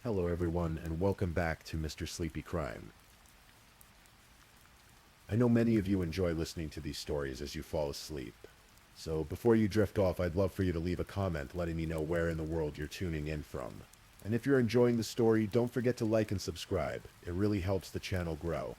Hello everyone and welcome back to Mr. Sleepy Crime. I know many of you enjoy listening to these stories as you fall asleep. So before you drift off, I'd love for you to leave a comment letting me know where in the world you're tuning in from. And if you're enjoying the story, don't forget to like and subscribe. It really helps the channel grow.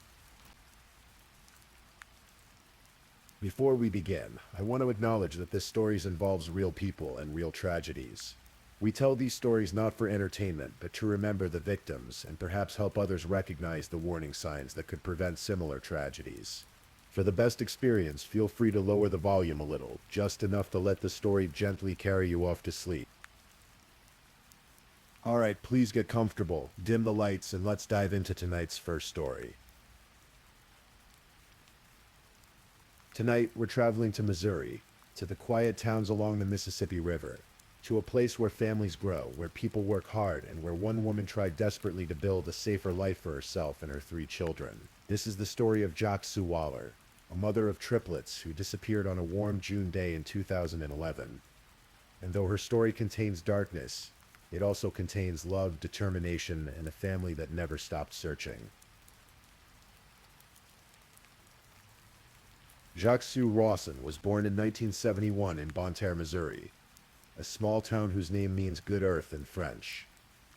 Before we begin, I want to acknowledge that this story involves real people and real tragedies. We tell these stories not for entertainment, but to remember the victims and perhaps help others recognize the warning signs that could prevent similar tragedies. For the best experience, feel free to lower the volume a little, just enough to let the story gently carry you off to sleep. Alright, please get comfortable, dim the lights, and let's dive into tonight's first story. Tonight, we're traveling to Missouri, to the quiet towns along the Mississippi River. To a place where families grow, where people work hard, and where one woman tried desperately to build a safer life for herself and her 3 children. This is the story of Jacques Sue Waller, a mother of triplets who disappeared on a warm June day in 2011. And though her story contains darkness, it also contains love, determination, and a family that never stopped searching. Jacques Sue Rawson was born in 1971 in Bonne Terre, Missouri, a small town whose name means good earth in French.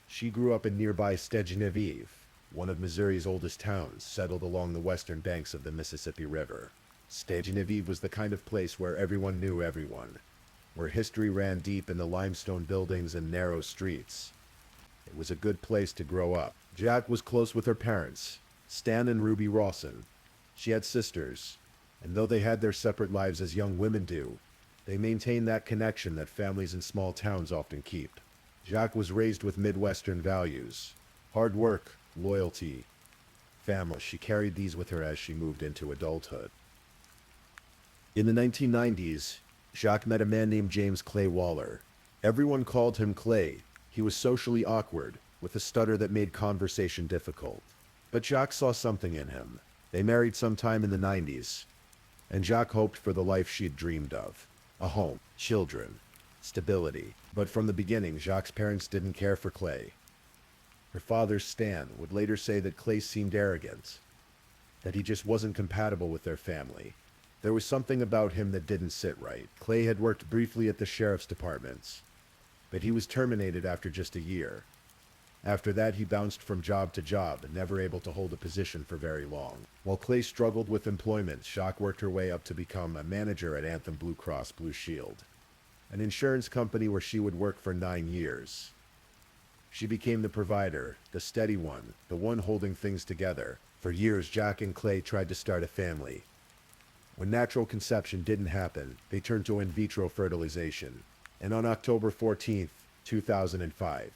She grew up in nearby Stade-Genevieve, one of Missouri's oldest towns, settled along the western banks of the Mississippi River. Stade-Genevieve was the kind of place where everyone knew everyone, where history ran deep in the limestone buildings and narrow streets. It was a good place to grow up. Jack was close with her parents, Stan and Ruby Rawson. She had sisters, and though they had their separate lives as young women do, they maintained that connection that families in small towns often keep. Jacques was raised with Midwestern values: hard work, loyalty, family. She carried these with her as she moved into adulthood. In the 1990s, Jacques met a man named James Clay Waller. Everyone called him Clay. He was socially awkward, with a stutter that made conversation difficult. But Jacques saw something in him. They married sometime in the 90s, and Jacques hoped for the life she'd dreamed of. A home, children, stability. But from the beginning, Jacques' parents didn't care for Clay. Her father, Stan, would later say that Clay seemed arrogant, that he just wasn't compatible with their family. There was something about him that didn't sit right. Clay had worked briefly at the sheriff's departments, but he was terminated after just a year. After that, he bounced from job to job, never able to hold a position for very long. While Clay struggled with employment, Jacques worked her way up to become a manager at Anthem Blue Cross Blue Shield, an insurance company where she would work for 9 years. She became the provider, the steady one, the one holding things together. For years, Jacques and Clay tried to start a family. When natural conception didn't happen, they turned to in vitro fertilization. And on October 14th, 2005,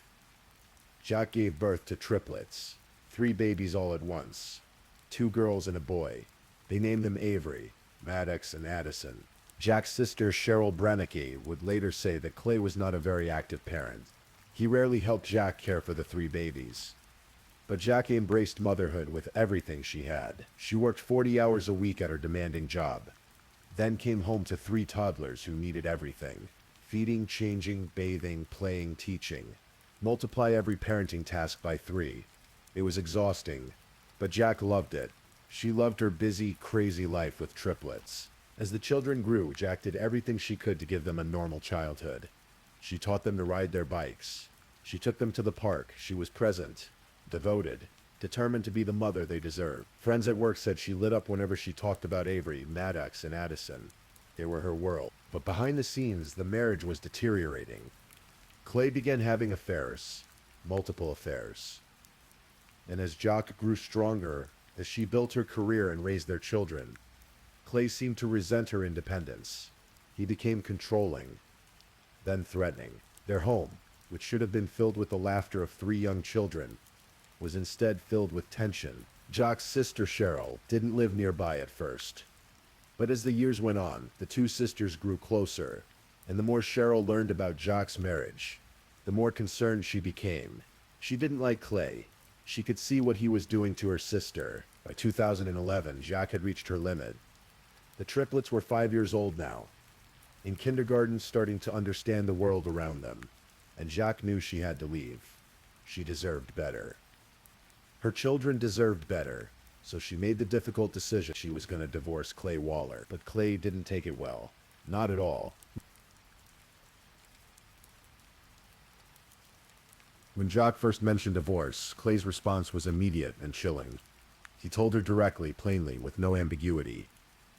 Jacques gave birth to triplets, 3 babies all at once, 2 girls and a boy. They named them Avery, Maddox, and Addison. Jack's sister Cheryl Brannicky would later say that Clay was not a very active parent. He rarely helped Jacques care for the 3 babies. But Jackie embraced motherhood with everything she had. She worked 40 hours a week at her demanding job, then came home to 3 toddlers who needed everything: feeding, changing, bathing, playing, teaching. Multiply every parenting task by 3. It was exhausting, but Jack loved it. She loved her busy, crazy life with triplets. As the children grew, Jack did everything she could to give them a normal childhood. She taught them to ride their bikes. She took them to the park. She was present, devoted, determined to be the mother they deserved. Friends at work said she lit up whenever she talked about Avery, Maddox, and Addison. They were her world. But behind the scenes, the marriage was deteriorating. Clay began having affairs, multiple affairs. And as Jacques grew stronger, as she built her career and raised their children, Clay seemed to resent her independence. He became controlling, then threatening. Their home, which should have been filled with the laughter of 3 young children, was instead filled with tension. Jacques' sister Cheryl didn't live nearby at first. But as the years went on, the 2 sisters grew closer, and the more Cheryl learned about Jacques' marriage, the more concerned she became. She didn't like Clay. She could see what he was doing to her sister. By 2011, Jacques had reached her limit. The triplets were 5 years old now, in kindergarten, starting to understand the world around them, and Jacques knew she had to leave. She deserved better. Her children deserved better, so she made the difficult decision she was going to divorce Clay Waller. But Clay didn't take it well. Not at all. When Jacques first mentioned divorce, Clay's response was immediate and chilling. He told her directly, plainly, with no ambiguity.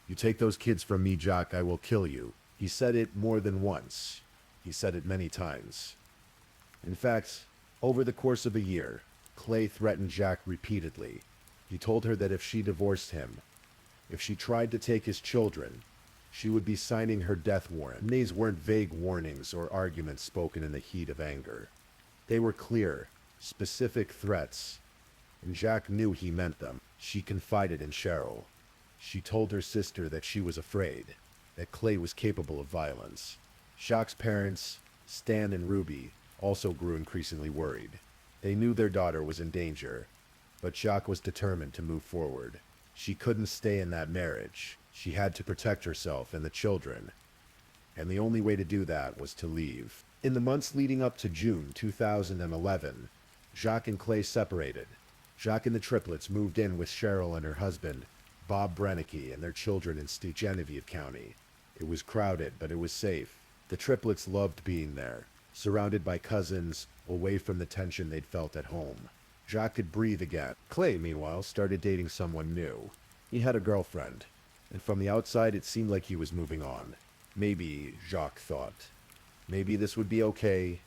"You take those kids from me, Jacques, I will kill you." He said it more than once. He said it many times. In fact, over the course of a year, Clay threatened Jacques repeatedly. He told her that if she divorced him, if she tried to take his children, she would be signing her death warrant. And these weren't vague warnings or arguments spoken in the heat of anger. They were clear, specific threats, and Jacques knew he meant them. She confided in Cheryl. She told her sister that she was afraid, that Clay was capable of violence. Jacques' parents, Stan and Ruby, also grew increasingly worried. They knew their daughter was in danger, but Jacques was determined to move forward. She couldn't stay in that marriage. She had to protect herself and the children, and the only way to do that was to leave. In the months leading up to June 2011, Jacques and Clay separated. Jacques and the triplets moved in with Cheryl and her husband, Bob Brennicky, and their children in Genevieve County. It was crowded, but it was safe. The triplets loved being there, surrounded by cousins, away from the tension they'd felt at home. Jacques could breathe again. Clay, meanwhile, started dating someone new. He had a girlfriend, and from the outside it seemed like he was moving on. Maybe, Jacques thought, maybe this would be okay.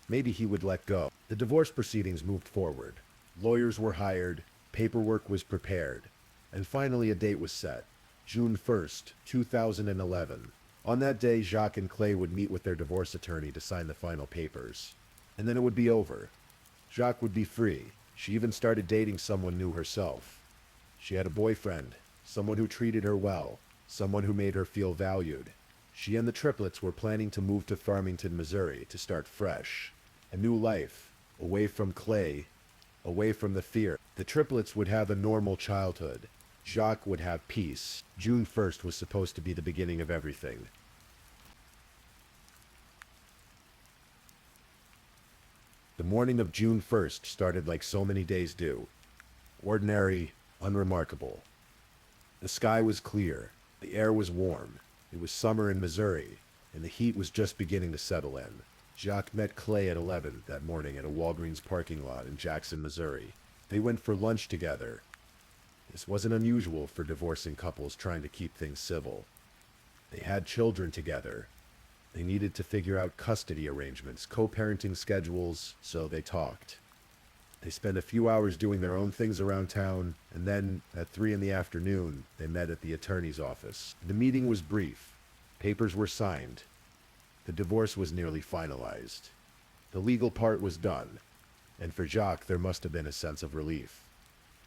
Maybe he would let go. The divorce proceedings moved forward. Lawyers were hired, paperwork was prepared, and finally a date was set. June 1st, 2011. On that day, Jacques and Clay would meet with their divorce attorney to sign the final papers. And then it would be over. Jacques would be free. She even started dating someone new herself. She had a boyfriend, someone who treated her well, someone who made her feel valued. She and the triplets were planning to move to Farmington, Missouri to start fresh. A new life, away from Clay, away from the fear. The triplets would have a normal childhood. Jacques would have peace. June 1st was supposed to be the beginning of everything. The morning of June 1st started like so many days do. Ordinary, unremarkable. The sky was clear. The air was warm. It was summer in Missouri, and the heat was just beginning to settle in. Jacques met Clay at 11 that morning at a Walgreens parking lot in Jackson, Missouri. They went for lunch together. This wasn't unusual for divorcing couples trying to keep things civil. They had children together. They needed to figure out custody arrangements, co-parenting schedules, so they talked. They spent a few hours doing their own things around town, and then, at 3 in the afternoon, they met at the attorney's office. The meeting was brief. Papers were signed. The divorce was nearly finalized. The legal part was done, and for Jacques there must have been a sense of relief.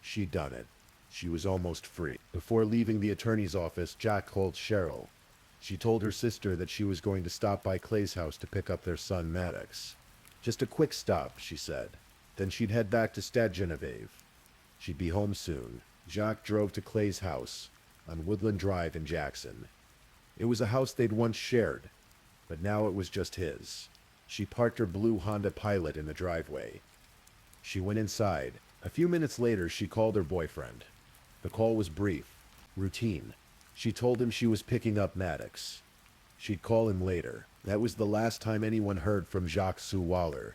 She'd done it. She was almost free. Before leaving the attorney's office, Jacques called Cheryl. She told her sister that she was going to stop by Clay's house to pick up their son Maddox. Just a quick stop, she said. Then she'd head back to Genevieve. She'd be home soon. Jacques drove to Clay's house on Woodland Drive in Jackson. It was a house they'd once shared, but now it was just his. She parked her blue Honda Pilot in the driveway. She went inside. A few minutes later, she called her boyfriend. The call was brief, routine. She told him she was picking up Maddox. She'd call him later. That was the last time anyone heard from Jacques Sue Waller.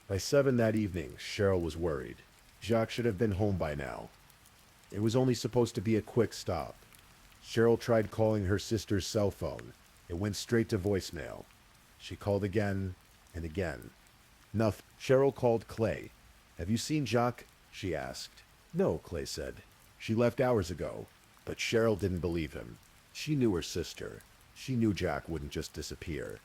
By 7 that evening, Cheryl was worried. Jacques should have been home by now. It was only supposed to be a quick stop. Cheryl tried calling her sister's cell phone. It went straight to voicemail. She called again and again. Nothing. Cheryl called Clay. "Have you seen Jacques?" she asked. "No," Clay said. "She left hours ago." But Cheryl didn't believe him. She knew her sister. She knew Jacques wouldn't just disappear.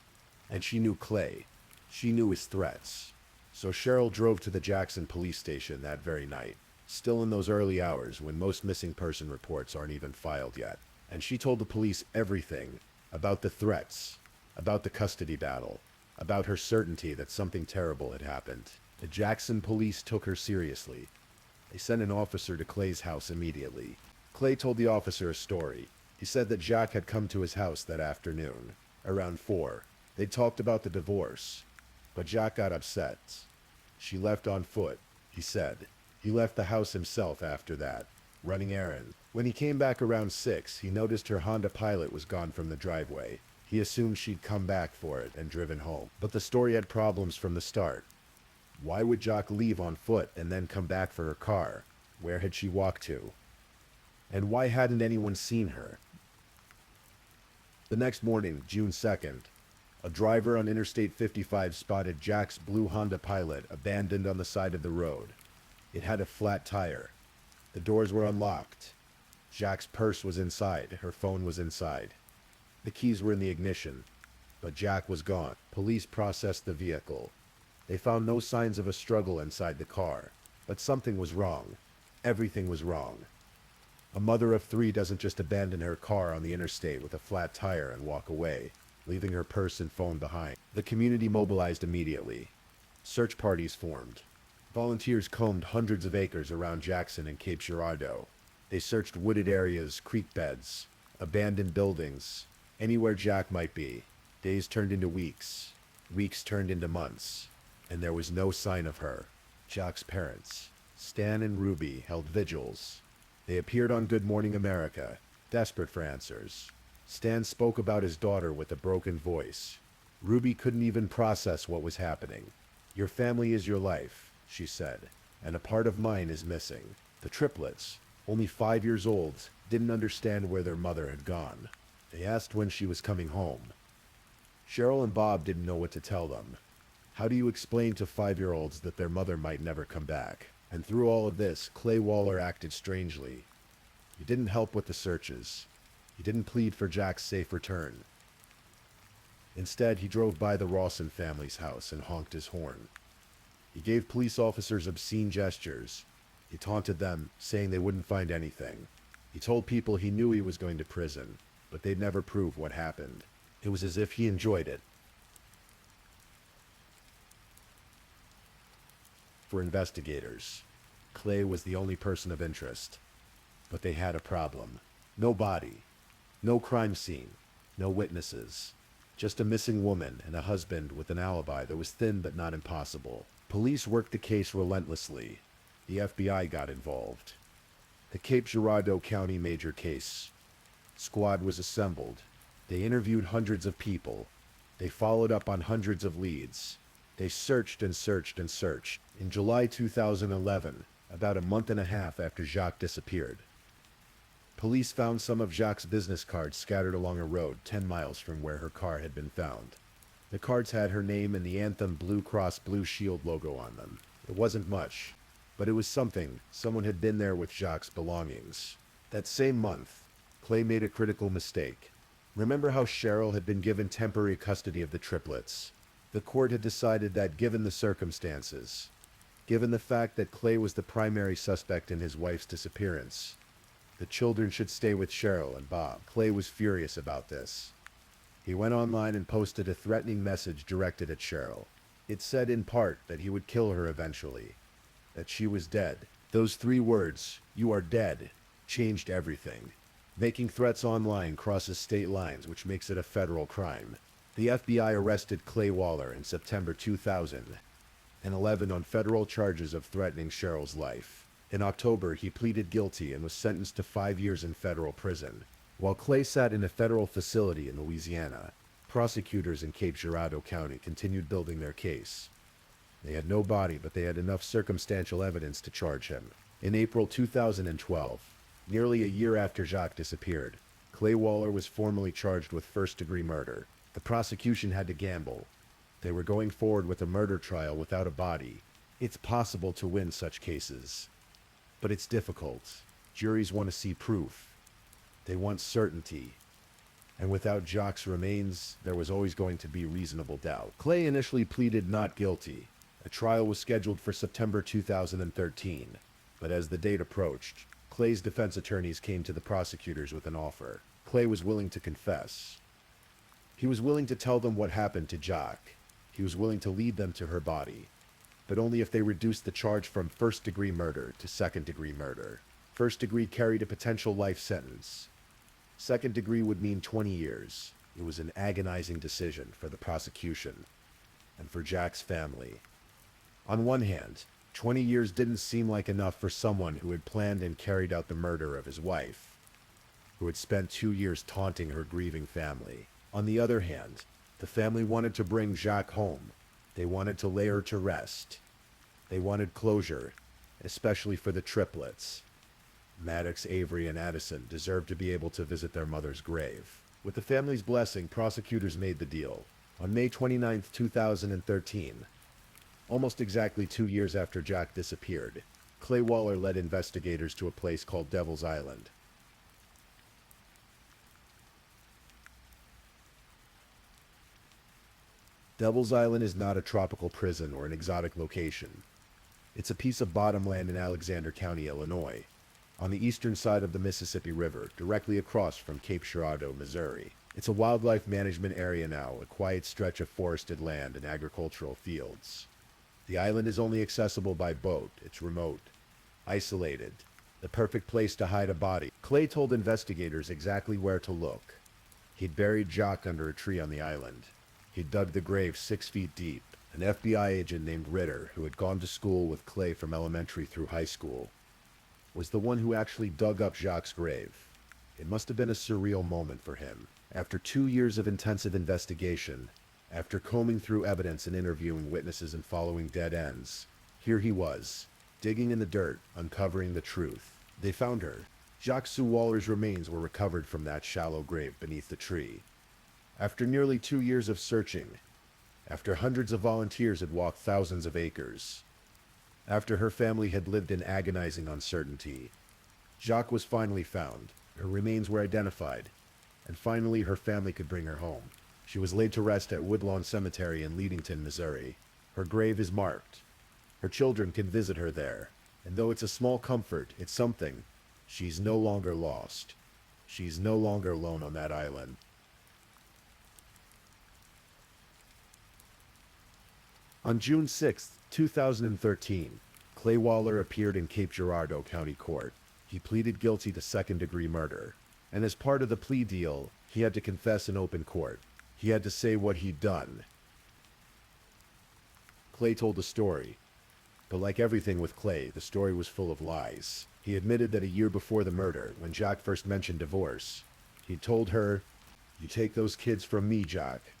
And she knew Clay. She knew his threats. So Cheryl drove to the Jackson police station that very night, still in those early hours when most missing person reports aren't even filed yet. And she told the police everything about the threats, about the custody battle, about her certainty that something terrible had happened. The Jackson police took her seriously. They sent an officer to Clay's house immediately. Clay told the officer a story. He said that Jacques had come to his house that afternoon, around 4, They talked about the divorce, but Jack got upset. She left on foot, he said. He left the house himself after that, running errands. When he came back around 6, he noticed her Honda Pilot was gone from the driveway. He assumed she'd come back for it and driven home. But the story had problems from the start. Why would Jack leave on foot and then come back for her car? Where had she walked to? And why hadn't anyone seen her? The next morning, June 2nd, a driver on Interstate 55 spotted Jack's blue Honda Pilot abandoned on the side of the road. It had a flat tire. The doors were unlocked. Jack's purse was inside. Her phone was inside. The keys were in the ignition, but Jack was gone. Police processed the vehicle. They found no signs of a struggle inside the car, but something was wrong. Everything was wrong. A mother of 3 doesn't just abandon her car on the interstate with a flat tire and walk away, leaving her purse and phone behind. The community mobilized immediately. Search parties formed. Volunteers combed hundreds of acres around Jackson and Cape Girardeau. They searched wooded areas, creek beds, abandoned buildings, anywhere Jack might be. Days turned into weeks. Weeks turned into months. And there was no sign of her. Jack's parents, Stan and Ruby, held vigils. They appeared on Good Morning America, desperate for answers. Stan spoke about his daughter with a broken voice. Ruby couldn't even process what was happening. "Your family is your life," she said, "and a part of mine is missing." The triplets, only 5 years old, didn't understand where their mother had gone. They asked when she was coming home. Cheryl and Bob didn't know what to tell them. How do you explain to 5-year-olds that their mother might never come back? And through all of this, Clay Waller acted strangely. He didn't help with the searches. He didn't plead for Jack's safe return. Instead, he drove by the Rawson family's house and honked his horn. He gave police officers obscene gestures. He taunted them, saying they wouldn't find anything. He told people he knew he was going to prison, but they'd never prove what happened. It was as if he enjoyed it. For investigators, Clay was the only person of interest. But they had a problem. No body, no crime scene, no witnesses. Just a missing woman and a husband with an alibi that was thin but not impossible. Police worked the case relentlessly. The FBI got involved. The Cape Girardeau County Major Case Squad was assembled. They interviewed hundreds of people. They followed up on hundreds of leads. They searched and searched and searched. In July 2011, about a month and a half after Jacques disappeared, police found some of Jacques' business cards scattered along a road 10 miles from where her car had been found. The cards had her name and the Anthem Blue Cross Blue Shield logo on them. It wasn't much, but it was something. Someone had been there with Jacques' belongings. That same month, Clay made a critical mistake. Remember how Cheryl had been given temporary custody of the triplets? The court had decided that given the circumstances, given the fact that Clay was the primary suspect in his wife's disappearance, the children should stay with Cheryl and Bob. Clay was furious about this. He went online and posted a threatening message directed at Cheryl. It said in part that he would kill her eventually, that she was dead. Those 3 words, "You are dead," changed everything. Making threats online crosses state lines, which makes it a federal crime. The FBI arrested Clay Waller in September 2011 on federal charges of threatening Cheryl's life. In October, he pleaded guilty and was sentenced to 5 years in federal prison. While Clay sat in a federal facility in Louisiana, prosecutors in Cape Girardeau County continued building their case. They had no body, but they had enough circumstantial evidence to charge him. In April 2012, nearly a year after Jacques disappeared, Clay Waller was formally charged with first-degree murder. The prosecution had to gamble. They were going forward with a murder trial without a body. It's possible to win such cases, but it's difficult. Juries want to see proof. They want certainty. And without Jacques' remains, there was always going to be reasonable doubt. Clay initially pleaded not guilty. A trial was scheduled for September 2013, but as the date approached, Clay's defense attorneys came to the prosecutors with an offer. Clay was willing to confess. He was willing to tell them what happened to Jacques. He was willing to lead them to her body, but only if they reduced the charge from first-degree murder to second-degree murder. First degree carried a potential life sentence. Second degree would mean 20 years. It was an agonizing decision for the prosecution and for Jack's family. On one hand, 20 years didn't seem like enough for someone who had planned and carried out the murder of his wife, who had spent 2 years taunting her grieving family. On the other hand, the family wanted to bring Jacques home. They wanted to lay her to rest. They wanted closure, especially for the triplets. Maddox, Avery, and Addison deserved to be able to visit their mother's grave. With the family's blessing, prosecutors made the deal. On May 29, 2013, almost exactly 2 years after Jack disappeared, Clay Waller led investigators to a place called Devil's Island. Devil's Island is not a tropical prison or an exotic location. It's a piece of bottomland in Alexander County, Illinois, on the eastern side of the Mississippi River, directly across from Cape Girardeau, Missouri. It's a wildlife management area now, a quiet stretch of forested land and agricultural fields. The island is only accessible by boat. It's remote, isolated, the perfect place to hide a body. Clay told investigators exactly where to look. He'd buried Jacques under a tree on the island. He'd dug the grave 6 feet deep. An FBI agent named Ritter, who had gone to school with Clay from elementary through high school, was the one who actually dug up Jacques' grave. It must have been a surreal moment for him. After 2 years of intensive investigation, after combing through evidence and interviewing witnesses and following dead ends, here he was, digging in the dirt, uncovering the truth. They found her. Jacques Sue Waller's remains were recovered from that shallow grave beneath the tree. After nearly 2 years of searching, after hundreds of volunteers had walked thousands of acres, after her family had lived in agonizing uncertainty, Jacques was finally found. Her remains were identified, and finally her family could bring her home. She was laid to rest at Woodlawn Cemetery in Leadington, Missouri. Her grave is marked. Her children can visit her there, and though it's a small comfort, it's something. She's no longer lost. She's no longer alone on that island. On June 6, 2013, Clay Waller appeared in Cape Girardeau County Court. He pleaded guilty to second-degree murder, and as part of the plea deal, he had to confess in open court. He had to say what he'd done. Clay told the story, but like everything with Clay, the story was full of lies. He admitted that a year before the murder, when Jacques first mentioned divorce, he'd told her, "You take those kids from me, Jacques,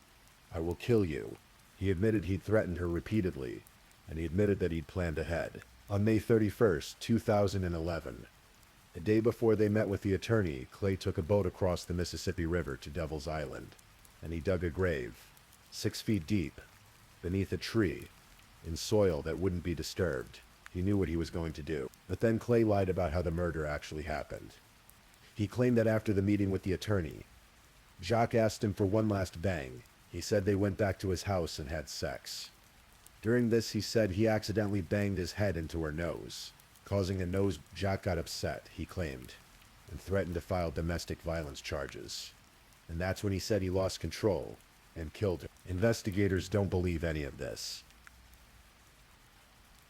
I will kill you." He admitted he'd threatened her repeatedly, and he admitted that he'd planned ahead. On May 31st, 2011, the day before they met with the attorney, Clay took a boat across the Mississippi River to Devil's Island, and he dug a grave, 6 feet deep, beneath a tree, in soil that wouldn't be disturbed. He knew what he was going to do. But then Clay lied about how the murder actually happened. He claimed that after the meeting with the attorney, Jacques asked him for one last bang. He said they went back to his house and had sex. During this, he said he accidentally banged his head into her nose, causing a nose. Jacques got upset, he claimed, and threatened to file domestic violence charges. And that's when he said he lost control and killed her. Investigators don't believe any of this.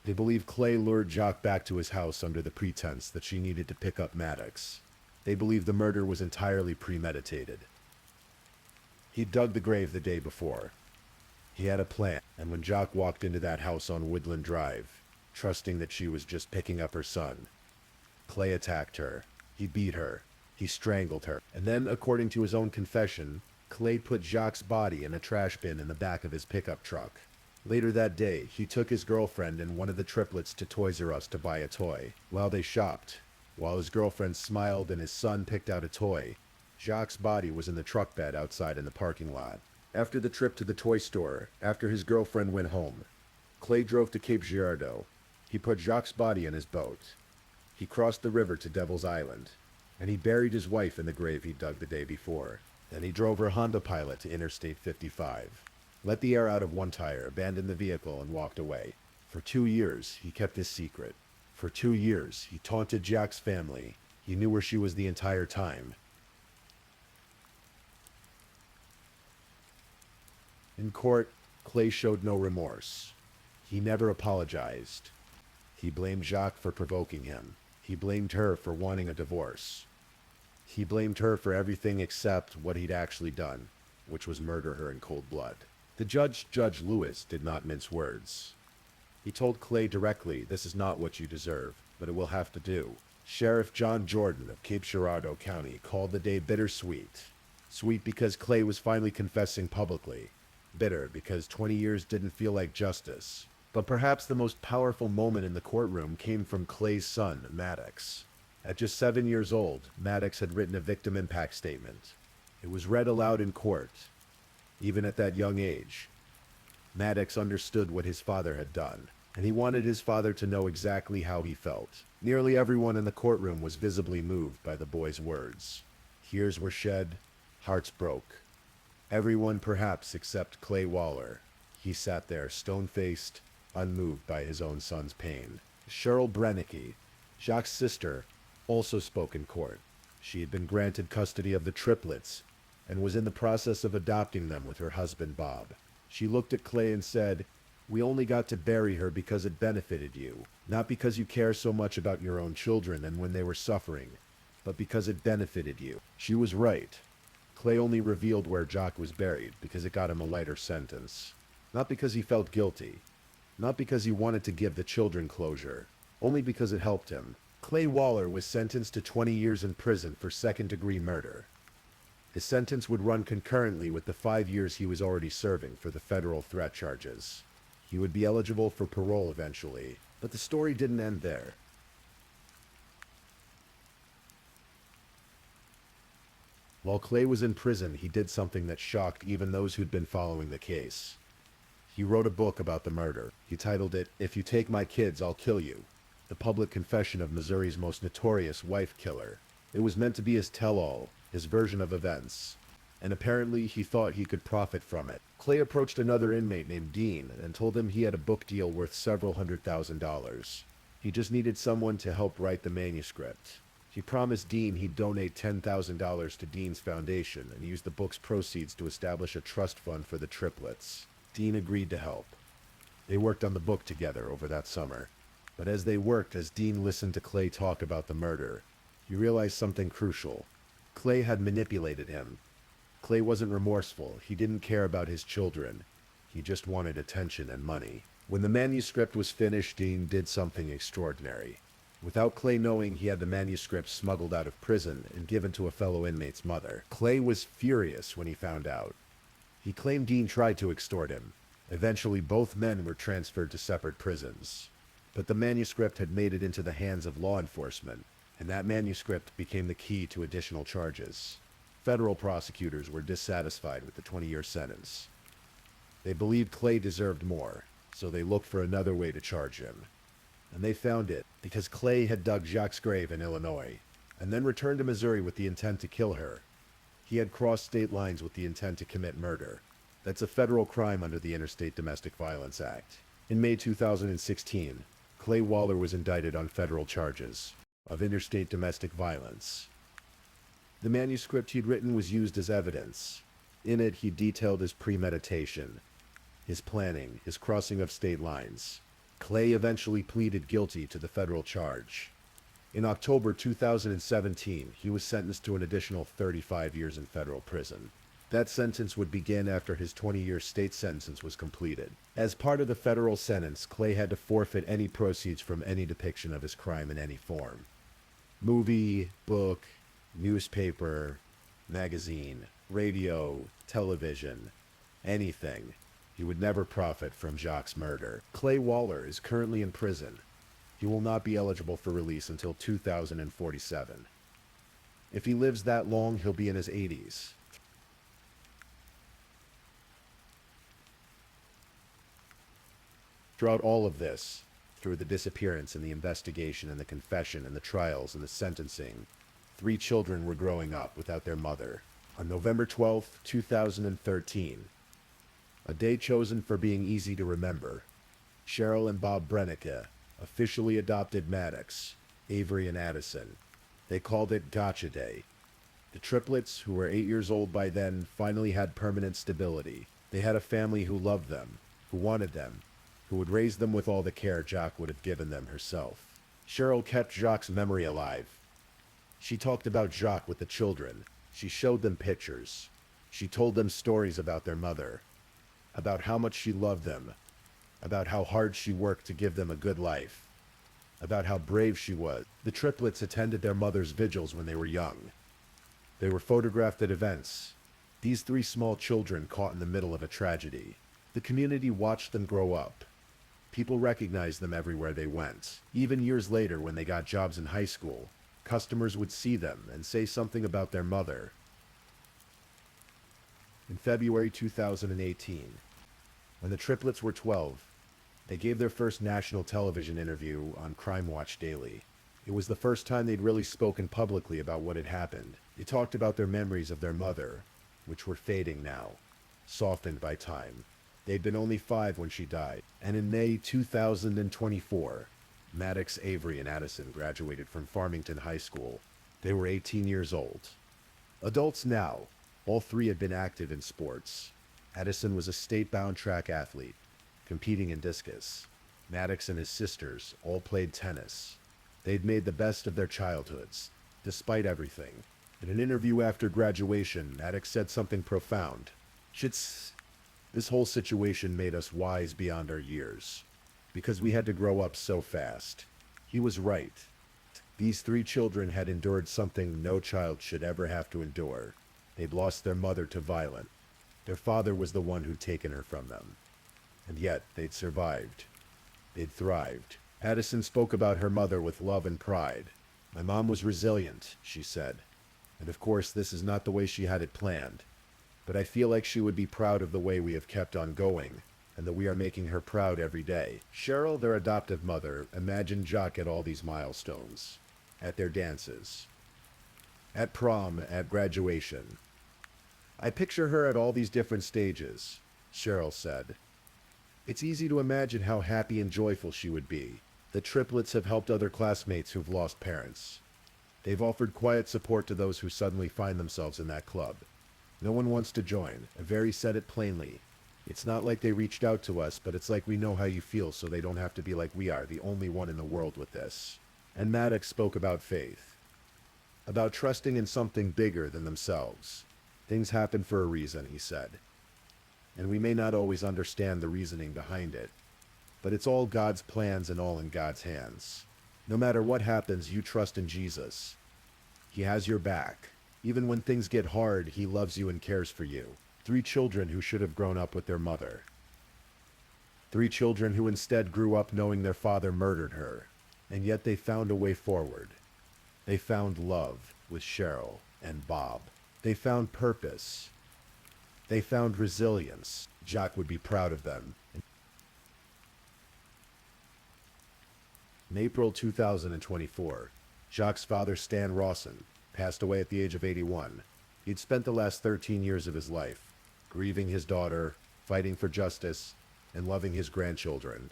They believe Clay lured Jacques back to his house under the pretense that she needed to pick up Maddox. They believe the murder was entirely premeditated. He dug the grave the day before. He had a plan, and when Jacques walked into that house on Woodland Drive, trusting that she was just picking up her son, Clay attacked her. He beat her. He strangled her. And then, according to his own confession, Clay put Jacques' body in a trash bin in the back of his pickup truck. Later that day, he took his girlfriend and one of the triplets to Toys R Us to buy a toy. While they shopped, while his girlfriend smiled and his son picked out a toy, Jacques' body was in the truck bed outside in the parking lot. After the trip to the toy store, after his girlfriend went home, Clay drove to Cape Girardeau. He put Jacques' body in his boat. He crossed the river to Devil's Island, and he buried his wife in the grave he dug the day before. Then he drove her Honda Pilot to Interstate 55, let the air out of one tire, abandoned the vehicle, and walked away. For 2 years, he kept his secret. For 2 years, he taunted Jacques' family. He knew where she was the entire time. In court, Clay showed no remorse. He never apologized. He blamed Jacques for provoking him. He blamed her for wanting a divorce. He blamed her for everything except what he'd actually done. which was murder her in cold blood. The judge, Judge Lewis, did not mince words. He told Clay directly, "This is not what you deserve, but it will have to do." Sheriff John Jordan of Cape Girardeau County called the day bittersweet. Sweet because Clay was finally confessing publicly. Bitter because 20 years didn't feel like justice. But perhaps the most powerful moment in the courtroom came from Clay's son, Maddox. At just 7 years old, Maddox had written a victim impact statement. It was read aloud in court. Even at that young age, Maddox understood what his father had done, and he wanted his father to know exactly how he felt. Nearly everyone in the courtroom was visibly moved by the boy's words. Tears were shed, hearts broke. Everyone perhaps except Clay Waller. He sat there, stone-faced, unmoved by his own son's pain. Cheryl Brennicke, Jacques' sister, also spoke in court. She had been granted custody of the triplets and was in the process of adopting them with her husband Bob. She looked at Clay and said, "We only got to bury her because it benefited you, not because you care so much about your own children and when they were suffering, but because it benefited you." She was right. Clay only revealed where Jacques was buried because it got him a lighter sentence. Not because he felt guilty. Not because he wanted to give the children closure. Only because it helped him. Clay Waller was sentenced to 20 years in prison for second-degree murder. His sentence would run concurrently with the 5 years he was already serving for the federal threat charges. He would be eligible for parole eventually, but the story didn't end there. While Clay was in prison, he did something that shocked even those who'd been following the case. He wrote a book about the murder. He titled it, "If You Take My Kids, I'll Kill You," the public confession of Missouri's most notorious wife killer. It was meant to be his tell-all, his version of events, and apparently he thought he could profit from it. Clay approached another inmate named Dean and told him he had a book deal worth several $100,000. He just needed someone to help write the manuscript. He promised Dean he'd donate $10,000 to Dean's foundation and use the book's proceeds to establish a trust fund for the triplets. Dean agreed to help. They worked on the book together over that summer. But as they worked, as Dean listened to Clay talk about the murder, he realized something crucial. Clay had manipulated him. Clay wasn't remorseful. He didn't care about his children. He just wanted attention and money. When the manuscript was finished, Dean did something extraordinary. Without Clay knowing, he had the manuscript smuggled out of prison and given to a fellow inmate's mother. Clay was furious when he found out. He claimed Dean tried to extort him. Eventually, both men were transferred to separate prisons. But the manuscript had made it into the hands of law enforcement, and that manuscript became the key to additional charges. Federal prosecutors were dissatisfied with the 20-year sentence. They believed Clay deserved more, so they looked for another way to charge him. And they found it, because Clay had dug Jacques' grave in Illinois, and then returned to Missouri with the intent to kill her. He had crossed state lines with the intent to commit murder. That's a federal crime under the Interstate Domestic Violence Act. In May 2016, Clay Waller was indicted on federal charges of interstate domestic violence. The manuscript he'd written was used as evidence. In it, he detailed his premeditation, his planning, his crossing of state lines. Clay eventually pleaded guilty to the federal charge. In October 2017, he was sentenced to an additional 35 years in federal prison. That sentence would begin after his 20-year state sentence was completed. As part of the federal sentence, Clay had to forfeit any proceeds from any depiction of his crime in any form. Movie, book, newspaper, magazine, radio, television, anything. He would never profit from Jacques' murder. Clay Waller is currently in prison. He will not be eligible for release until 2047. If he lives that long, he'll be in his 80s. Throughout all of this, through the disappearance and the investigation and the confession and the trials and the sentencing, 3 children were growing up without their mother. On November 12, 2013, a day chosen for being easy to remember, Cheryl and Bob Brennicke officially adopted Maddox, Avery, and Addison. They called it Gotcha Day. The triplets, who were 8 years old by then, finally had permanent stability. They had a family who loved them, who wanted them, who would raise them with all the care Jacques would have given them herself. Cheryl kept Jacques' memory alive. She talked about Jacques with the children. She showed them pictures. She told them stories about their mother, about how much she loved them, about how hard she worked to give them a good life, about how brave she was. The triplets attended their mother's vigils when they were young. They were photographed at events. These three small children caught in the middle of a tragedy. The community watched them grow up. People recognized them everywhere they went. Even years later, when they got jobs in high school, customers would see them and say something about their mother. In February 2018, when the triplets were 12, they gave their first national television interview on Crime Watch Daily. It was the first time they'd really spoken publicly about what had happened. They talked about their memories of their mother, which were fading now, softened by time. They'd been only 5 when she died, and in May 2024, Maddox, Avery, and Addison graduated from Farmington High School. They were 18 years old. Adults now, all three had been active in sports. Addison was a state-bound track athlete, competing in discus. Maddox and his sisters all played tennis. They'd made the best of their childhoods, despite everything. In an interview after graduation, Maddox said something profound. This whole situation made us wise beyond our years, because we had to grow up so fast. He was right. These 3 children had endured something no child should ever have to endure. They'd lost their mother to violence. Their father was the one who'd taken her from them. And yet, they'd survived. They'd thrived. Addison spoke about her mother with love and pride. "My mom was resilient," she said. "And of course, this is not the way she had it planned. But I feel like she would be proud of the way we have kept on going, and that we are making her proud every day." Cheryl, their adoptive mother, imagined Jacques at all these milestones. At their dances. At prom, at graduation. "I picture her at all these different stages," Cheryl said. "It's easy to imagine how happy and joyful she would be." The triplets have helped other classmates who've lost parents. They've offered quiet support to those who suddenly find themselves in that club. No one wants to join. Avery said it plainly. "It's not like they reached out to us, but it's like we know how you feel, so they don't have to be like we are, the only one in the world with this." And Maddox spoke about faith. About trusting in something bigger than themselves. "Things happen for a reason," he said. "And we may not always understand the reasoning behind it. But it's all God's plans and all in God's hands. No matter what happens, you trust in Jesus. He has your back. Even when things get hard, he loves you and cares for you." 3 children who should have grown up with their mother. 3 children who instead grew up knowing their father murdered her. And yet they found a way forward. They found love with Cheryl and Bob. They found purpose. They found resilience. Jacques would be proud of them. In April 2024, Jacques' father, Stan Rawson, passed away at the age of 81. He'd spent the last 13 years of his life grieving his daughter, fighting for justice, and loving his grandchildren.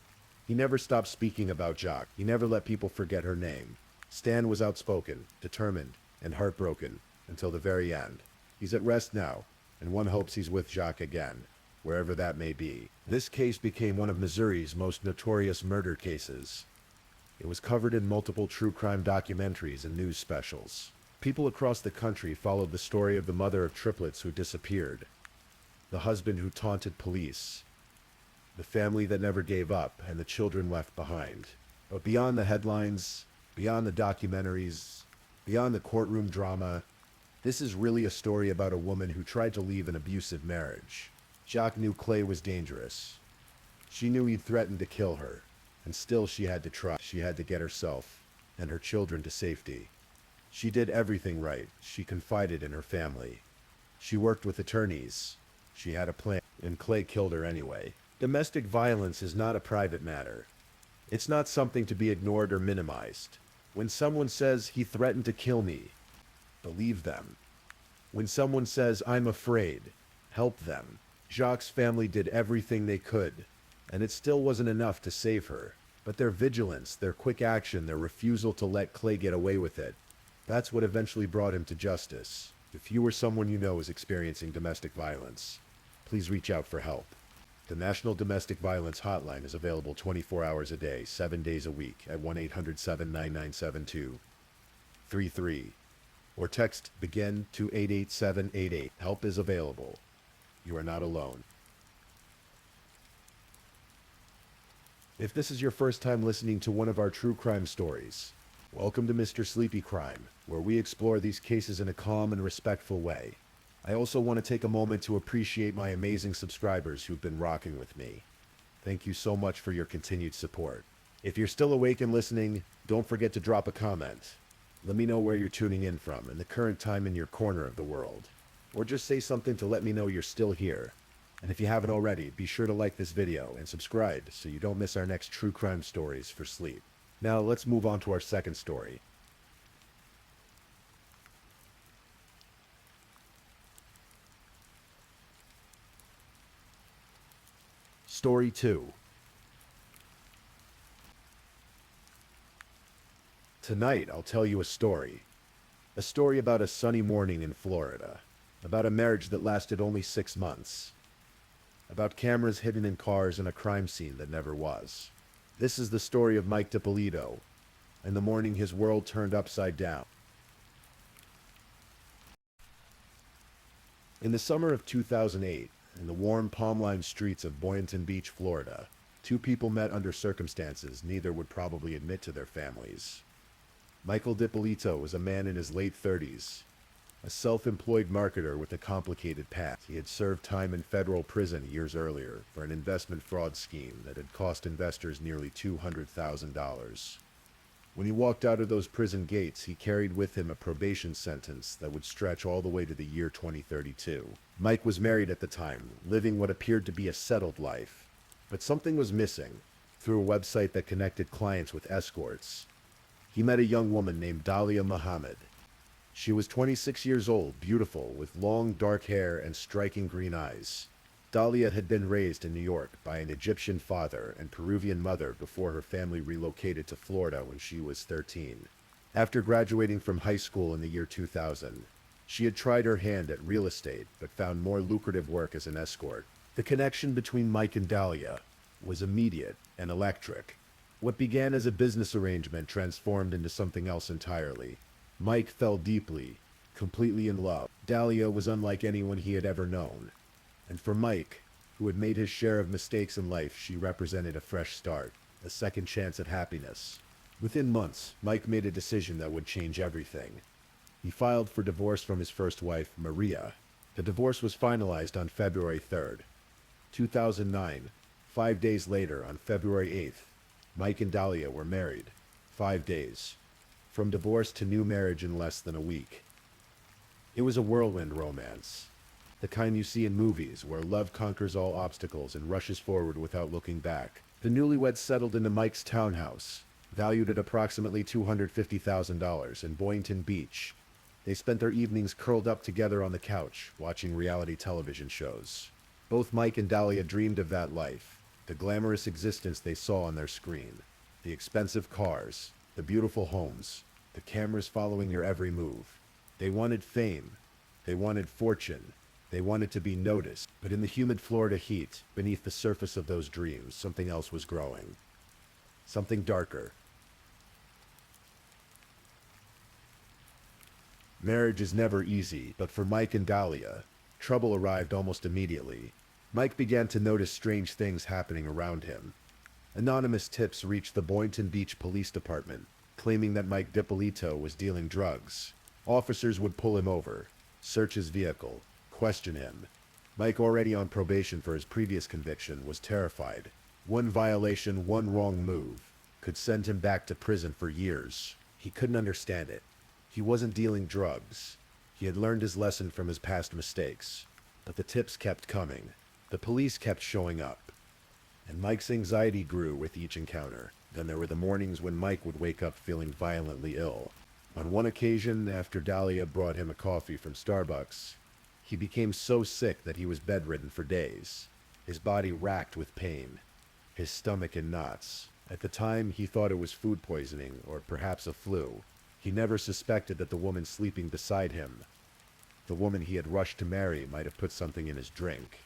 He never stopped speaking about Jacques. He never let people forget her name. Stan was outspoken, determined, and heartbroken until the very end. He's at rest now, and one hopes he's with Jacques again, wherever that may be. This case became one of Missouri's most notorious murder cases. It was covered in multiple true crime documentaries and news specials. People across the country followed the story of the mother of triplets who disappeared, the husband who taunted police, the family that never gave up, and the children left behind. But beyond the headlines, beyond the documentaries, beyond the courtroom drama, this is really a story about a woman who tried to leave an abusive marriage. Jacques knew Clay was dangerous. She knew he'd threatened to kill her, and still she had to try. She had to get herself and her children to safety. She did everything right. She confided in her family. She worked with attorneys. She had a plan, and Clay killed her anyway. Domestic violence is not a private matter. It's not something to be ignored or minimized. When someone says, "He threatened to kill me," believe them. When someone says, "I'm afraid," help them. Jacques' family did everything they could, and it still wasn't enough to save her. But their vigilance, their quick action, their refusal to let Clay get away with it, that's what eventually brought him to justice. If you or someone you know is experiencing domestic violence, please reach out for help. The National Domestic Violence Hotline is available 24 hours a day, 7 days a week at 1-800-799-7233. or text BEGIN to 88788. Help is available. You are not alone. If this is your first time listening to one of our true crime stories, welcome to Mr. Sleepy Crime, where we explore these cases in a calm and respectful way. I also want to take a moment to appreciate my amazing subscribers who've been rocking with me. Thank you so much for your continued support. If you're still awake and listening, don't forget to drop a comment. Let me know where you're tuning in from and the current time in your corner of the world. Or just say something to let me know you're still here. And if you haven't already, be sure to like this video and subscribe so you don't miss our next true crime stories for sleep. Now let's move on to our second story. Story 2. Tonight I'll tell you a story. A story about a sunny morning in Florida. About a marriage that lasted only 6 months. About cameras hidden in cars and a crime scene that never was. This is the story of Mike DiPolito, and the morning his world turned upside down. In the summer of 2008, in the warm palm-lined streets of Boynton Beach, Florida, two people met under circumstances neither would probably admit to their families. Michael DiPolito was a man in his late 30s, a self-employed marketer with a complicated past. He had served time in federal prison years earlier for an investment fraud scheme that had cost investors nearly $200,000. When he walked out of those prison gates, he carried with him a probation sentence that would stretch all the way to the year 2032. Mike was married at the time, living what appeared to be a settled life. But something was missing. Through a website that connected clients with escorts, he met a young woman named Dahlia Muhammad. She was 26 years old, beautiful, with long dark hair and striking green eyes. Dahlia had been raised in New York by an Egyptian father and Peruvian mother before her family relocated to Florida when she was 13. After graduating from high school in the year 2000, she had tried her hand at real estate but found more lucrative work as an escort. The connection between Mike and Dahlia was immediate and electric. What began as a business arrangement transformed into something else entirely. Mike fell deeply, completely in love. Dahlia was unlike anyone he had ever known. And for Mike, who had made his share of mistakes in life, she represented a fresh start, a second chance at happiness. Within months, Mike made a decision that would change everything. He filed for divorce from his first wife, Maria. The divorce was finalized on February 3rd, 2009. 5 days later, on February 8th, Mike and Dahlia were married. 5 days. From divorce to new marriage in less than a week. It was a whirlwind romance. The kind you see in movies, where love conquers all obstacles and rushes forward without looking back. The newlyweds settled into Mike's townhouse, valued at approximately $250,000 in Boynton Beach. They spent their evenings curled up together on the couch, watching reality television shows. Both Mike and Dahlia dreamed of that life, the glamorous existence they saw on their screen. The expensive cars, the beautiful homes, the cameras following your every move. They wanted fame. They wanted fortune. They wanted to be noticed. But in the humid Florida heat, beneath the surface of those dreams, something else was growing. Something darker. Marriage is never easy, but for Mike and Dahlia, trouble arrived almost immediately. Mike began to notice strange things happening around him. Anonymous tips reached the Boynton Beach Police Department, claiming that Mike DiPolito was dealing drugs. Officers would pull him over, search his vehicle, question him. Mike, already on probation for his previous conviction, was terrified. One violation, one wrong move, could send him back to prison for years. He couldn't understand it. He wasn't dealing drugs. He had learned his lesson from his past mistakes. But the tips kept coming. The police kept showing up. And Mike's anxiety grew with each encounter. Then there were the mornings when Mike would wake up feeling violently ill. On one occasion, after Dahlia brought him a coffee from Starbucks, he became so sick that he was bedridden for days, his body racked with pain, his stomach in knots. At the time, he thought it was food poisoning or perhaps a flu. He never suspected that the woman sleeping beside him, the woman he had rushed to marry, might have put something in his drink.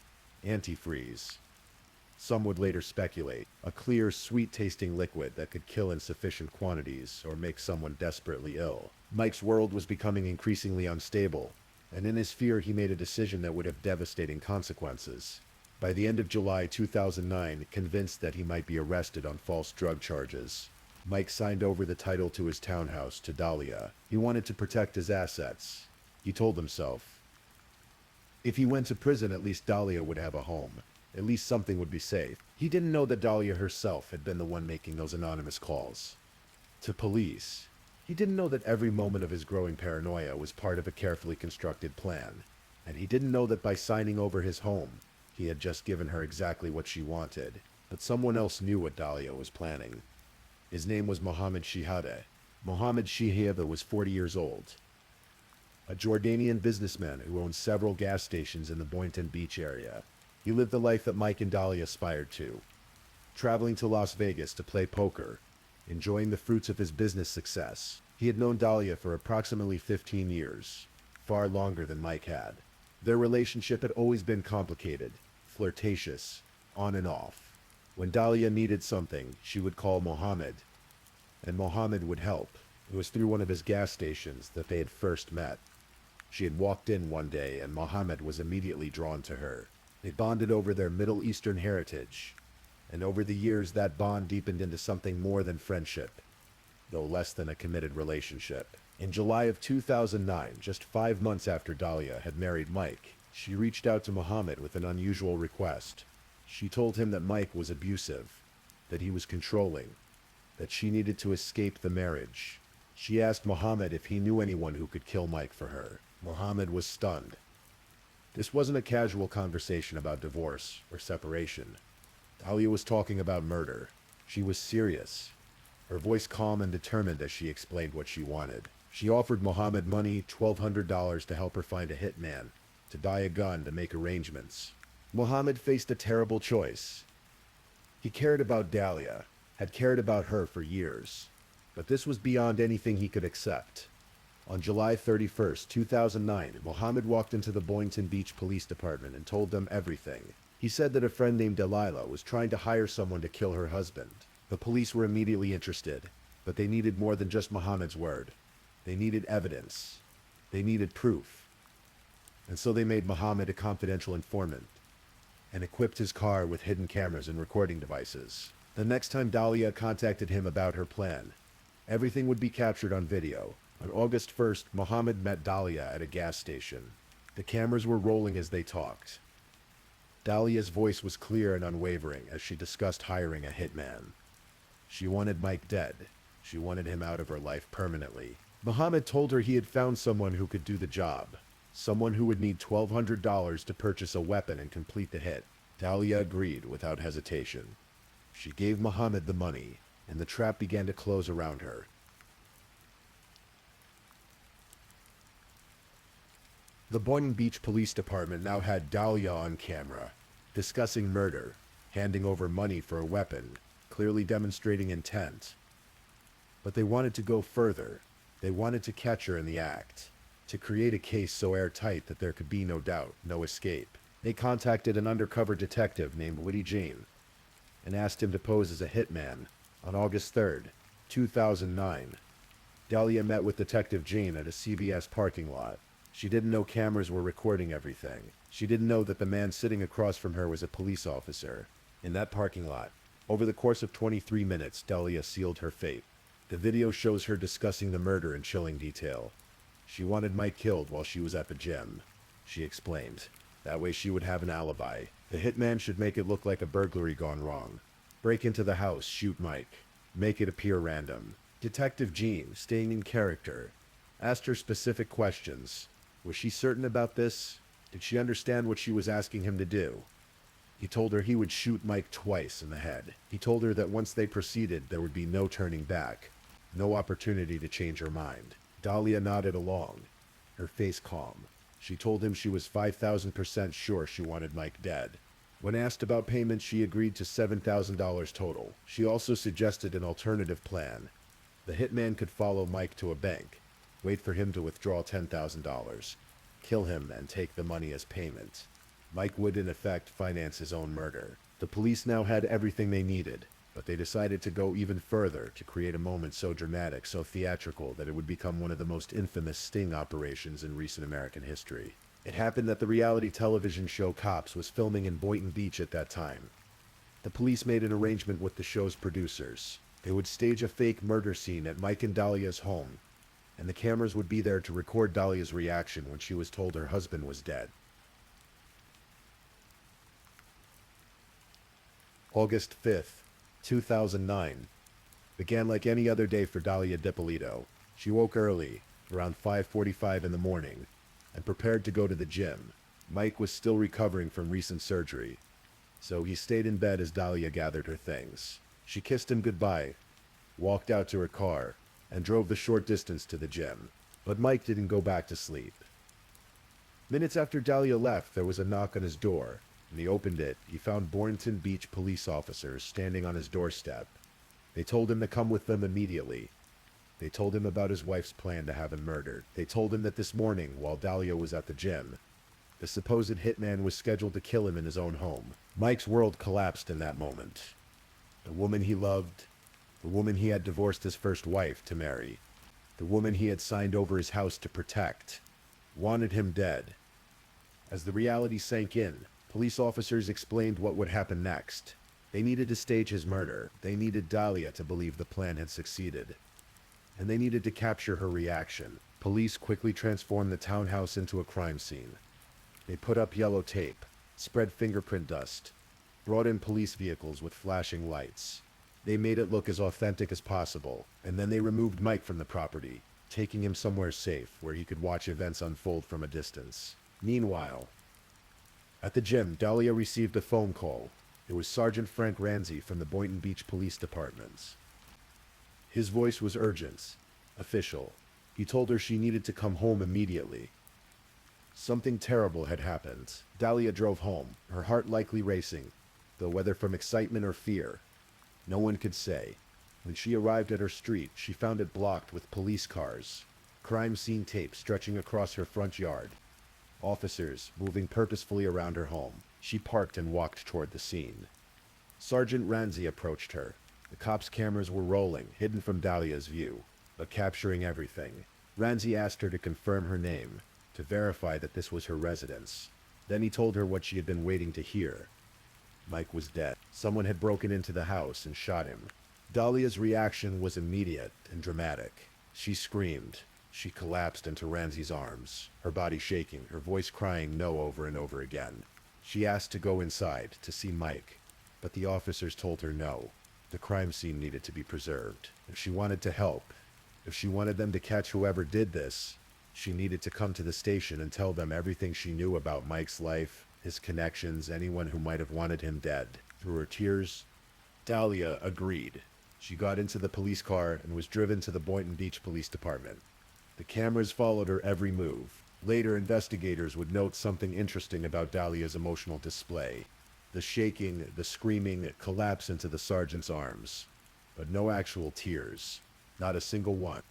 Antifreeze. Some would later speculate, a clear, sweet-tasting liquid that could kill in sufficient quantities or make someone desperately ill. Mike's world was becoming increasingly unstable, and in his fear he made a decision that would have devastating consequences. By the end of July 2009, convinced that he might be arrested on false drug charges, Mike signed over the title to his townhouse to Dahlia. He wanted to protect his assets. He told himself, if he went to prison, at least Dahlia would have a home. At least something would be safe. He didn't know that Dahlia herself had been the one making those anonymous calls to police. He didn't know that every moment of his growing paranoia was part of a carefully constructed plan. And he didn't know that by signing over his home, he had just given her exactly what she wanted. But someone else knew what Dahlia was planning. His name was Mohammed Shihadeh. Mohammed Shihadeh was 40 years old, a Jordanian businessman who owned several gas stations in the Boynton Beach area. He lived the life that Mike and Dahlia aspired to, traveling to Las Vegas to play poker, enjoying the fruits of his business success. He had known Dahlia for approximately 15 years, far longer than Mike had. Their relationship had always been complicated, flirtatious, on and off. When Dahlia needed something, she would call Mohammed, and Mohammed would help. It was through one of his gas stations that they had first met. She had walked in one day, and Mohammed was immediately drawn to her. They bonded over their Middle Eastern heritage, and over the years that bond deepened into something more than friendship, though less than a committed relationship. In July of 2009, just 5 months after Dahlia had married Mike, she reached out to Mohammed with an unusual request. She told him that Mike was abusive, that he was controlling, that she needed to escape the marriage. She asked Mohammed if he knew anyone who could kill Mike for her. Mohammed was stunned. This wasn't a casual conversation about divorce or separation. Dahlia was talking about murder. She was serious, her voice calm and determined as she explained what she wanted. She offered Mohammed money, $1,200, to help her find a hitman, to buy a gun, to make arrangements. Mohammed faced a terrible choice. He cared about Dahlia, had cared about her for years, but this was beyond anything he could accept. On July 31st, 2009, Mohammed walked into the Boynton Beach Police Department and told them everything. He said that a friend named Delilah was trying to hire someone to kill her husband. The police were immediately interested, but they needed more than just Mohammed's word. They needed evidence. They needed proof. And so they made Mohammed a confidential informant and equipped his car with hidden cameras and recording devices. The next time Dahlia contacted him about her plan, everything would be captured on video. On August 1st, Mohammed met Dahlia at a gas station. The cameras were rolling as they talked. Dahlia's voice was clear and unwavering as she discussed hiring a hitman. She wanted Mike dead. She wanted him out of her life permanently. Mohammed told her he had found someone who could do the job. Someone who would need $1,200 to purchase a weapon and complete the hit. Dahlia agreed without hesitation. She gave Mohammed the money, and the trap began to close around her. The Boynton Beach Police Department now had Dahlia on camera, discussing murder, handing over money for a weapon, clearly demonstrating intent. But they wanted to go further. They wanted to catch her in the act, to create a case so airtight that there could be no doubt, no escape. They contacted an undercover detective named Woody Jane and asked him to pose as a hitman. On August 3rd, 2009, Dahlia met with Detective Jane at a CVS parking lot. She didn't know cameras were recording everything. She didn't know that the man sitting across from her was a police officer. In that parking lot, over the course of 23 minutes, Dahlia sealed her fate. The video shows her discussing the murder in chilling detail. She wanted Mike killed while she was at the gym, she explained. That way she would have an alibi. The hitman should make it look like a burglary gone wrong. Break into the house, shoot Mike, make it appear random. Detective Jean, staying in character, asked her specific questions. Was she certain about this? Did she understand what she was asking him to do? He told her he would shoot Mike twice in the head. He told her that once they proceeded, there would be no turning back, no opportunity to change her mind. Dahlia nodded along, her face calm. She told him she was 5,000% sure she wanted Mike dead. When asked about payment, she agreed to $7,000 total. She also suggested an alternative plan. The hitman could follow Mike to a bank, wait for him to withdraw $10,000, kill him, and take the money as payment. Mike would in effect finance his own murder. The police now had everything they needed, but they decided to go even further to create a moment so dramatic, so theatrical, that it would become one of the most infamous sting operations in recent American history. It happened that the reality television show Cops was filming in Boynton Beach at that time. The police made an arrangement with the show's producers. They would stage a fake murder scene at Mike and Dahlia's home, and the cameras would be there to record Dahlia's reaction when she was told her husband was dead. August 5th, 2009, began like any other day for Dahlia DiPolito. She woke early, around 5:45 in the morning, and prepared to go to the gym. Mike was still recovering from recent surgery, so he stayed in bed as Dahlia gathered her things. She kissed him goodbye, walked out to her car, and drove the short distance to the gym. But Mike didn't go back to sleep. Minutes after Dahlia left, there was a knock on his door. When he opened it, he found Boynton Beach police officers standing on his doorstep. They told him to come with them immediately. They told him about his wife's plan to have him murdered. They told him that this morning, while Dahlia was at the gym, the supposed hitman was scheduled to kill him in his own home. Mike's world collapsed in that moment. The woman he loved, the woman he had divorced his first wife to marry, the woman he had signed over his house to protect, wanted him dead. As the reality sank in, police officers explained what would happen next. They needed to stage his murder. They needed Dahlia to believe the plan had succeeded. And they needed to capture her reaction. Police quickly transformed the townhouse into a crime scene. They put up yellow tape, spread fingerprint dust, brought in police vehicles with flashing lights. They made it look as authentic as possible, and then they removed Mike from the property, taking him somewhere safe where he could watch events unfold from a distance. Meanwhile, at the gym, Dahlia received a phone call. It was Sergeant Frank Ramsey from the Boynton Beach Police Department. His voice was urgent, official. He told her she needed to come home immediately. Something terrible had happened. Dahlia drove home, her heart likely racing, though whether from excitement or fear, no one could say. When she arrived at her street, she found it blocked with police cars, crime scene tape stretching across her front yard, officers moving purposefully around her home. She parked and walked toward the scene. Sergeant Ramsey approached her. The cops' cameras were rolling, hidden from Dahlia's view, but capturing everything. Ramsey asked her to confirm her name, to verify that this was her residence. Then he told her what she had been waiting to hear. Mike was dead. Someone had broken into the house and shot him. Dahlia's reaction was immediate and dramatic. She screamed. She collapsed into Ramsey's arms, her body shaking, her voice crying no over and over again. She asked to go inside, to see Mike, but the officers told her no. The crime scene needed to be preserved. If she wanted to help, if she wanted them to catch whoever did this, she needed to come to the station and tell them everything she knew about Mike's life, his connections, anyone who might have wanted him dead. Through her tears, Dahlia agreed. She got into the police car and was driven to the Boynton Beach Police Department. The cameras followed her every move. Later, investigators would note something interesting about Dahlia's emotional display. The shaking, the screaming, collapse into the sergeant's arms. But no actual tears. Not a single one.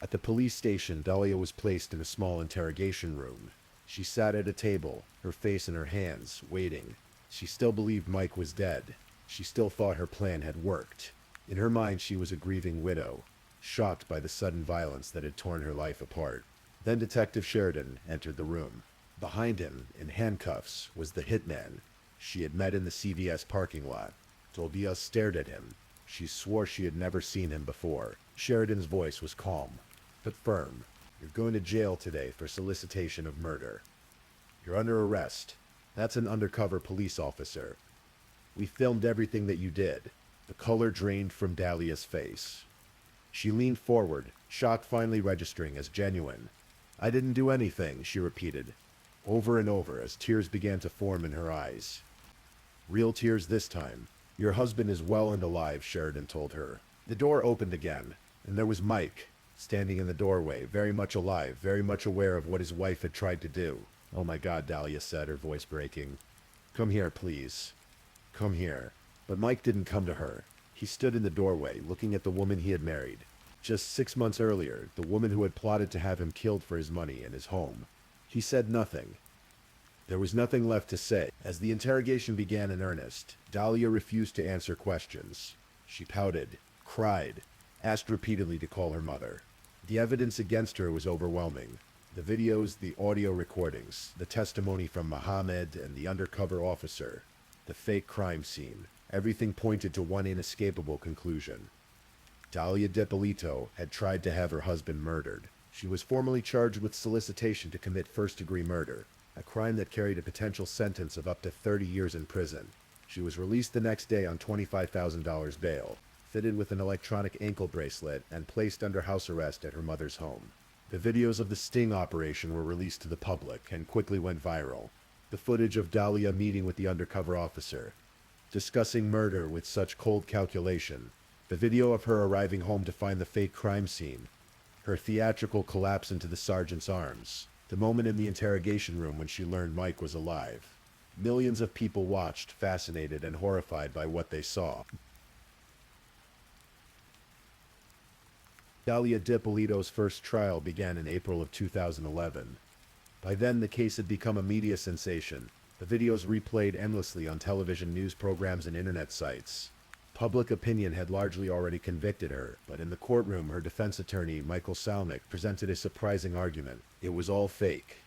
At the police station, Dahlia was placed in a small interrogation room. She sat at a table, her face in her hands, waiting. She still believed Mike was dead. She still thought her plan had worked. In her mind, she was a grieving widow, shocked by the sudden violence that had torn her life apart. Then Detective Sheridan entered the room. Behind him, in handcuffs, was the hitman she had met in the CVS parking lot. Dahlia stared at him. She swore she had never seen him before. Sheridan's voice was calm, but firm. You're going to jail today for solicitation of murder. You're under arrest. That's an undercover police officer. We filmed everything that you did. The color drained from Dahlia's face. She leaned forward, shock finally registering as genuine. I didn't do anything, she repeated, over and over as tears began to form in her eyes. Real tears this time. Your husband is well and alive, Sheridan told her. The door opened again, and there was Mike, standing in the doorway, very much alive, very much aware of what his wife had tried to do. Oh my God, Dahlia said, her voice breaking. Come here, please. Come here. But Mike didn't come to her. He stood in the doorway, looking at the woman he had married. Just 6 months earlier, the woman who had plotted to have him killed for his money and his home. He said nothing. There was nothing left to say. As the interrogation began in earnest, Dahlia refused to answer questions. She pouted, cried, asked repeatedly to call her mother. The evidence against her was overwhelming. The videos, the audio recordings, the testimony from Mohammed and the undercover officer, the fake crime scene, everything pointed to one inescapable conclusion. Dahlia DiPolito had tried to have her husband murdered. She was formally charged with solicitation to commit first-degree murder, a crime that carried a potential sentence of up to 30 years in prison. She was released the next day on $25,000 bail, fitted with an electronic ankle bracelet, and placed under house arrest at her mother's home. The videos of the sting operation were released to the public and quickly went viral. The footage of Dahlia meeting with the undercover officer, discussing murder with such cold calculation, the video of her arriving home to find the fake crime scene, her theatrical collapse into the sergeant's arms, the moment in the interrogation room when she learned Mike was alive. Millions of people watched, fascinated and horrified by what they saw. Dahlia DiPolito's first trial began in April of 2011. By then, the case had become a media sensation. The videos replayed endlessly on television news programs and internet sites. Public opinion had largely already convicted her, but in the courtroom, her defense attorney, Michael Salnick, presented a surprising argument. It was all fake,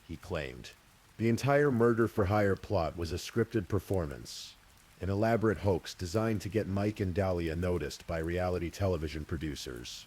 he claimed. The entire murder-for-hire plot was a scripted performance, an elaborate hoax designed to get Mike and Dahlia noticed by reality television producers.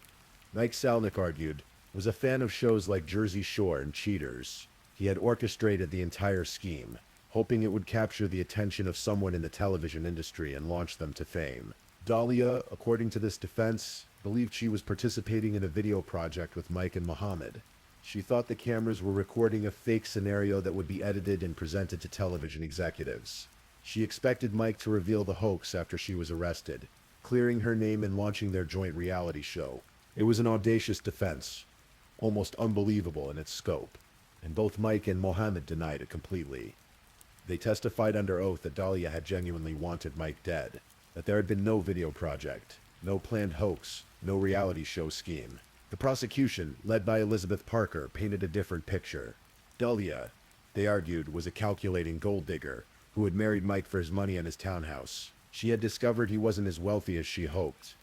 Mike Salnick argued, was a fan of shows like Jersey Shore and Cheaters. He had orchestrated the entire scheme, hoping it would capture the attention of someone in the television industry and launch them to fame. Dahlia, according to this defense, believed she was participating in a video project with Mike and Mohammed. She thought the cameras were recording a fake scenario that would be edited and presented to television executives. She expected Mike to reveal the hoax after she was arrested, clearing her name and launching their joint reality show. It was an audacious defense, almost unbelievable in its scope, and both Mike and Mohammed denied it completely. They testified under oath that Dahlia had genuinely wanted Mike dead, that there had been no video project, no planned hoax, no reality show scheme. The prosecution, led by Elizabeth Parker, painted a different picture. Dahlia, they argued, was a calculating gold digger who had married Mike for his money and his townhouse. She had discovered he wasn't as wealthy as she hoped,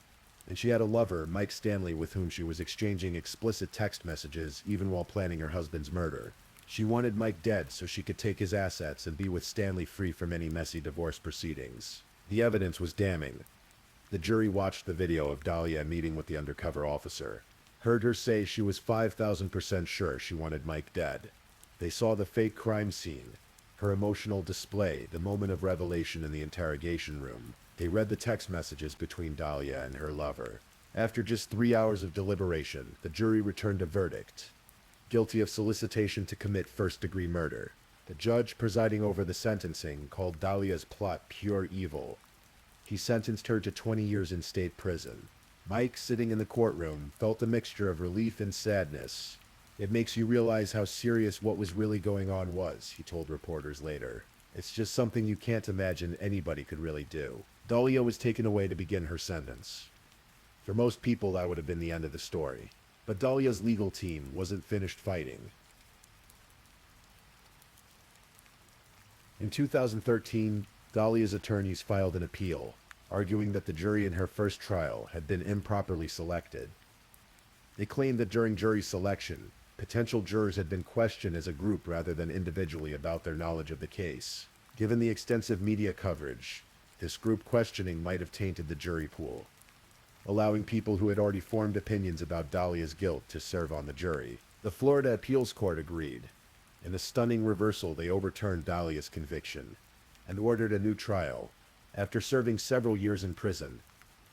and she had a lover, Mike Stanley, with whom she was exchanging explicit text messages even while planning her husband's murder. She wanted Mike dead so she could take his assets and be with Stanley free from any messy divorce proceedings. The evidence was damning. The jury watched the video of Dahlia meeting with the undercover officer, heard her say she was 5,000% sure she wanted Mike dead. They saw the fake crime scene, her emotional display, the moment of revelation in the interrogation room. They read the text messages between Dahlia and her lover. After just 3 hours of deliberation, the jury returned a verdict: guilty of solicitation to commit first-degree murder. The judge presiding over the sentencing called Dahlia's plot pure evil. He sentenced her to 20 years in state prison. Mike, sitting in the courtroom, felt a mixture of relief and sadness. It makes you realize how serious what was really going on was, he told reporters later. It's just something you can't imagine anybody could really do. Dahlia was taken away to begin her sentence. For most people, that would have been the end of the story. But Dahlia's legal team wasn't finished fighting. In 2013, Dahlia's attorneys filed an appeal, arguing that the jury in her first trial had been improperly selected. They claimed that during jury selection, potential jurors had been questioned as a group rather than individually about their knowledge of the case. Given the extensive media coverage, this group questioning might have tainted the jury pool, allowing people who had already formed opinions about Dahlia's guilt to serve on the jury. The Florida Appeals Court agreed. In a stunning reversal, they overturned Dahlia's conviction and ordered a new trial. After serving several years in prison,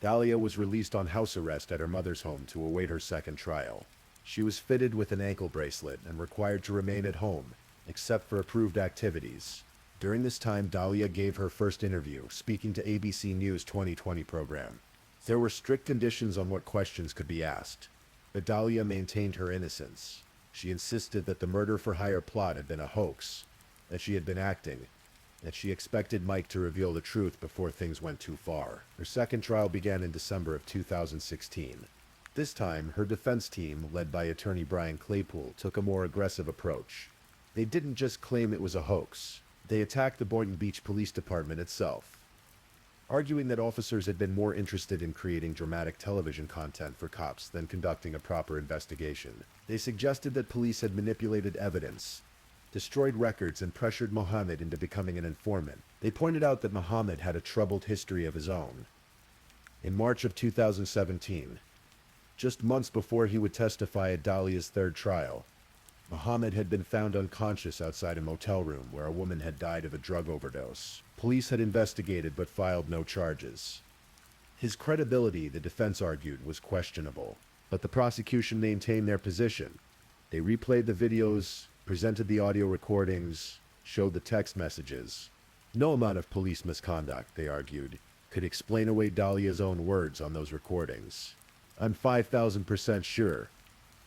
Dahlia was released on house arrest at her mother's home to await her second trial. She was fitted with an ankle bracelet and required to remain at home, except for approved activities. During this time, Dahlia gave her first interview, speaking to ABC News 2020 program. There were strict conditions on what questions could be asked, but Dahlia maintained her innocence. She insisted that the murder-for-hire plot had been a hoax, that she had been acting, that she expected Mike to reveal the truth before things went too far. Her second trial began in December of 2016. This time, her defense team, led by attorney Brian Claypool, took a more aggressive approach. They didn't just claim it was a hoax. They attacked the Boynton Beach Police Department itself, arguing that officers had been more interested in creating dramatic television content for cops than conducting a proper investigation. They suggested that police had manipulated evidence, destroyed records, and pressured Mohammed into becoming an informant. They pointed out that Mohammed had a troubled history of his own. In March of 2017, just months before he would testify at Dahlia's third trial, Mohammed had been found unconscious outside a motel room where a woman had died of a drug overdose. Police had investigated but filed no charges. His credibility, the defense argued, was questionable, but the prosecution maintained their position. They replayed the videos, presented the audio recordings, showed the text messages. No amount of police misconduct, they argued, could explain away Dahlia's own words on those recordings. "I'm 5,000% sure.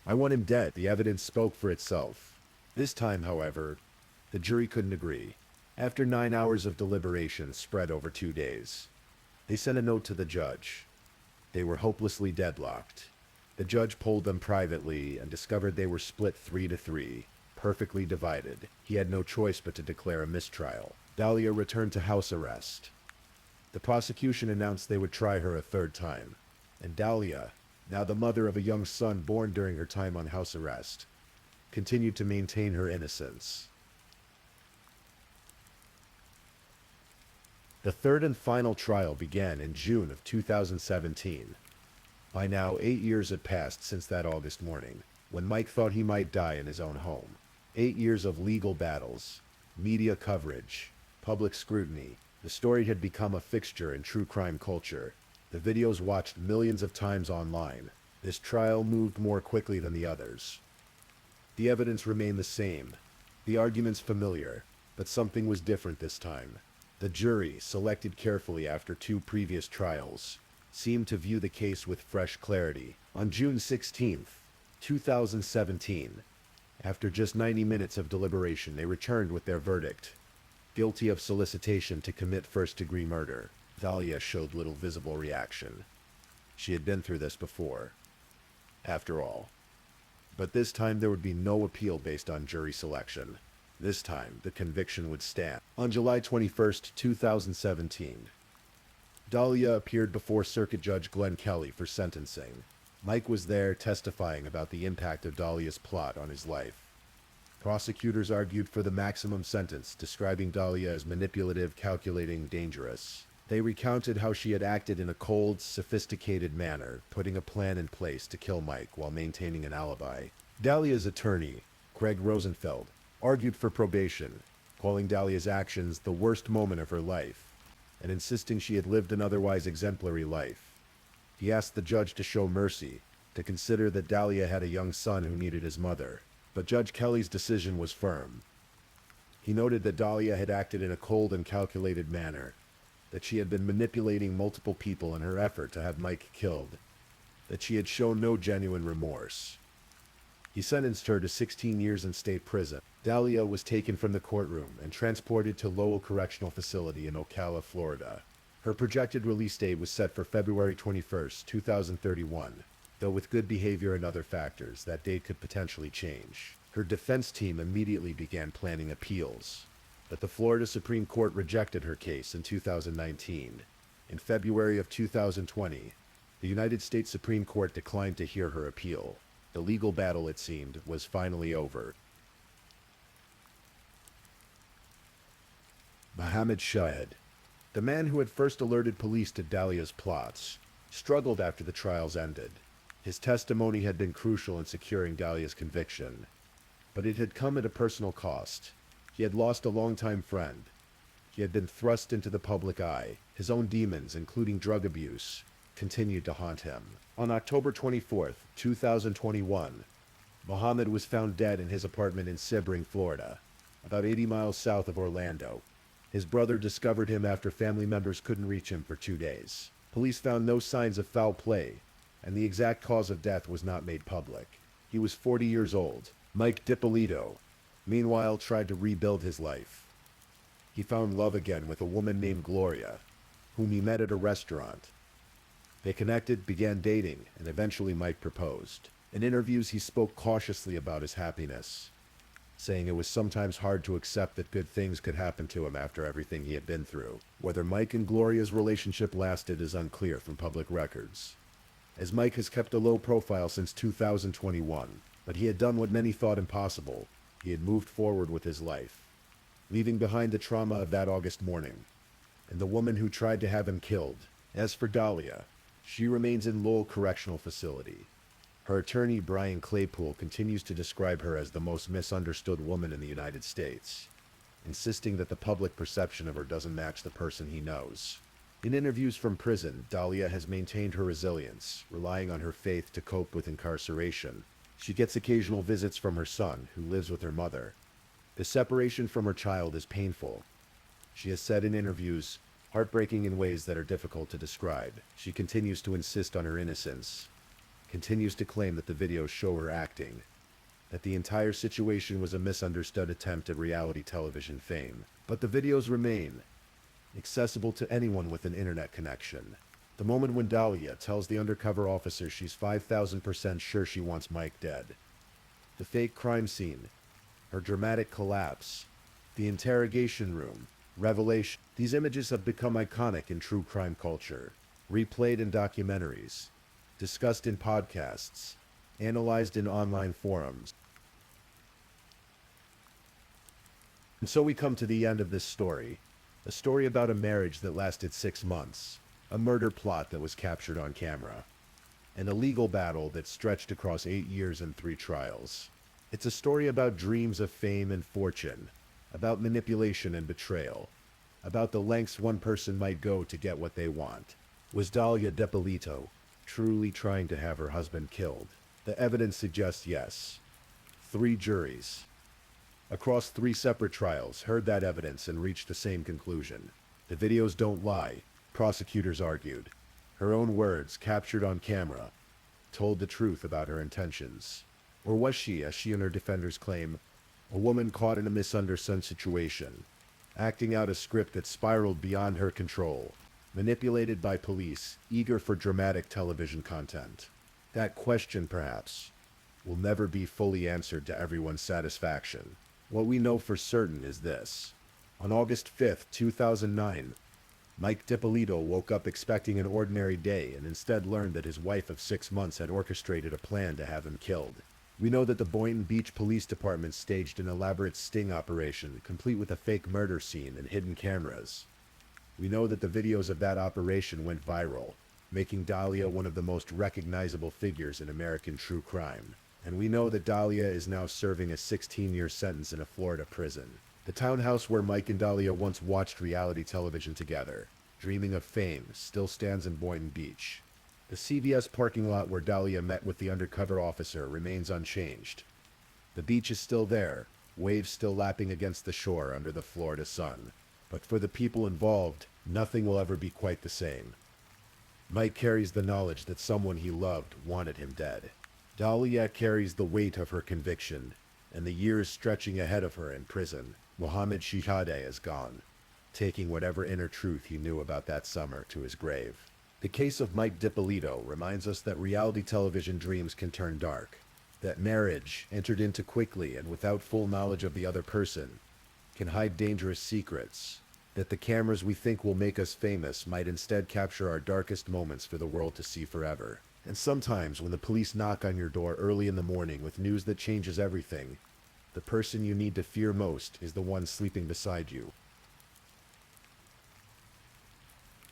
I want him dead." The evidence spoke for itself. This time, however, the jury couldn't agree. After 9 hours of deliberation spread over 2 days, they sent a note to the judge. They were hopelessly deadlocked. The judge polled them privately and discovered they were split 3-3, perfectly divided. He had no choice but to declare a mistrial. Dahlia returned to house arrest. The prosecution announced they would try her a third time, and Dahlia, now the mother of a young son born during her time on house arrest, continued to maintain her innocence. The third and final trial began in June of 2017. By now, 8 years had passed since that August morning, when Mike thought he might die in his own home. 8 years of legal battles, media coverage, public scrutiny. The story had become a fixture in true crime culture. The videos watched millions of times online. This trial moved more quickly than the others. The evidence remained the same, the arguments familiar, but something was different this time. The jury, selected carefully after 2 previous trials, seemed to view the case with fresh clarity. On June 16th, 2017, after just 90 minutes of deliberation, they returned with their verdict: guilty of solicitation to commit first-degree murder. Dahlia showed little visible reaction. She had been through this before, after all. But this time there would be no appeal based on jury selection. This time, the conviction would stand. On July 21st, 2017, Dahlia appeared before Circuit Judge Glenn Kelly for sentencing. Mike was there testifying about the impact of Dahlia's plot on his life. Prosecutors argued for the maximum sentence, describing Dahlia as manipulative, calculating, dangerous. They recounted how she had acted in a cold, sophisticated manner, putting a plan in place to kill Mike while maintaining an alibi. Dahlia's attorney, Craig Rosenfeld, argued for probation, calling Dahlia's actions the worst moment of her life, and insisting she had lived an otherwise exemplary life. He asked the judge to show mercy, to consider that Dahlia had a young son who needed his mother. But Judge Kelly's decision was firm. He noted that Dahlia had acted in a cold and calculated manner, that she had been manipulating multiple people in her effort to have Mike killed, that she had shown no genuine remorse. He sentenced her to 16 years in state prison. Dahlia was taken from the courtroom and transported to Lowell Correctional Facility in Ocala, Florida. Her projected release date was set for February 21st, 2031, though with good behavior and other factors, that date could potentially change. Her defense team immediately began planning appeals, but the Florida Supreme Court rejected her case in 2019. In February of 2020, the United States Supreme Court declined to hear her appeal. The legal battle, it seemed, was finally over. Mohammed Shahed, the man who had first alerted police to Dahlia's plots, struggled after the trials ended. His testimony had been crucial in securing Dahlia's conviction, but it had come at a personal cost. He had lost a longtime friend. He had been thrust into the public eye. His own demons, including drug abuse, continued to haunt him. On October 24th, 2021, Mohammed was found dead in his apartment in Sebring, Florida, about 80 miles south of Orlando. His brother discovered him after family members couldn't reach him for 2 days. Police found no signs of foul play, and the exact cause of death was not made public. He was 40 years old. Mike DiPolito, meanwhile, tried to rebuild his life. He found love again with a woman named Gloria, whom he met at a restaurant. They connected, began dating, and eventually Mike proposed. In interviews, he spoke cautiously about his happiness. saying it was sometimes hard to accept that good things could happen to him after everything he had been through. Whether Mike and Gloria's relationship lasted is unclear from public records, as Mike has kept a low profile since 2021, but he had done what many thought impossible. He had moved forward with his life, leaving behind the trauma of that August morning, and the woman who tried to have him killed. As for Dahlia, she remains in Lowell Correctional Facility. Her attorney, Brian Claypool, continues to describe her as the most misunderstood woman in the United States, insisting that the public perception of her doesn't match the person he knows. In interviews from prison, Dahlia has maintained her resilience, relying on her faith to cope with incarceration. She gets occasional visits from her son, who lives with her mother. The separation from her child is painful. She has said in interviews, heartbreaking in ways that are difficult to describe. She continues to insist on her innocence, continues to claim that the videos show her acting, that the entire situation was a misunderstood attempt at reality television fame. But the videos remain accessible to anyone with an internet connection. The moment when Dahlia tells the undercover officer she's 5,000% sure she wants Mike dead. The fake crime scene, her dramatic collapse, the interrogation room, revelation. These images have become iconic in true crime culture, replayed in documentaries, discussed in podcasts, analyzed in online forums. And so we come to the end of this story, a story about a marriage that lasted 6 months, a murder plot that was captured on camera, and a legal battle that stretched across 8 years and 3 trials. It's a story about dreams of fame and fortune, about manipulation and betrayal, about the lengths one person might go to get what they want. Was Dahlia DiPolito truly trying to have her husband killed? The evidence suggests yes. 3 juries, across 3 separate trials, heard that evidence and reached the same conclusion. The videos don't lie, prosecutors argued. Her own words, captured on camera, told the truth about her intentions. Or was she, as she and her defenders claim, a woman caught in a misunderstood situation, acting out a script that spiraled beyond her control, manipulated by police, eager for dramatic television content? That question, perhaps, will never be fully answered to everyone's satisfaction. What we know for certain is this. On August 5th, 2009, Mike DiPolito woke up expecting an ordinary day and instead learned that his wife of 6 months had orchestrated a plan to have him killed. We know that the Boynton Beach Police Department staged an elaborate sting operation, complete with a fake murder scene and hidden cameras. We know that the videos of that operation went viral, making Dahlia one of the most recognizable figures in American true crime. And we know that Dahlia is now serving a 16-year sentence in a Florida prison. The townhouse where Mike and Dahlia once watched reality television together, dreaming of fame, still stands in Boynton Beach. The CVS parking lot where Dahlia met with the undercover officer remains unchanged. The beach is still there, waves still lapping against the shore under the Florida sun. But for the people involved, nothing will ever be quite the same. Mike carries the knowledge that someone he loved wanted him dead. Dahlia carries the weight of her conviction, and the years stretching ahead of her in prison. Mohammed Shihadeh is gone, taking whatever inner truth he knew about that summer to his grave. The case of Mike DiPolito reminds us that reality television dreams can turn dark, that marriage, entered into quickly and without full knowledge of the other person, can hide dangerous secrets, that the cameras we think will make us famous might instead capture our darkest moments for the world to see forever. And sometimes when the police knock on your door early in the morning with news that changes everything, the person you need to fear most is the one sleeping beside you.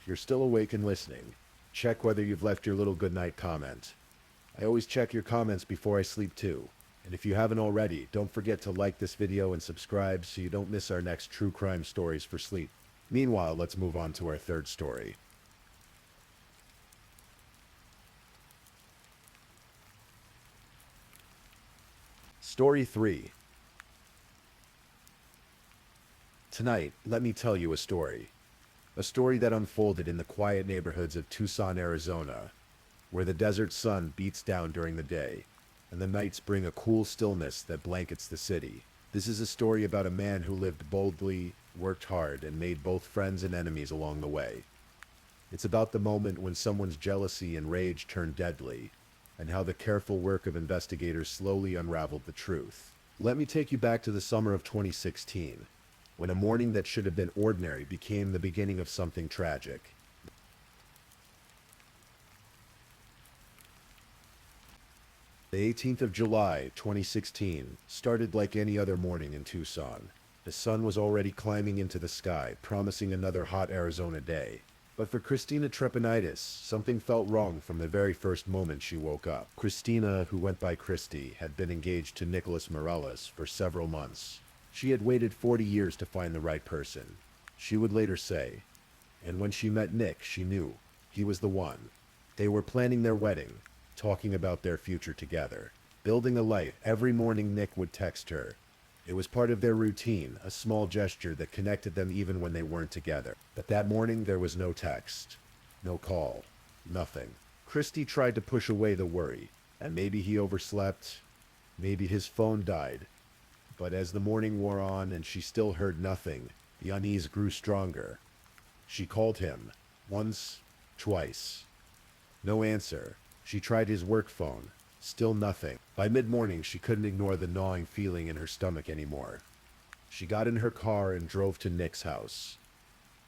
If you're still awake and listening, check whether you've left your little goodnight comment. I always check your comments before I sleep too. And if you haven't already, don't forget to like this video and subscribe so you don't miss our next true crime stories for sleep. Meanwhile, let's move on to our third story. Story 3. Tonight, let me tell you a story. A story that unfolded in the quiet neighborhoods of Tucson, Arizona, where the desert sun beats down during the day, and the nights bring a cool stillness that blankets the city. This is a story about a man who lived boldly, worked hard, and made both friends and enemies along the way. It's about the moment when someone's jealousy and rage turned deadly, and how the careful work of investigators slowly unraveled the truth. Let me take you back to the summer of 2016, when a morning that should have been ordinary became the beginning of something tragic. The 18th of July, 2016, started like any other morning in Tucson. The sun was already climbing into the sky, promising another hot Arizona day. But for Christina Trepanitis, something felt wrong from the very first moment she woke up. Christina, who went by Christy, had been engaged to Nicholas Morales for several months. She had waited 40 years to find the right person. She would later say, and when she met Nick, she knew he was the one. They were planning their wedding, talking about their future together, building a life. Every morning Nick would text her. It was part of their routine, a small gesture that connected them even when they weren't together. But that morning there was no text, no call, nothing. Christy tried to push away the worry, and maybe he overslept, maybe his phone died. But as the morning wore on and she still heard nothing, the unease grew stronger. She called him, once, twice. No answer. She tried his work phone. Still nothing. By mid-morning, she couldn't ignore the gnawing feeling in her stomach anymore. She got in her car and drove to Nick's house.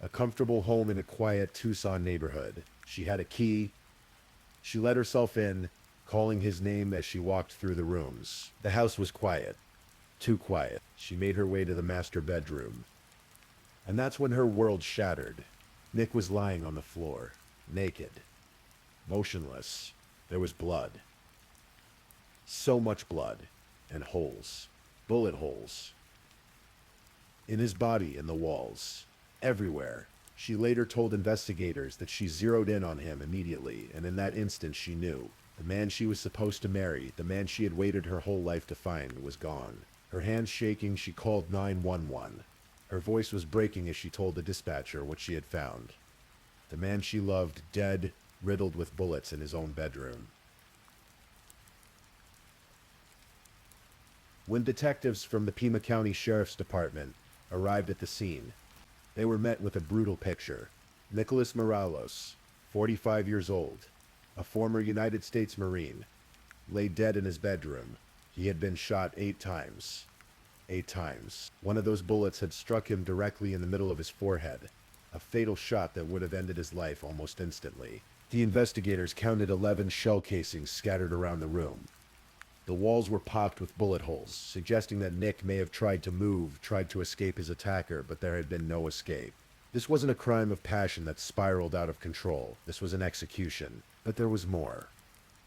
A comfortable home in a quiet Tucson neighborhood. She had a key. She let herself in, calling his name as she walked through the rooms. The house was quiet. Too quiet. She made her way to the master bedroom. And that's when her world shattered. Nick was lying on the floor, naked, motionless. There was blood. So much blood, and holes, bullet holes, in his body and the walls, everywhere. She later told investigators that she zeroed in on him immediately, and in that instant she knew. The man she was supposed to marry, the man she had waited her whole life to find, was gone. Her hands shaking, she called 911. Her voice was breaking as she told the dispatcher what she had found. The man she loved, dead, riddled with bullets in his own bedroom. When detectives from the Pima County Sheriff's Department arrived at the scene, they were met with a brutal picture. Nicholas Morales, 45 years old, a former United States Marine, lay dead in his bedroom. He had been shot 8 times. 8 times. One of those bullets had struck him directly in the middle of his forehead, a fatal shot that would have ended his life almost instantly. The investigators counted 11 shell casings scattered around the room. The walls were pocked with bullet holes, suggesting that Nick may have tried to move, tried to escape his attacker, but there had been no escape. This wasn't a crime of passion that spiraled out of control. This was an execution. But there was more.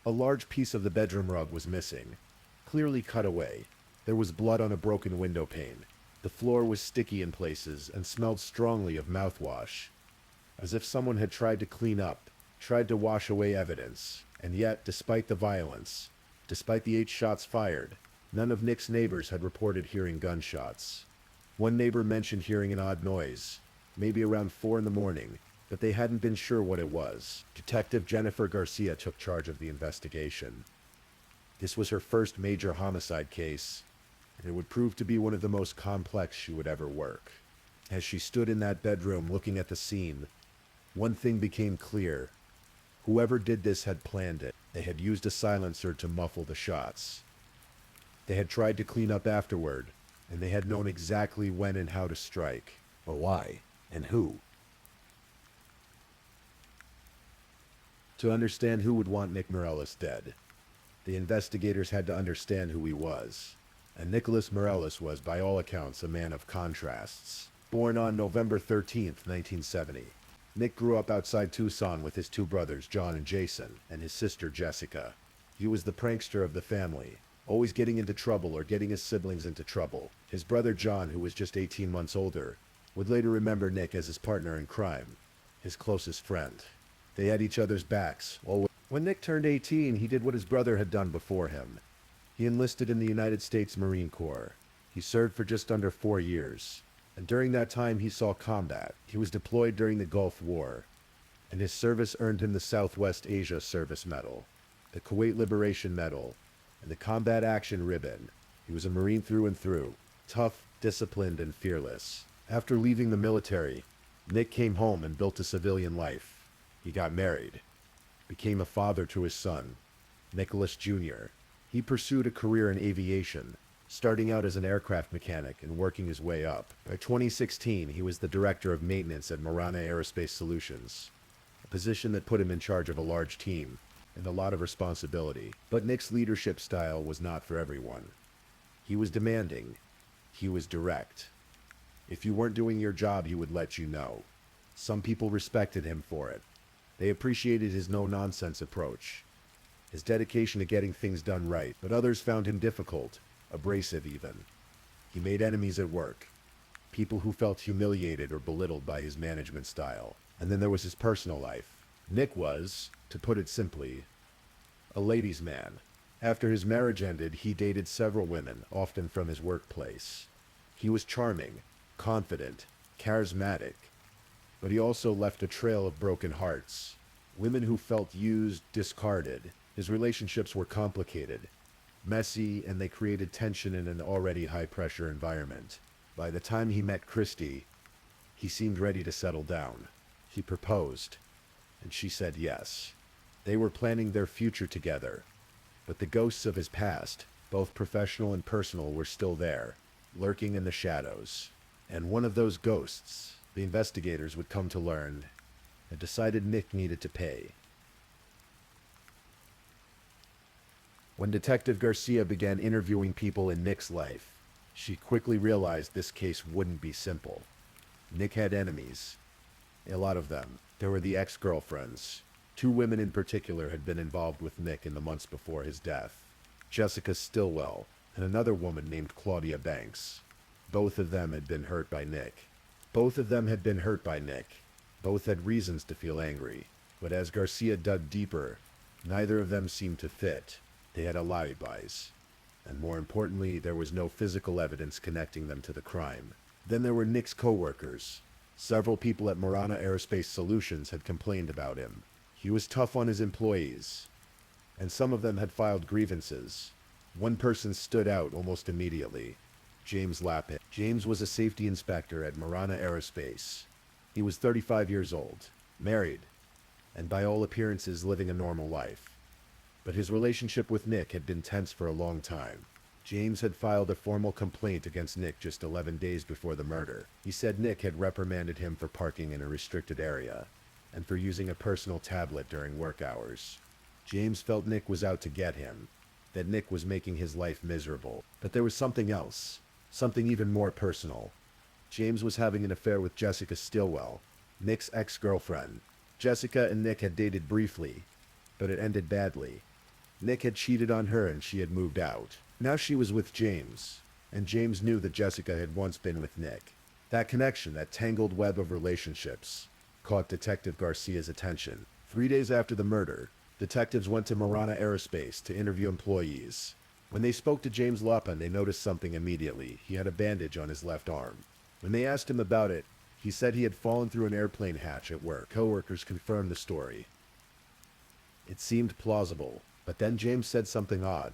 A large piece of the bedroom rug was missing, clearly cut away. There was blood on a broken window pane. The floor was sticky in places and smelled strongly of mouthwash, as if someone had tried to clean up, tried to wash away evidence. And yet, despite the violence, despite the 8 shots fired, none of Nick's neighbors had reported hearing gunshots. One neighbor mentioned hearing an odd noise, maybe around 4 in the morning, but they hadn't been sure what it was. Detective Jennifer Garcia took charge of the investigation. This was her first major homicide case, and it would prove to be one of the most complex she would ever work. As she stood in that bedroom looking at the scene, one thing became clear. Whoever did this had planned it. They had used a silencer to muffle the shots. They had tried to clean up afterward, and they had known exactly when and how to strike. But why? And who? To understand who would want Nick Morales dead, the investigators had to understand who he was. And Nicholas Morales was, by all accounts, a man of contrasts. Born on November 13th, 1970. Nick grew up outside Tucson with his 2 brothers, John and Jason, and his sister, Jessica. He was the prankster of the family, always getting into trouble or getting his siblings into trouble. His brother, John, who was just 18 months older, would later remember Nick as his partner in crime, his closest friend. They had each other's backs, always. When Nick turned 18, he did what his brother had done before him. He enlisted in the United States Marine Corps. He served for just under 4 years. And during that time he saw combat. He was deployed during the Gulf War, and his service earned him the Southwest Asia Service Medal, the Kuwait Liberation Medal, and the Combat Action Ribbon. He was a Marine through and through, tough, disciplined, and fearless. After leaving the military, Nick came home and built a civilian life. He got married, became a father to his son, Nicholas Jr. He pursued a career in aviation, starting out as an aircraft mechanic and working his way up. By 2016, he was the director of maintenance at Marana Aerospace Solutions, a position that put him in charge of a large team and a lot of responsibility. But Nick's leadership style was not for everyone. He was demanding. He was direct. If you weren't doing your job, he would let you know. Some people respected him for it. They appreciated his no-nonsense approach, his dedication to getting things done right, but others found him difficult, abrasive even. He made enemies at work, people who felt humiliated or belittled by his management style. And then there was his personal life. Nick was, to put it simply, a ladies' man. After his marriage ended, he dated several women, often from his workplace. He was charming, confident, charismatic, but he also left a trail of broken hearts. Women who felt used, discarded. His relationships were complicated, messy, and they created tension in an already high-pressure environment. By the time he met Christy, he seemed ready to settle down. He proposed, and she said yes. They were planning their future together, but the ghosts of his past, both professional and personal, were still there, lurking in the shadows. And one of those ghosts, the investigators would come to learn, had decided Nick needed to pay. When Detective Garcia began interviewing people in Nick's life, she quickly realized this case wouldn't be simple. Nick had enemies. A lot of them. There were the ex-girlfriends. 2 women in particular had been involved with Nick in the months before his death. Jessica Stillwell and another woman named Claudia Banks. Both of them had been hurt by Nick. Both had reasons to feel angry. But as Garcia dug deeper, neither of them seemed to fit. They had alibis. And more importantly, there was no physical evidence connecting them to the crime. Then there were Nick's co-workers. Several people at Marana Aerospace Solutions had complained about him. He was tough on his employees, and some of them had filed grievances. One person stood out almost immediately: James Lappin. James was a safety inspector at Marana Aerospace. He was 35 years old, married, and by all appearances living a normal life. But his relationship with Nick had been tense for a long time. James had filed a formal complaint against Nick just 11 days before the murder. He said Nick had reprimanded him for parking in a restricted area and for using a personal tablet during work hours. James felt Nick was out to get him, that Nick was making his life miserable. But there was something else, something even more personal. James was having an affair with Jessica Stillwell, Nick's ex-girlfriend. Jessica and Nick had dated briefly, but it ended badly. Nick had cheated on her and she had moved out. Now she was with James, and James knew that Jessica had once been with Nick. That connection, that tangled web of relationships, caught Detective Garcia's attention. 3 days after the murder, detectives went to Marana Aerospace to interview employees. When they spoke to James Lappin, they noticed something immediately. He had a bandage on his left arm. When they asked him about it, he said he had fallen through an airplane hatch at work. Coworkers confirmed the story. It seemed plausible, but then James said something odd.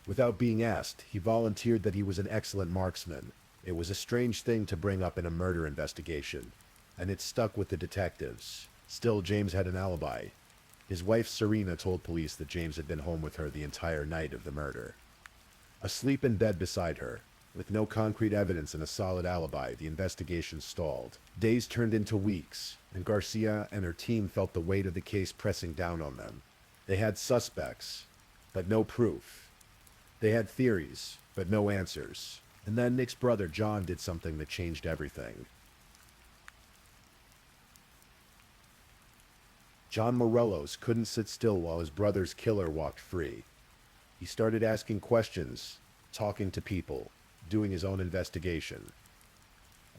Without being asked, he volunteered that he was an excellent marksman. It was a strange thing to bring up in a murder investigation, and it stuck with the detectives. Still, James had an alibi. His wife Serena told police that James had been home with her the entire night of the murder. Asleep in bed beside her, with no concrete evidence and a solid alibi, the investigation stalled. Days turned into weeks, and Garcia and her team felt the weight of the case pressing down on them. They had suspects, but no proof. They had theories, but no answers. And then Nick's brother John did something that changed everything. John Morelos couldn't sit still while his brother's killer walked free. He started asking questions, talking to people, doing his own investigation.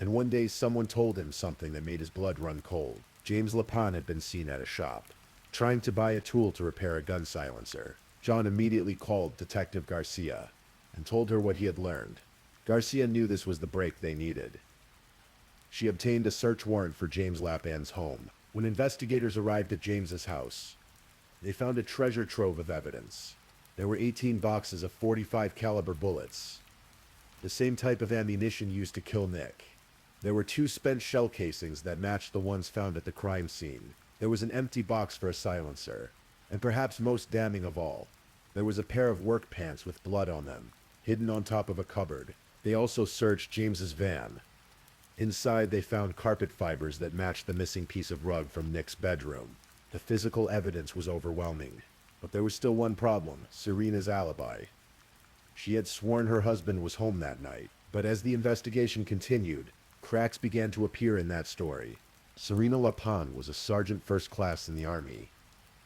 And one day someone told him something that made his blood run cold. James Lappin had been seen at a shop, trying to buy a tool to repair a gun silencer. John immediately called Detective Garcia and told her what he had learned. Garcia knew this was the break they needed. She obtained a search warrant for James Lappin's home. When investigators arrived at James's house, they found a treasure trove of evidence. There were 18 boxes of .45 caliber bullets, the same type of ammunition used to kill Nick. There were 2 spent shell casings that matched the ones found at the crime scene. There was an empty box for a silencer. And perhaps most damning of all, there was a pair of work pants with blood on them. hidden on top of a cupboard. They also searched James's van. Inside, they found carpet fibers that matched the missing piece of rug from Nick's bedroom. The physical evidence was overwhelming. But there was still one problem: Serena's alibi. She had sworn her husband was home that night, but as the investigation continued, cracks began to appear in that story. Serena Lapin was a sergeant first class in the Army,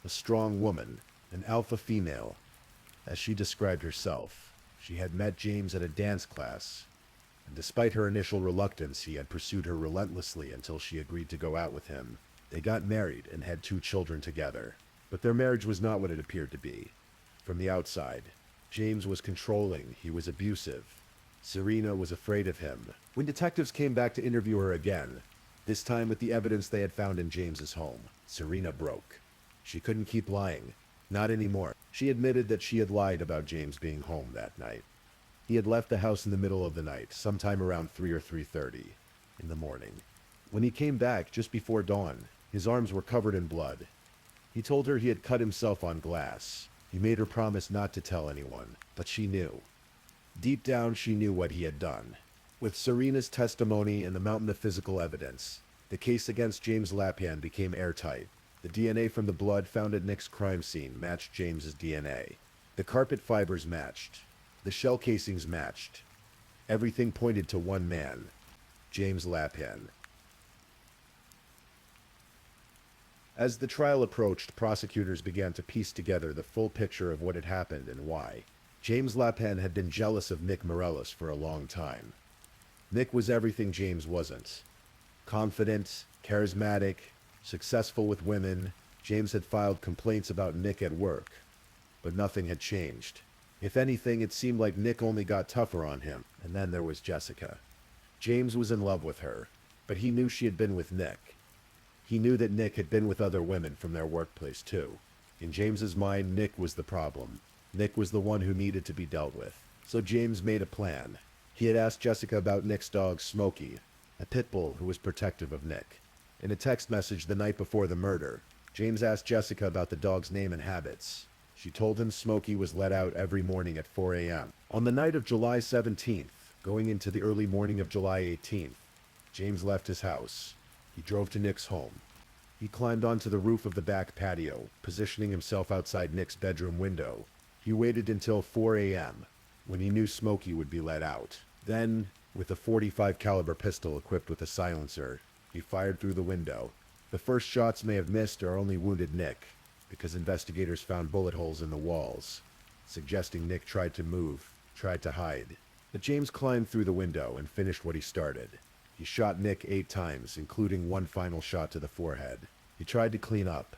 a strong woman, an alpha female. As she described herself, she had met James at a dance class, and despite her initial reluctance, he had pursued her relentlessly until she agreed to go out with him. They got married and had 2 children together, but their marriage was not what it appeared to be. From the outside, James was controlling, he was abusive. Serena was afraid of him. When detectives came back to interview her again, this time with the evidence they had found in James's home, Serena broke. She couldn't keep lying. Not anymore. She admitted that she had lied about James being home that night. He had left the house in the middle of the night, sometime around 3 or 3:30 in the morning. When he came back just before dawn, his arms were covered in blood. He told her he had cut himself on glass. He made her promise not to tell anyone, but she knew. Deep down, she knew what he had done. With Serena's testimony and the mountain of physical evidence, the case against James Lapin became airtight. The DNA from the blood found at Nick's crime scene matched James's DNA. The carpet fibers matched. The shell casings matched. Everything pointed to one man, James Lapin. As the trial approached, prosecutors began to piece together the full picture of what had happened and why. James Lapin had been jealous of Nick Morellis for a long time. Nick was everything James wasn't. Confident, charismatic, successful with women. James had filed complaints about Nick at work, but nothing had changed. If anything, it seemed like Nick only got tougher on him. And then there was Jessica. James was in love with her, but he knew she had been with Nick. He knew that Nick had been with other women from their workplace too. In James's mind, Nick was the problem. Nick was the one who needed to be dealt with. So James made a plan. He had asked Jessica about Nick's dog, Smokey, a pit bull who was protective of Nick. In a text message the night before the murder, James asked Jessica about the dog's name and habits. She told him Smokey was let out every morning at 4 a.m. On the night of July 17th, going into the early morning of July 18th, James left his house. He drove to Nick's home. He climbed onto the roof of the back patio, positioning himself outside Nick's bedroom window. He waited until 4 a.m., when he knew Smokey would be let out. Then, with a .45 caliber pistol equipped with a silencer, he fired through the window. The first shots may have missed or only wounded Nick, because investigators found bullet holes in the walls, suggesting Nick tried to move, tried to hide. But James climbed through the window and finished what he started. He shot Nick 8 times, including one final shot to the forehead. He tried to clean up.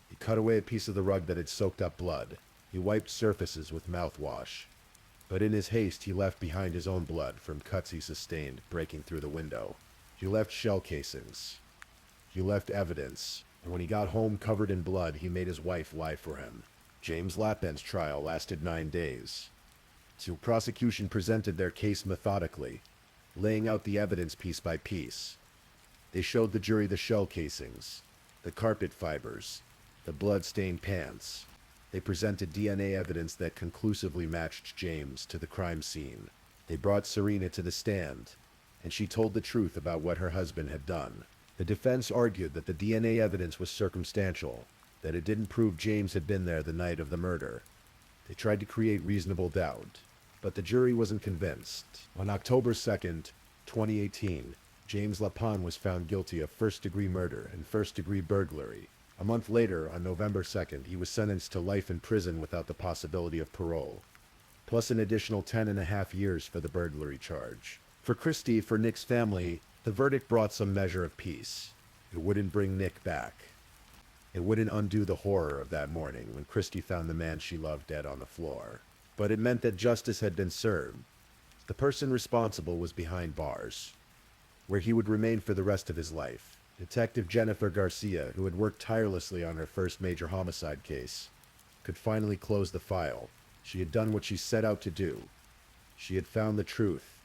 He cut away a piece of the rug that had soaked up blood. He wiped surfaces with mouthwash. But in his haste, he left behind his own blood from cuts he sustained breaking through the window. He left shell casings. He left evidence. And when he got home covered in blood, he made his wife lie for him. James Lapin's trial lasted 9 days. The prosecution presented their case methodically, laying out the evidence piece by piece. They showed the jury the shell casings, the carpet fibers, the blood-stained pants. They presented DNA evidence that conclusively matched James to the crime scene. They brought Serena to the stand, and she told the truth about what her husband had done. The defense argued that the DNA evidence was circumstantial, that it didn't prove James had been there the night of the murder. They tried to create reasonable doubt, but the jury wasn't convinced. On October 2nd, 2018, James Lapin was found guilty of first-degree murder and first-degree burglary. A month later, on November 2nd, he was sentenced to life in prison without the possibility of parole, plus an additional 10.5 years for the burglary charge. For Christy, for Nick's family, the verdict brought some measure of peace. It wouldn't bring Nick back. It wouldn't undo the horror of that morning when Christy found the man she loved dead on the floor. But it meant that justice had been served. The person responsible was behind bars, where he would remain for the rest of his life. Detective Jennifer Garcia, who had worked tirelessly on her first major homicide case, could finally close the file. She had done what she set out to do. She had found the truth.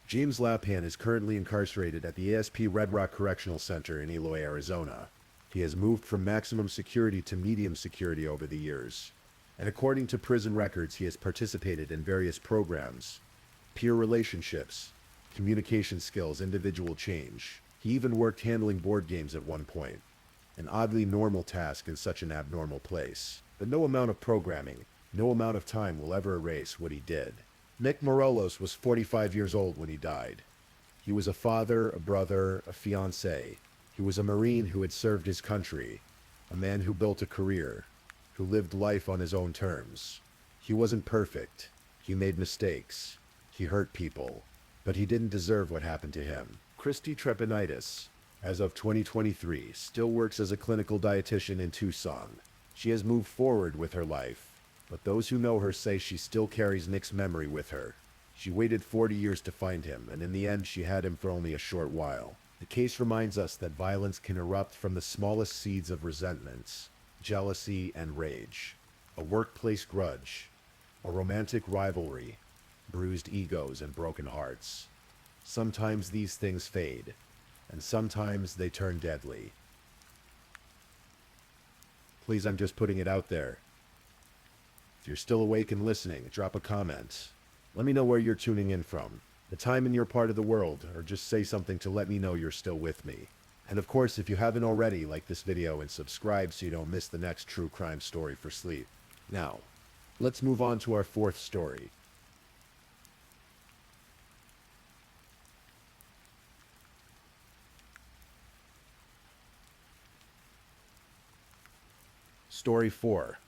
James Lapin is currently incarcerated at the ASP Red Rock Correctional Center in Eloy, Arizona. He has moved from maximum security to medium security over the years, And according to prison records, he has participated in various programs, peer relationships, communication skills, individual change. He even worked handling board games at one point, an oddly normal task in such an abnormal place. But no amount of programming, no amount of time will ever erase what he did. Nick Morelos was 45 years old when he died. He was a father, a brother, a fiancé. He was a Marine who had served his country, a man who built a career, who lived life on his own terms. He wasn't perfect. He made mistakes. He hurt people. But he didn't deserve what happened to him. Christy Trepanitis, as of 2023, still works as a clinical dietitian in Tucson. She has moved forward with her life, but those who know her say she still carries Nick's memory with her. She waited 40 years to find him, and in the end she had him for only a short while. The case reminds us that violence can erupt from the smallest seeds of resentments, jealousy, and rage. A workplace grudge, a romantic rivalry, bruised egos, and broken hearts. Sometimes these things fade, and sometimes they turn deadly. Please, I'm just putting it out there. If you're still awake and listening, drop a comment. Let me know where you're tuning in from, the time in your part of the world, or just say something to let me know you're still with me. And of course, if you haven't already, like this video and subscribe so you don't miss the next true crime story for sleep. Now, let's move on to our fourth story. Story 4.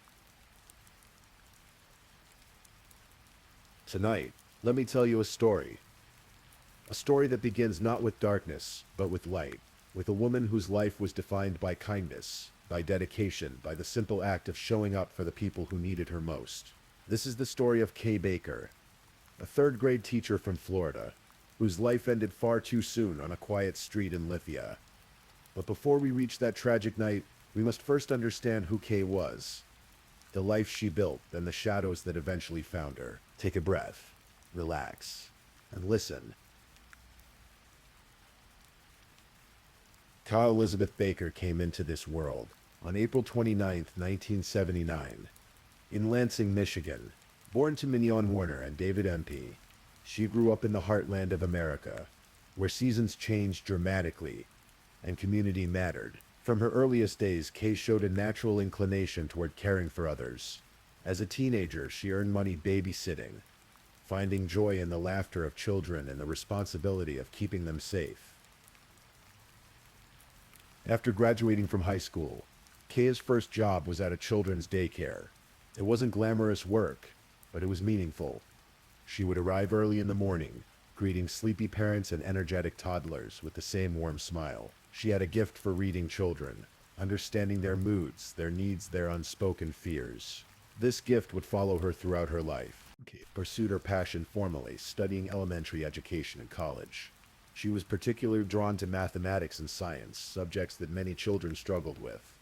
Tonight, let me tell you a story. A story that begins not with darkness, but with light. With a woman whose life was defined by kindness, by dedication, by the simple act of showing up for the people who needed her most. This is the story of Kay Baker, a third-grade teacher from Florida, whose life ended far too soon on a quiet street in Lithia. But before we reach that tragic night, we must first understand who Kay was, the life she built, and the shadows that eventually found her. Take a breath, relax, and listen. Kyle Elizabeth Baker came into this world on April 29, 1979, in Lansing, Michigan. Born to Mignon Warner and David MP, she grew up in the heartland of America, where seasons changed dramatically and community mattered. From her earliest days, Kay showed a natural inclination toward caring for others. As a teenager, she earned money babysitting, finding joy in the laughter of children and the responsibility of keeping them safe. After graduating from high school, Kay's first job was at a children's daycare. It wasn't glamorous work, but it was meaningful. She would arrive early in the morning, greeting sleepy parents and energetic toddlers with the same warm smile. She had a gift for reading children, understanding their moods, their needs, their unspoken fears. This gift would follow her throughout her life. Kay pursued her passion formally, studying elementary education in college. She was particularly drawn to mathematics and science, subjects that many children struggled with.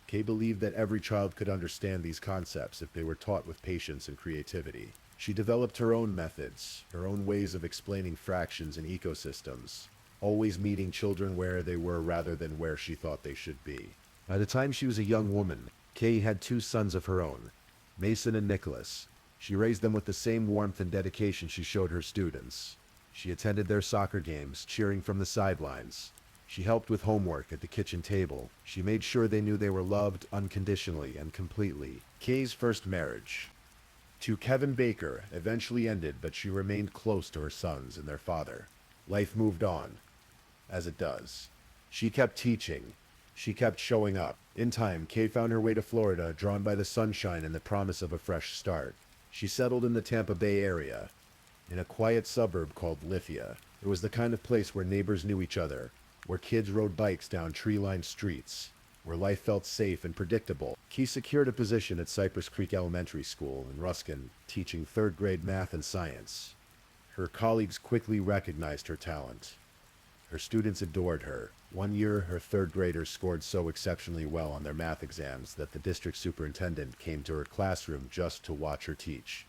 Kay believed that every child could understand these concepts if they were taught with patience and creativity. She developed her own methods, her own ways of explaining fractions and ecosystems, always meeting children where they were rather than where she thought they should be. By the time she was a young woman, Kay had 2 sons of her own, Mason and Nicholas. She raised them with the same warmth and dedication she showed her students. She attended their soccer games, cheering from the sidelines. She helped with homework at the kitchen table. She made sure they knew they were loved unconditionally and completely. Kay's first marriage to Kevin Baker eventually ended, but she remained close to her sons and their father. Life moved on, as it does. She kept teaching. She kept showing up. In time, Kay found her way to Florida, drawn by the sunshine and the promise of a fresh start. She settled in the Tampa Bay area, in a quiet suburb called Lithia. It was the kind of place where neighbors knew each other, where kids rode bikes down tree-lined streets, where life felt safe and predictable. Kay secured a position at Cypress Creek Elementary School in Ruskin, teaching third-grade math and science. Her colleagues quickly recognized her talent. Her students adored her. One year, her third graders scored so exceptionally well on their math exams that the district superintendent came to her classroom just to watch her teach,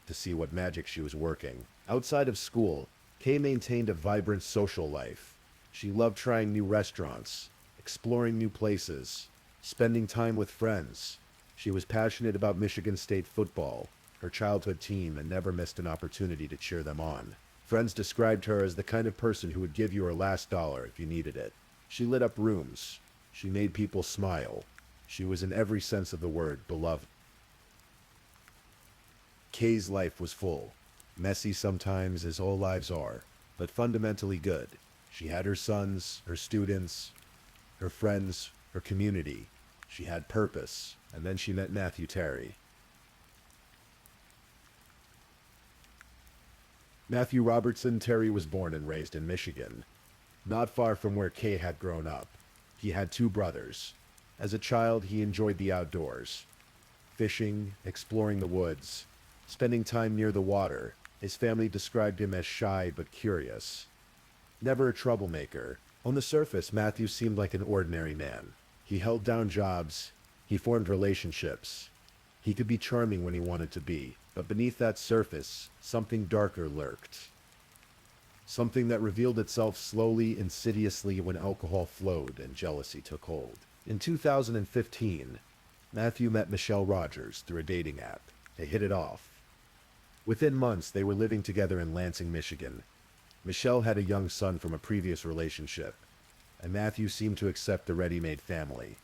to see what magic she was working. Outside of school, Kay maintained a vibrant social life. She loved trying new restaurants, exploring new places, spending time with friends. She was passionate about Michigan State football, her childhood team, and never missed an opportunity to cheer them on. Friends described her as the kind of person who would give you her last dollar if you needed it. She lit up rooms. She made people smile. She was in every sense of the word beloved. Kay's life was full. Messy sometimes, as all lives are, but fundamentally good. She had her sons, her students, her friends, her community. She had purpose, and then she met Matthew Terry. Matthew Robertson Terry was born and raised in Michigan, not far from where Kay had grown up. He had two brothers. As a child, he enjoyed the outdoors, fishing, exploring the woods, spending time near the water. His family described him as shy but curious. Never a troublemaker. On the surface, Matthew seemed like an ordinary man. He held down jobs. He formed relationships. He could be charming when he wanted to be, but beneath that surface, something darker lurked. Something that revealed itself slowly, insidiously when alcohol flowed and jealousy took hold. In 2015, Matthew met Michelle Rogers through a dating app. They hit it off. Within months, they were living together in Lansing, Michigan. Michelle had a young son from a previous relationship, and Matthew seemed to accept the ready-made family.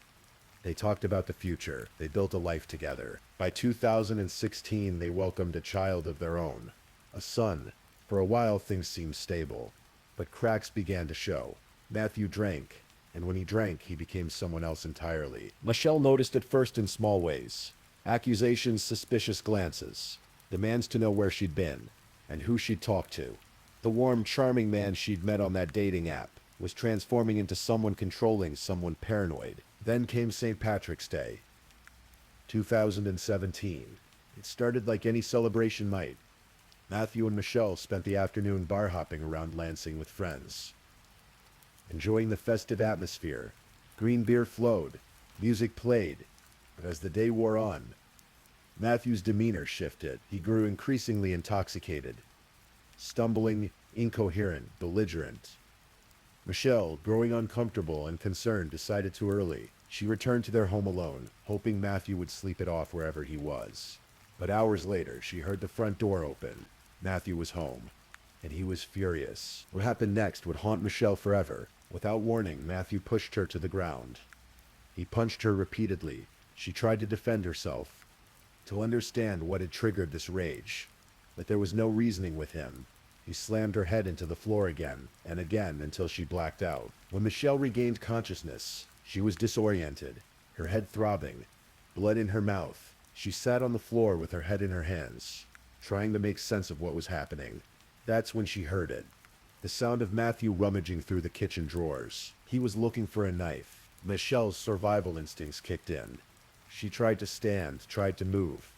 They talked about the future. They built a life together. By 2016, they welcomed a child of their own, a son. For a while, things seemed stable, but cracks began to show. Matthew drank, and when he drank, he became someone else entirely. Michelle noticed at first in small ways. Accusations, suspicious glances, demands to know where she'd been, and who she'd talked to. The warm, charming man she'd met on that dating app was transforming into someone controlling, someone paranoid. Then came St. Patrick's Day, 2017. It started like any celebration might. Matthew and Michelle spent the afternoon bar hopping around Lansing with friends, enjoying the festive atmosphere. Green beer flowed, music played, but as the day wore on, Matthew's demeanor shifted. He grew increasingly intoxicated, stumbling, incoherent, belligerent. Michelle, growing uncomfortable and concerned, decided too early. She returned to their home alone, hoping Matthew would sleep it off wherever he was. But hours later, she heard the front door open. Matthew was home, and he was furious. What happened next would haunt Michelle forever. Without warning, Matthew pushed her to the ground. He punched her repeatedly. She tried to defend herself, to understand what had triggered this rage. But there was no reasoning with him. He slammed her head into the floor again and again until she blacked out. When Michelle regained consciousness, she was disoriented, her head throbbing, blood in her mouth. She sat on the floor with her head in her hands, trying to make sense of what was happening. That's when she heard it. The sound of Matthew rummaging through the kitchen drawers. He was looking for a knife. Michelle's survival instincts kicked in. She tried to stand, tried to move.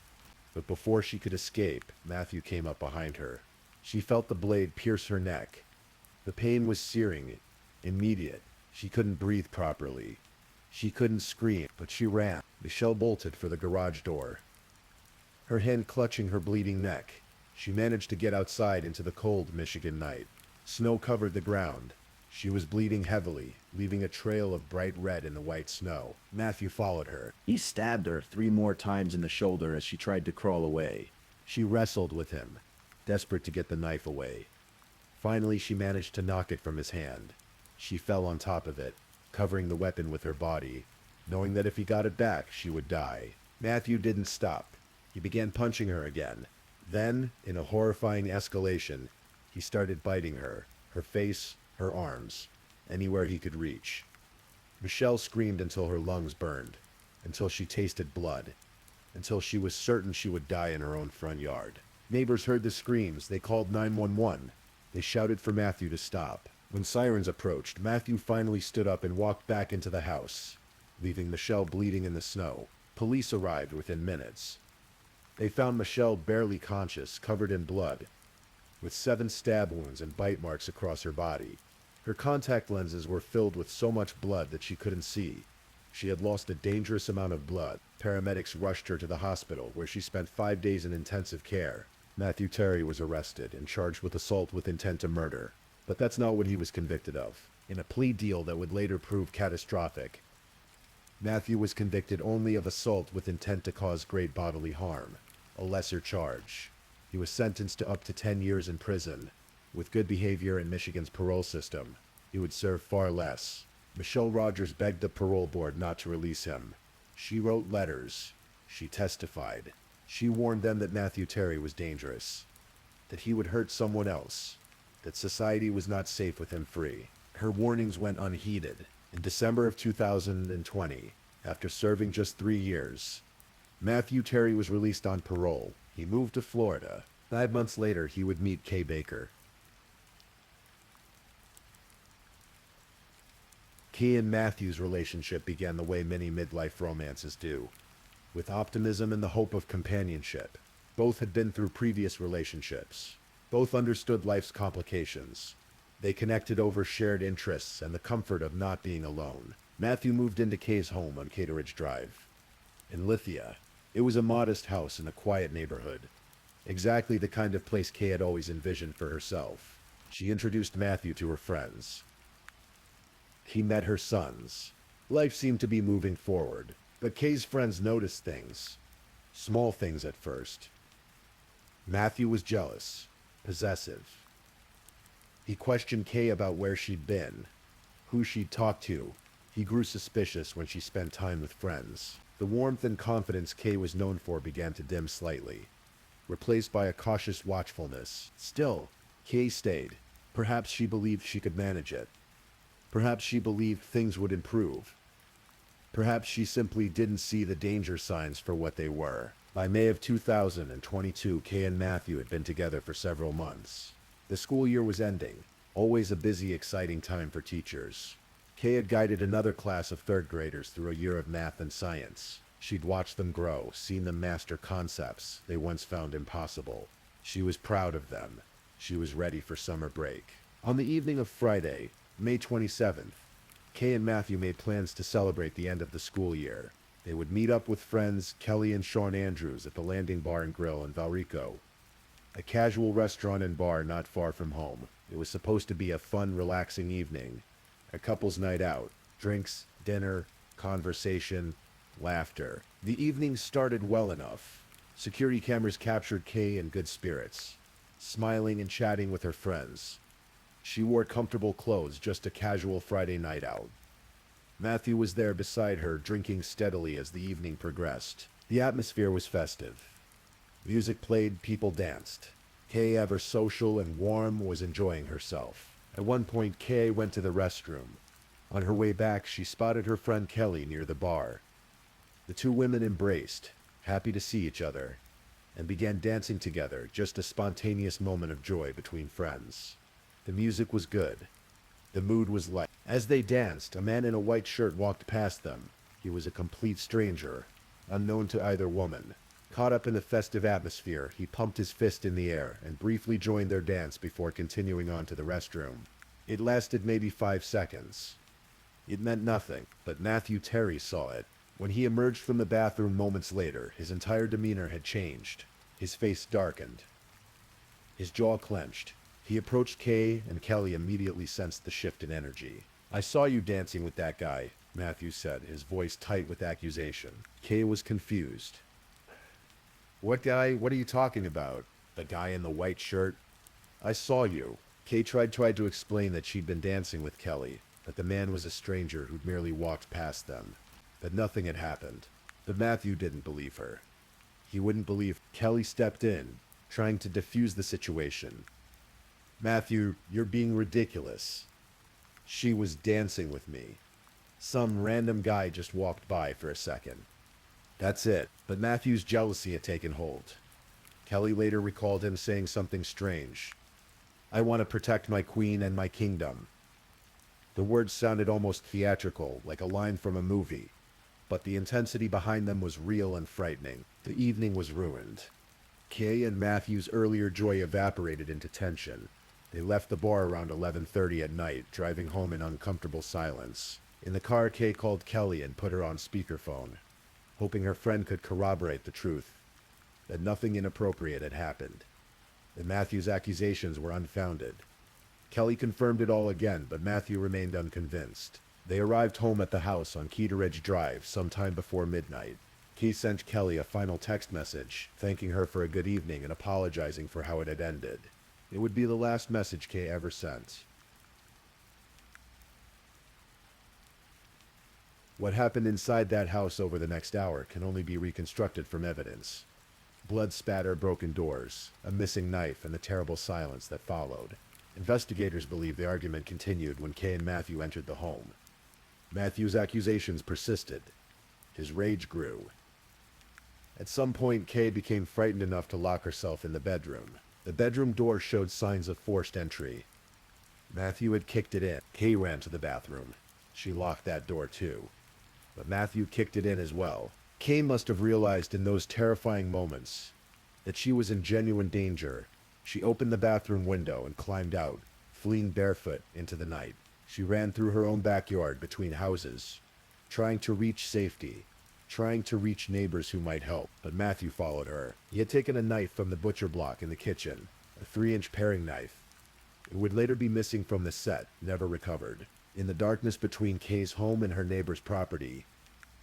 But before she could escape, Matthew came up behind her. She felt the blade pierce her neck. The pain was searing, immediate. She couldn't breathe properly. She couldn't scream, but she ran. Michelle bolted for the garage door, her hand clutching her bleeding neck. She managed to get outside into the cold Michigan night. Snow covered the ground. She was bleeding heavily, leaving a trail of bright red in the white snow. Matthew followed her. He stabbed her 3 more times in the shoulder as she tried to crawl away. She wrestled with him, desperate to get the knife away. Finally, she managed to knock it from his hand. She fell on top of it, covering the weapon with her body, knowing that if he got it back, she would die. Matthew didn't stop. He began punching her again. Then, in a horrifying escalation, he started biting her, her face, her arms, anywhere he could reach. Michelle screamed until her lungs burned, until she tasted blood, until she was certain she would die in her own front yard. Neighbors heard the screams. They called 911. They shouted for Matthew to stop. When sirens approached, Matthew finally stood up and walked back into the house, leaving Michelle bleeding in the snow. Police arrived within minutes. They found Michelle barely conscious, covered in blood, with 7 stab wounds and bite marks across her body. Her contact lenses were filled with so much blood that she couldn't see. She had lost a dangerous amount of blood. Paramedics rushed her to the hospital, where she spent 5 days in intensive care. Matthew Terry was arrested and charged with assault with intent to murder. But that's not what he was convicted of. In a plea deal that would later prove catastrophic, Matthew was convicted only of assault with intent to cause great bodily harm, a lesser charge. He was sentenced to up to 10 years in prison. With good behavior in Michigan's parole system, he would serve far less. Michelle Rogers begged the parole board not to release him. She wrote letters. She testified. She warned them that Matthew Terry was dangerous, that he would hurt someone else, that society was not safe with him free. Her warnings went unheeded. In December of 2020, after serving just 3 years, Matthew Terry was released on parole. He moved to Florida. 5 months later, he would meet Kay Baker. Kay and Matthew's relationship began the way many midlife romances do, with optimism and the hope of companionship. Both had been through previous relationships. Both understood life's complications. They connected over shared interests and the comfort of not being alone. Matthew moved into Kay's home on Cateridge Drive. In Lithia, it was a modest house in a quiet neighborhood. Exactly the kind of place Kay had always envisioned for herself. She introduced Matthew to her friends. He met her sons. Life seemed to be moving forward, but Kay's friends noticed things. Small things at first. Matthew was jealous, possessive. He questioned Kay about where she'd been, who she'd talked to. He grew suspicious when she spent time with friends. The warmth and confidence Kay was known for began to dim slightly, replaced by a cautious watchfulness. Still, Kay stayed. Perhaps she believed she could manage it. Perhaps she believed things would improve. Perhaps she simply didn't see the danger signs for what they were. By May of 2022, Kay and Matthew had been together for several months. The school year was ending, always a busy, exciting time for teachers. Kay had guided another class of third graders through a year of math and science. She'd watched them grow, seen them master concepts they once found impossible. She was proud of them. She was ready for summer break. On the evening of Friday, May 27th, Kay and Matthew made plans to celebrate the end of the school year. They would meet up with friends Kelly and Sean Andrews at the Landing Bar and Grill in Valrico, a casual restaurant and bar not far from home. It was supposed to be a fun, relaxing evening, a couple's night out, drinks, dinner, conversation, laughter. The evening started well enough. Security cameras captured Kay in good spirits, smiling and chatting with her friends. She wore comfortable clothes, just a casual Friday night out. Matthew was there beside her, drinking steadily as the evening progressed. The atmosphere was festive. Music played, people danced. Kay, ever social and warm, was enjoying herself. At one point, Kay went to the restroom. On her way back, she spotted her friend Kelly near the bar. The two women embraced, happy to see each other, and began dancing together, just a spontaneous moment of joy between friends. The music was good. The mood was light. As they danced, a man in a white shirt walked past them. He was a complete stranger, unknown to either woman. Caught up in the festive atmosphere, he pumped his fist in the air and briefly joined their dance before continuing on to the restroom. It lasted maybe 5 seconds. It meant nothing, but Matthew Terry saw it. When he emerged from the bathroom moments later, his entire demeanor had changed. His face darkened. His jaw clenched. He approached Kay, and Kelly immediately sensed the shift in energy. "I saw you dancing with that guy," Matthew said, his voice tight with accusation. Kay was confused. "What guy? What are you talking about?" "The guy in the white shirt." "I saw you." Kay tried to explain that she'd been dancing with Kelly, that the man was a stranger who'd merely walked past them, that nothing had happened. But Matthew didn't believe her. He wouldn't believe. Kelly stepped in, trying to defuse the situation. "Matthew, you're being ridiculous. She was dancing with me. Some random guy just walked by for a second." That's it. But Matthew's jealousy had taken hold. Kelly later recalled him saying something strange. "I want to protect my queen and my kingdom." The words sounded almost theatrical, like a line from a movie, but the intensity behind them was real and frightening. The evening was ruined. Kay and Matthew's earlier joy evaporated into tension. They left the bar around 11:30 at night, driving home in uncomfortable silence. In the car, Kay called Kelly and put her on speakerphone, hoping her friend could corroborate the truth, that nothing inappropriate had happened, that Matthew's accusations were unfounded. Kelly confirmed it all again, but Matthew remained unconvinced. They arrived home at the house on Keteridge Drive sometime before midnight. Kay sent Kelly a final text message, thanking her for a good evening and apologizing for how it had ended. It would be the last message Kay ever sent. What happened inside that house over the next hour can only be reconstructed from evidence. Blood spatter, broken doors, a missing knife, and the terrible silence that followed. Investigators believe the argument continued when Kay and Matthew entered the home. Matthew's accusations persisted. His rage grew. At some point, Kay became frightened enough to lock herself in the bedroom. The bedroom door showed signs of forced entry. Matthew had kicked it in. Kay ran to the bathroom. She locked that door too. But Matthew kicked it in as well. Kay must have realized in those terrifying moments that she was in genuine danger. She opened the bathroom window and climbed out, fleeing barefoot into the night. She ran through her own backyard between houses, trying to reach safety, trying to reach neighbors who might help. But Matthew followed her. He had taken a knife from the butcher block in the kitchen, a 3-inch paring knife. It would later be missing from the set, never recovered. In the darkness between Kay's home and her neighbor's property,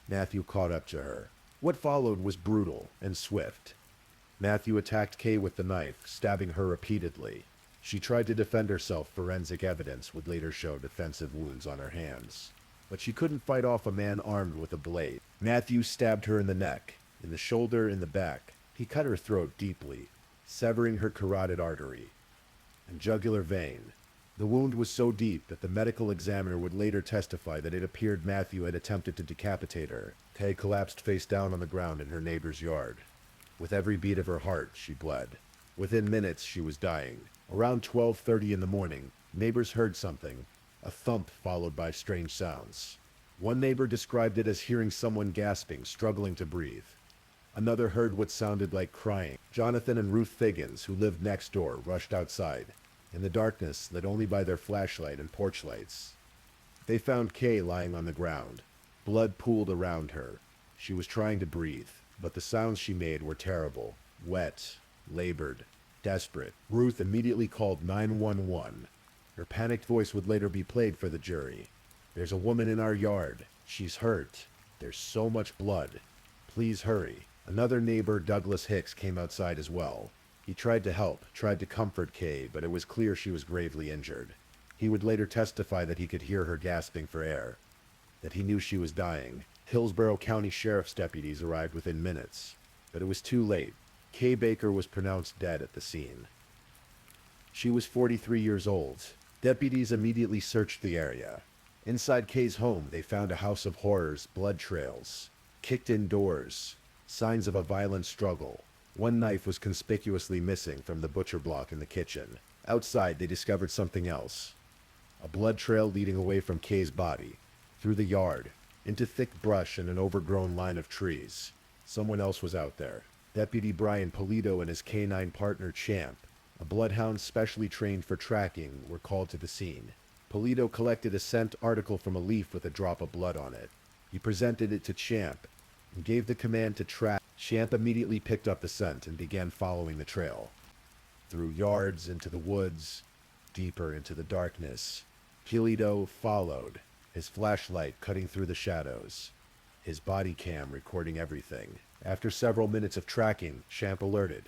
Matthew caught up to her. What followed was brutal and swift. Matthew attacked Kay with the knife, stabbing her repeatedly. She tried to defend herself. Forensic evidence would later show defensive wounds on her hands. But she couldn't fight off a man armed with a blade. Matthew stabbed her in the neck, in the shoulder, in the back. He cut her throat deeply, severing her carotid artery and jugular vein. The wound was so deep that the medical examiner would later testify that it appeared Matthew had attempted to decapitate her. Kay collapsed face down on the ground in her neighbor's yard. With every beat of her heart, she bled. Within minutes, she was dying. Around 12:30 in the morning, neighbors heard something, a thump followed by strange sounds. One neighbor described it as hearing someone gasping, struggling to breathe. Another heard what sounded like crying. Jonathan and Ruth Figgins, who lived next door, rushed outside. In the darkness, lit only by their flashlight and porch lights, they found Kay lying on the ground. Blood pooled around her. She was trying to breathe, but the sounds she made were terrible, wet, labored, desperate. Ruth immediately called 911. Her panicked voice would later be played for the jury. "There's a woman in our yard. She's hurt. There's so much blood. Please hurry." Another neighbor, Douglas Hicks, came outside as well. He tried to help, tried to comfort Kay, but it was clear she was gravely injured. He would later testify that he could hear her gasping for air, that he knew she was dying. Hillsborough County Sheriff's deputies arrived within minutes, but it was too late. Kay Baker was pronounced dead at the scene. She was 43 years old. Deputies immediately searched the area. Inside Kay's home, they found a house of horrors, blood trails, kicked-in doors, signs of a violent struggle. One knife was conspicuously missing from the butcher block in the kitchen. Outside, they discovered something else. A blood trail leading away from Kay's body, through the yard, into thick brush and an overgrown line of trees. Someone else was out there. Deputy Brian Polito and his canine partner Champ, a bloodhound specially trained for tracking, were called to the scene. Polito collected a scent article from a leaf with a drop of blood on it. He presented it to Champ and gave the command to track. Champ immediately picked up the scent and began following the trail. Through yards, into the woods, deeper into the darkness. Polito followed, his flashlight cutting through the shadows, his body cam recording everything. After several minutes of tracking, Champ alerted.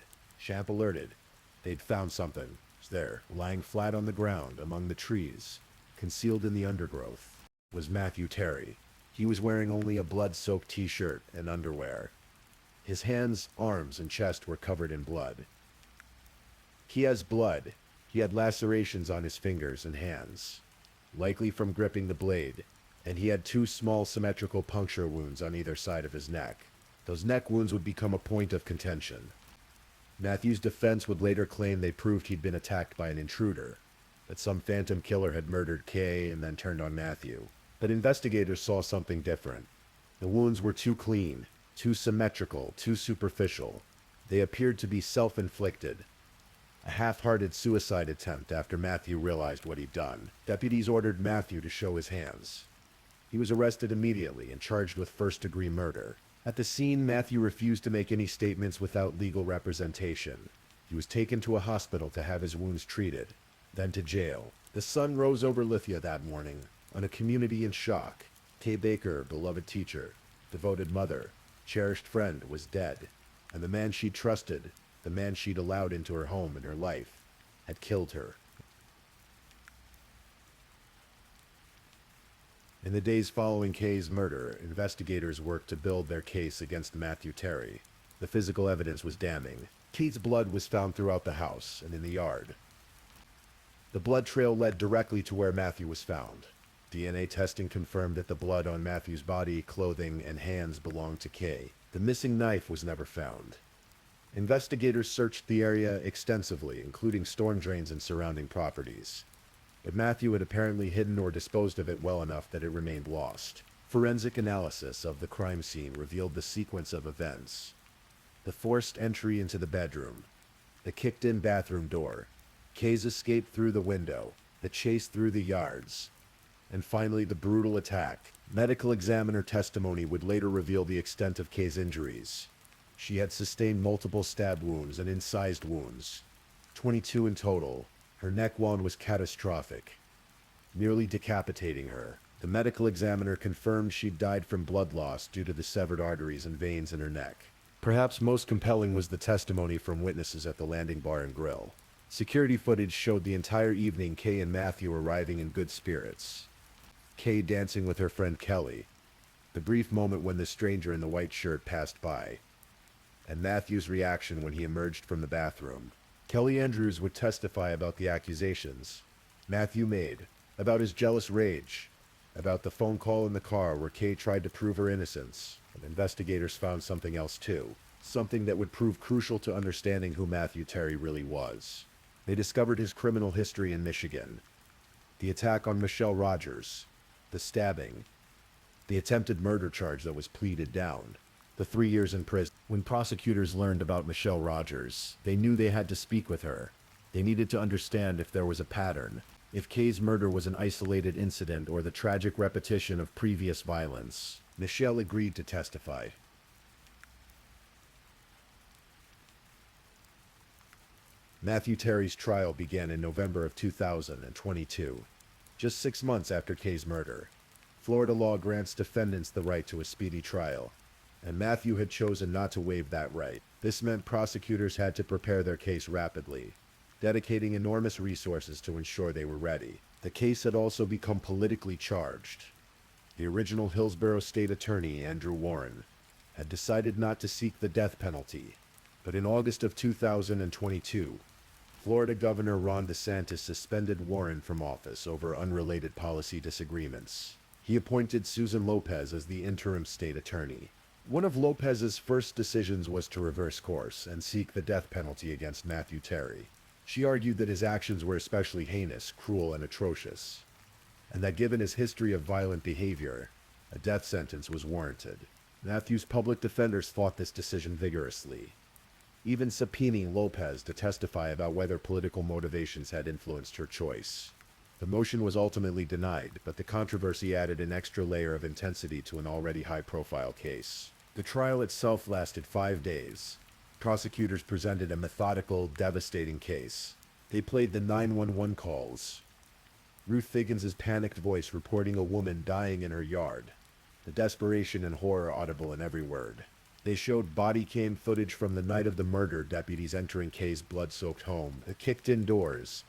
They'd found something. It was there, lying flat on the ground among the trees, concealed in the undergrowth, was Matthew Terry. He was wearing only a blood-soaked t-shirt and underwear. His hands, arms, and chest were covered in blood. He has blood. He had lacerations on his fingers and hands, likely from gripping the blade, and he had 2 small symmetrical puncture wounds on either side of his neck. Those neck wounds would become a point of contention. Matthew's defense would later claim they proved he'd been attacked by an intruder, that some phantom killer had murdered Kay and then turned on Matthew. But investigators saw something different. The wounds were too clean, too symmetrical, too superficial. They appeared to be self-inflicted. A half-hearted suicide attempt after Matthew realized what he'd done. Deputies ordered Matthew to show his hands. He was arrested immediately and charged with first-degree murder. At the scene, Matthew refused to make any statements without legal representation. He was taken to a hospital to have his wounds treated, then to jail. The sun rose over Lithia that morning, On a community in shock, Kay Baker, beloved teacher, devoted mother, cherished friend, was dead, and the man she trusted, the man she'd allowed into her home and her life, had killed her. In the days following Kay's murder, investigators worked to build their case against Matthew Terry. The physical evidence was damning. Kay's blood was found throughout the house and in the yard. The blood trail led directly to where Matthew was found. DNA testing confirmed that the blood on Matthew's body, clothing, and hands belonged to Kay. The missing knife was never found. Investigators searched the area extensively, including storm drains and surrounding properties. But Matthew had apparently hidden or disposed of it well enough that it remained lost. Forensic analysis of the crime scene revealed the sequence of events. The forced entry into the bedroom, the kicked-in bathroom door, Kay's escape through the window, the chase through the yards, and finally the brutal attack. Medical examiner testimony would later reveal the extent of Kay's injuries. She had sustained multiple stab wounds and incised wounds, 22 in total. Her neck wound was catastrophic, nearly decapitating her. The medical examiner confirmed she'd died from blood loss due to the severed arteries and veins in her neck. Perhaps most compelling was the testimony from witnesses at the Landing Bar and Grill. Security footage showed the entire evening Kay and Matthew arriving in good spirits. Kay dancing with her friend Kelly, the brief moment when the stranger in the white shirt passed by, and Matthew's reaction when he emerged from the bathroom. Kelly Andrews would testify about the accusations Matthew made, about his jealous rage, about the phone call in the car where Kay tried to prove her innocence. And investigators found something else too, something that would prove crucial to understanding who Matthew Terry really was. They discovered his criminal history in Michigan, the attack on Michelle Rogers, the stabbing, the attempted murder charge that was pleaded down, the 3 years in prison. When prosecutors learned about Michelle Rogers, they knew they had to speak with her. They needed to understand if there was a pattern, if Kay's murder was an isolated incident or the tragic repetition of previous violence. Michelle agreed to testify. Matthew Terry's trial began in November of 2022, just 6 months after Kay's murder. Florida law grants defendants the right to a speedy trial, and Matthew had chosen not to waive that right. This meant prosecutors had to prepare their case rapidly, dedicating enormous resources to ensure they were ready. The case had also become politically charged. The original Hillsborough State Attorney, Andrew Warren, had decided not to seek the death penalty, but in August of 2022, Florida Governor Ron DeSantis suspended Warren from office over unrelated policy disagreements. He appointed Susan Lopez as the interim state attorney. One of Lopez's first decisions was to reverse course and seek the death penalty against Matthew Terry. She argued that his actions were especially heinous, cruel, and atrocious, and that given his history of violent behavior, a death sentence was warranted. Matthew's public defenders fought this decision vigorously, even subpoenaing Lopez to testify about whether political motivations had influenced her choice. The motion was ultimately denied, but the controversy added an extra layer of intensity to an already high-profile case. The trial itself lasted 5 days. Prosecutors presented a methodical, devastating case. They played the 911 calls, Ruth Figgins' panicked voice reporting a woman dying in her yard, the desperation and horror audible in every word. They showed body cam footage from the night of the murder, deputies entering Kay's blood-soaked home, the kicked-in doors,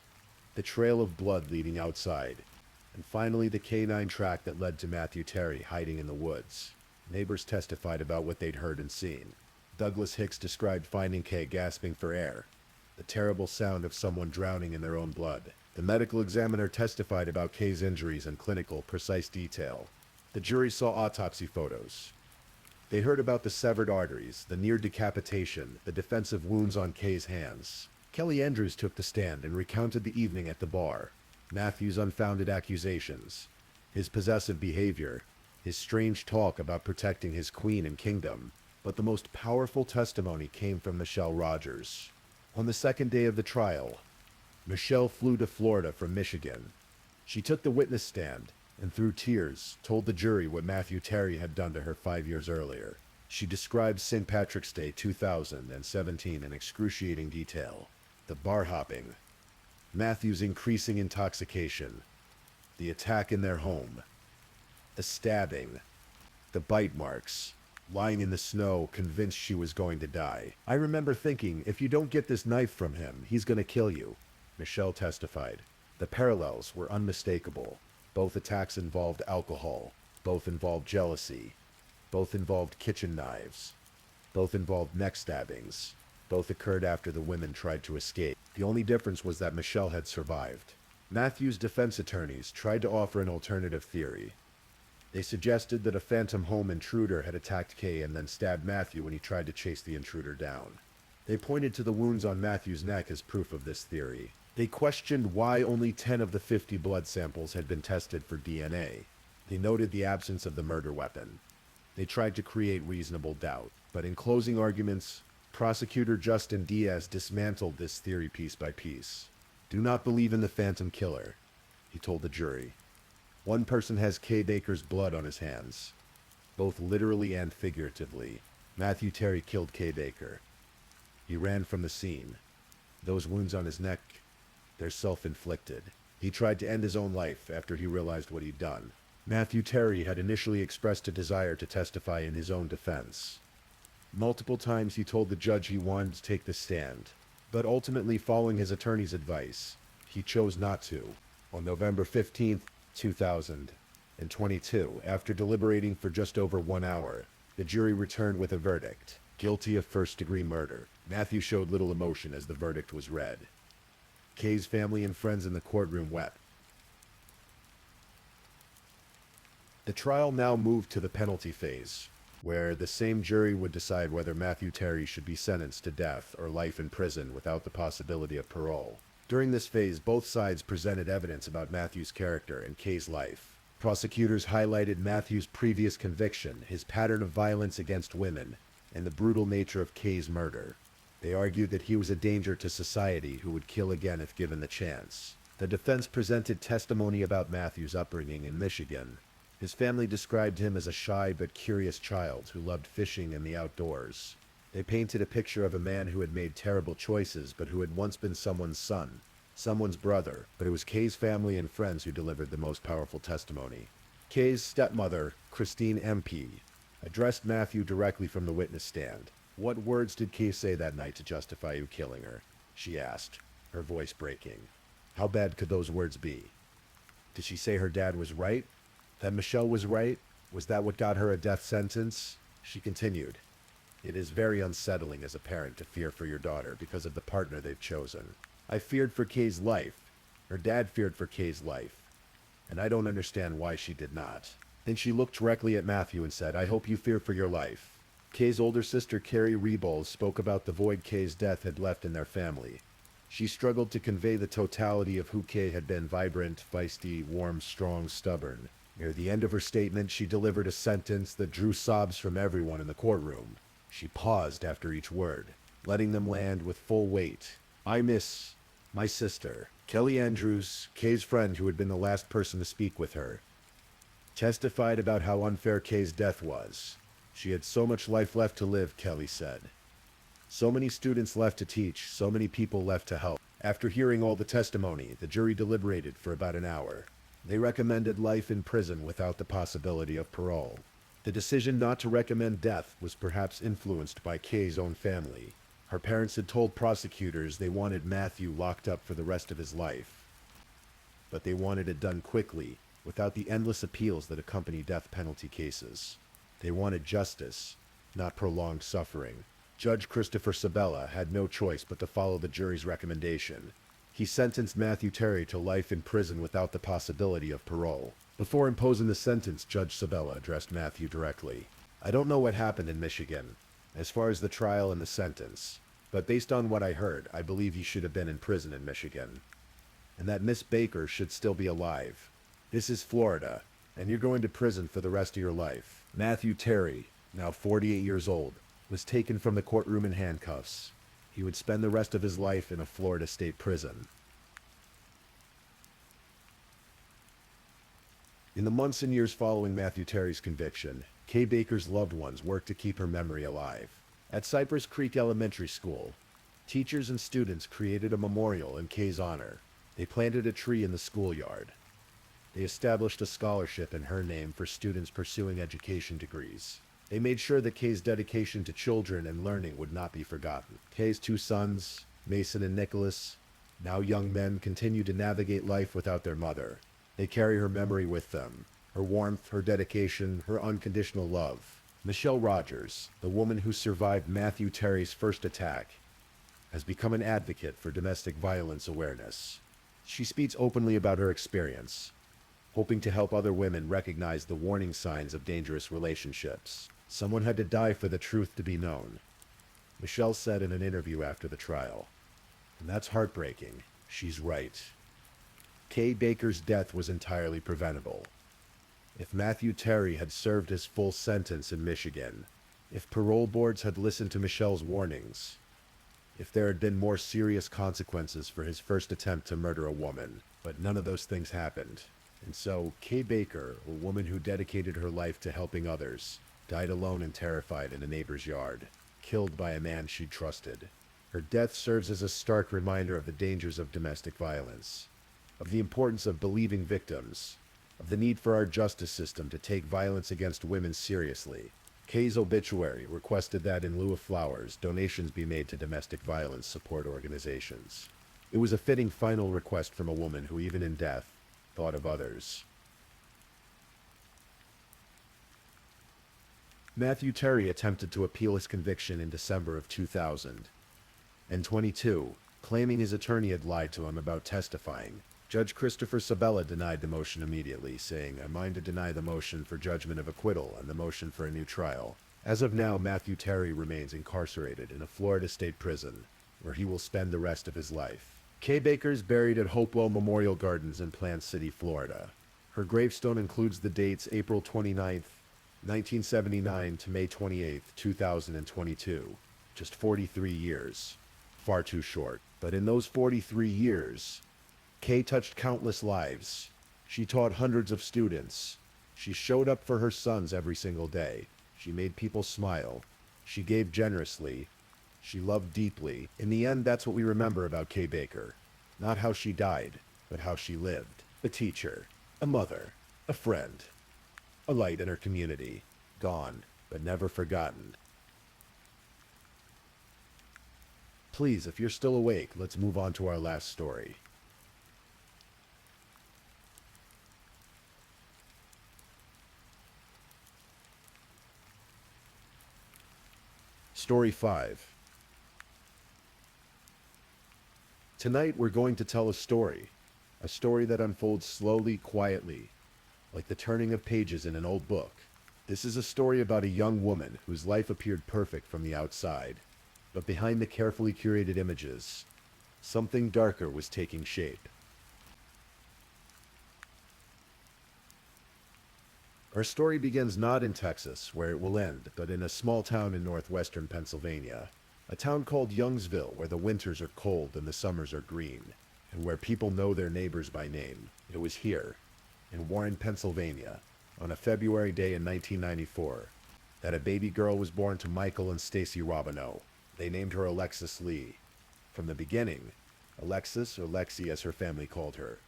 the trail of blood leading outside, and finally the canine track that led to Matthew Terry hiding in the woods. Neighbors testified about what they'd heard and seen. Douglas Hicks described finding Kay gasping for air, the terrible sound of someone drowning in their own blood. The medical examiner testified about Kay's injuries in clinical, precise detail. The jury saw autopsy photos. They heard about the severed arteries, the near decapitation, the defensive wounds on Kay's hands. Kelly Andrews took the stand and recounted the evening at the bar, Matthew's unfounded accusations, his possessive behavior, his strange talk about protecting his queen and kingdom. But the most powerful testimony came from Michelle Rogers. On the second day of the trial, Michelle flew to Florida from Michigan. She took the witness stand and through tears told the jury what Matthew Terry had done to her 5 years earlier. She described St. Patrick's Day 2017 in excruciating detail. The bar hopping, Matthew's increasing intoxication, the attack in their home, the stabbing, the bite marks, lying in the snow, convinced she was going to die. I remember thinking, if you don't get this knife from him, he's going to kill you, Michelle testified. The parallels were unmistakable. Both attacks involved alcohol. Both involved jealousy. Both involved kitchen knives. Both involved neck stabbings. Both occurred after the women tried to escape. The only difference was that Michelle had survived. Matthew's defense attorneys tried to offer an alternative theory. They suggested that a phantom home intruder had attacked Kay and then stabbed Matthew when he tried to chase the intruder down. They pointed to the wounds on Matthew's neck as proof of this theory. They questioned why only 10 of the 50 blood samples had been tested for DNA. They noted the absence of the murder weapon. They tried to create reasonable doubt. But in closing arguments, prosecutor Justin Diaz dismantled this theory piece by piece. Do not believe in the phantom killer, he told the jury. One person has Kay Baker's blood on his hands, both literally and figuratively. Matthew Terry killed Kay Baker. He ran from the scene. Those wounds on his neck, they're self-inflicted. He tried to end his own life after he realized what he'd done. Matthew Terry had initially expressed a desire to testify in his own defense. Multiple times he told the judge he wanted to take the stand, but ultimately, following his attorney's advice, he chose not to. On November 15th, 2022, after deliberating for just over 1 hour, the jury returned with a verdict: guilty of first-degree murder. Matthew showed little emotion as the verdict was read. Kay's family and friends in the courtroom wept. The trial now moved to the penalty phase, where the same jury would decide whether Matthew Terry should be sentenced to death or life in prison without the possibility of parole. During this phase, both sides presented evidence about Matthew's character and Kay's life. Prosecutors highlighted Matthew's previous conviction, his pattern of violence against women, and the brutal nature of Kay's murder. They argued that he was a danger to society who would kill again if given the chance. The defense presented testimony about Matthew's upbringing in Michigan. His family described him as a shy but curious child who loved fishing and the outdoors. They painted a picture of a man who had made terrible choices but who had once been someone's son, someone's brother, but it was Kay's family and friends who delivered the most powerful testimony. Kay's stepmother, Christine MP, addressed Matthew directly from the witness stand. What words did Kay say that night to justify you killing her? She asked, her voice breaking. How bad could those words be? Did she say her dad was right? That Michelle was right? Was that what got her a death sentence? She continued. It is very unsettling as a parent to fear for your daughter because of the partner they've chosen. I feared for Kay's life. Her dad feared for Kay's life. And I don't understand why she did not. Then she looked directly at Matthew and said, I hope you fear for your life. Kay's older sister, Carrie Rebold, spoke about the void Kay's death had left in their family. She struggled to convey the totality of who Kay had been: vibrant, feisty, warm, strong, stubborn. Near the end of her statement, she delivered a sentence that drew sobs from everyone in the courtroom. She paused after each word, letting them land with full weight. I miss my sister. Kelly Andrews, Kay's friend who had been the last person to speak with her, testified about how unfair Kay's death was. She had so much life left to live, Kelly said. So many students left to teach, so many people left to help. After hearing all the testimony, the jury deliberated for about an hour. They recommended life in prison without the possibility of parole. The decision not to recommend death was perhaps influenced by Kay's own family. Her parents had told prosecutors they wanted Matthew locked up for the rest of his life. But they wanted it done quickly, without the endless appeals that accompany death penalty cases. They wanted justice, not prolonged suffering. Judge Christopher Sabella had no choice but to follow the jury's recommendation. He sentenced Matthew Terry to life in prison without the possibility of parole. Before imposing the sentence, Judge Sabella addressed Matthew directly. I don't know what happened in Michigan, as far as the trial and the sentence, but based on what I heard, I believe you should have been in prison in Michigan, and that Miss Baker should still be alive. This is Florida, and you're going to prison for the rest of your life. Matthew Terry, now 48 years old, was taken from the courtroom in handcuffs. He would spend the rest of his life in a Florida state prison. In the months and years following Matthew Terry's conviction, Kay Baker's loved ones worked to keep her memory alive. At Cypress Creek Elementary School, teachers and students created a memorial in Kay's honor. They planted a tree in the schoolyard. They established a scholarship in her name for students pursuing education degrees. They made sure that Kay's dedication to children and learning would not be forgotten. Kay's two sons, Mason and Nicholas, now young men, continue to navigate life without their mother. They carry her memory with them, her warmth, her dedication, her unconditional love. Michelle Rogers, the woman who survived Matthew Terry's first attack, has become an advocate for domestic violence awareness. She speaks openly about her experience, hoping to help other women recognize the warning signs of dangerous relationships. Someone had to die for the truth to be known, Michelle said in an interview after the trial. And that's heartbreaking. She's right. Kay Baker's death was entirely preventable. If Matthew Terry had served his full sentence in Michigan, if parole boards had listened to Michelle's warnings, if there had been more serious consequences for his first attempt to murder a woman, but none of those things happened. And so, Kay Baker, a woman who dedicated her life to helping others, died alone and terrified in a neighbor's yard, killed by a man she trusted. Her death serves as a stark reminder of the dangers of domestic violence, of the importance of believing victims, of the need for our justice system to take violence against women seriously. Kay's obituary requested that in lieu of flowers, donations be made to domestic violence support organizations. It was a fitting final request from a woman who, even in death, thought of others. Matthew Terry attempted to appeal his conviction in December of 2022, claiming his attorney had lied to him about testifying. Judge Christopher Sabella denied the motion immediately, saying, "I mind to deny the motion for judgment of acquittal and the motion for a new trial." As of now, Matthew Terry remains incarcerated in a Florida state prison, where he will spend the rest of his life. Kay Baker is buried at Hopewell Memorial Gardens in Plant City, Florida. Her gravestone includes the dates April 29th, 1979 to May 28th, 2022. Just 43 years. Far too short. But in those 43 years, Kay touched countless lives. She taught hundreds of students. She showed up for her sons every single day. She made people smile. She gave generously. She loved deeply. In the end, that's what we remember about Kay Baker. Not how she died, but how she lived. A teacher, a mother, a friend, a light in her community. Gone, but never forgotten. Please, if you're still awake, let's move on to our last story. Story 5. Tonight we're going to tell a story that unfolds slowly, quietly, like the turning of pages in an old book. This is a story about a young woman whose life appeared perfect from the outside, but behind the carefully curated images, something darker was taking shape. Our story begins not in Texas, where it will end, but in a small town in northwestern Pennsylvania. A town called Youngsville, where the winters are cold and the summers are green, and where people know their neighbors by name. It was here, in Warren, Pennsylvania, on a February day in 1994, that a baby girl was born to Michael and Stacy Robineau. They named her Alexis Lee. From the beginning, Alexis, or Lexi as her family called her,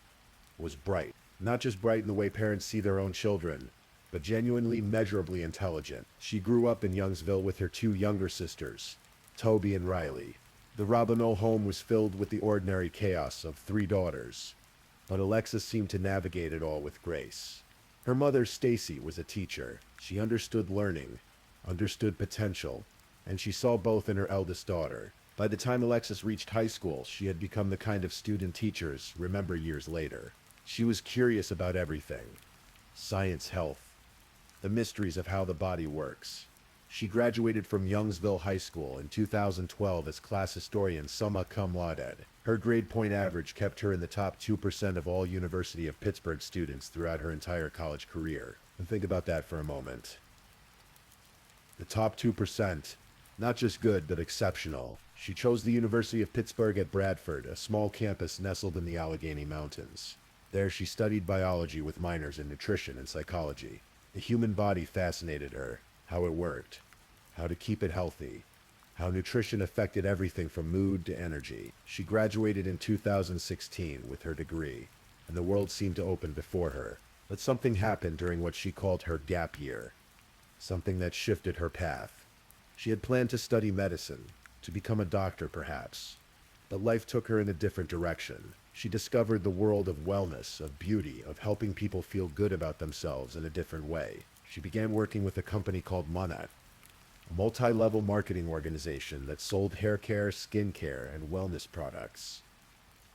was bright. Not just bright in the way parents see their own children, but genuinely, measurably intelligent. She grew up in Youngsville with her two younger sisters, Toby and Riley. The Robineau home was filled with the ordinary chaos of three daughters, but Alexis seemed to navigate it all with grace. Her mother, Stacy, was a teacher. She understood learning, understood potential, and she saw both in her eldest daughter. By the time Alexis reached high school, she had become the kind of student teachers remember years later. She was curious about everything: science, health, the mysteries of how the body works. She graduated from Youngsville High School in 2012 as class historian summa cum laude. Her grade point average kept her in the top 2% of all University of Pittsburgh students throughout her entire college career. And think about that for a moment. The top 2%, not just good, but exceptional. She chose the University of Pittsburgh at Bradford, a small campus nestled in the Allegheny Mountains. There she studied biology with minors in nutrition and psychology. The human body fascinated her, how it worked, how to keep it healthy, how nutrition affected everything from mood to energy. She graduated in 2016 with her degree. and the world seemed to open before her. But something happened during what she called her gap year, something that shifted her path. She had planned to study medicine, to become a doctor perhaps, but life took her in a different direction. She discovered the world of wellness, of beauty, of helping people feel good about themselves in a different way. She began working with a company called Monat, a multi-level marketing organization that sold hair care, skin care, and wellness products.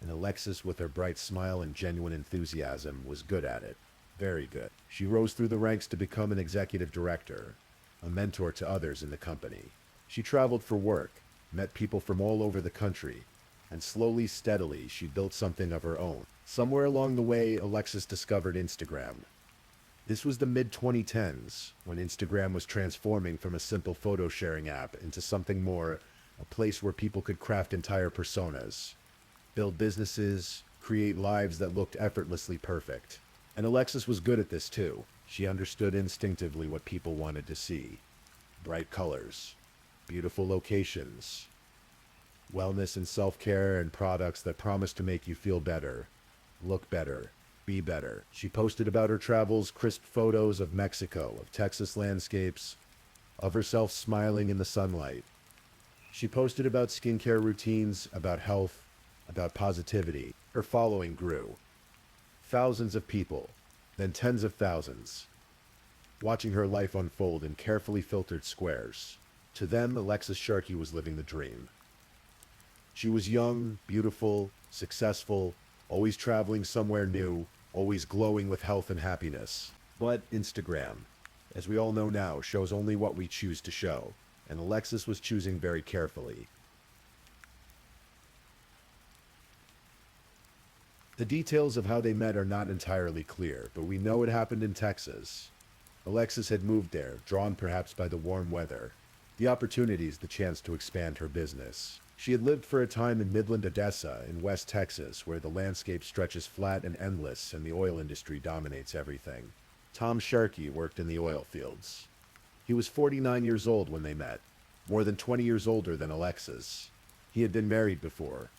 And Alexis, with her bright smile and genuine enthusiasm, was good at it. Very good. She rose through the ranks to become an executive director, a mentor to others in the company. She traveled for work, met people from all over the country, and slowly, steadily, she built something of her own. Somewhere along the way, Alexis discovered Instagram. This was the mid-2010s, when Instagram was transforming from a simple photo-sharing app into something more, a place where people could craft entire personas, build businesses, create lives that looked effortlessly perfect. And Alexis was good at this too. She understood instinctively what people wanted to see. Bright colors, beautiful locations, wellness and self-care, and products that promised to make you feel better, look better, be better. She posted about her travels, crisp photos of Mexico, of Texas landscapes, of herself smiling in the sunlight. She posted about skincare routines, about health, about positivity. Her following grew. Thousands of people, then tens of thousands, watching her life unfold in carefully filtered squares. To them, Alexis Sharkey was living the dream. She was young, beautiful, successful, always traveling somewhere new, always glowing with health and happiness. But Instagram, as we all know now, shows only what we choose to show, and Alexis was choosing very carefully. The details of how they met are not entirely clear, but we know it happened in Texas. Alexis had moved there, drawn perhaps by the warm weather, the opportunities, the chance to expand her business. She had lived for a time in Midland, Odessa, in West Texas, where the landscape stretches flat and endless and the oil industry dominates everything. Tom Sharkey worked in the oil fields. He was 49 years old when they met, more than 20 years older than Alexis. He had been married before.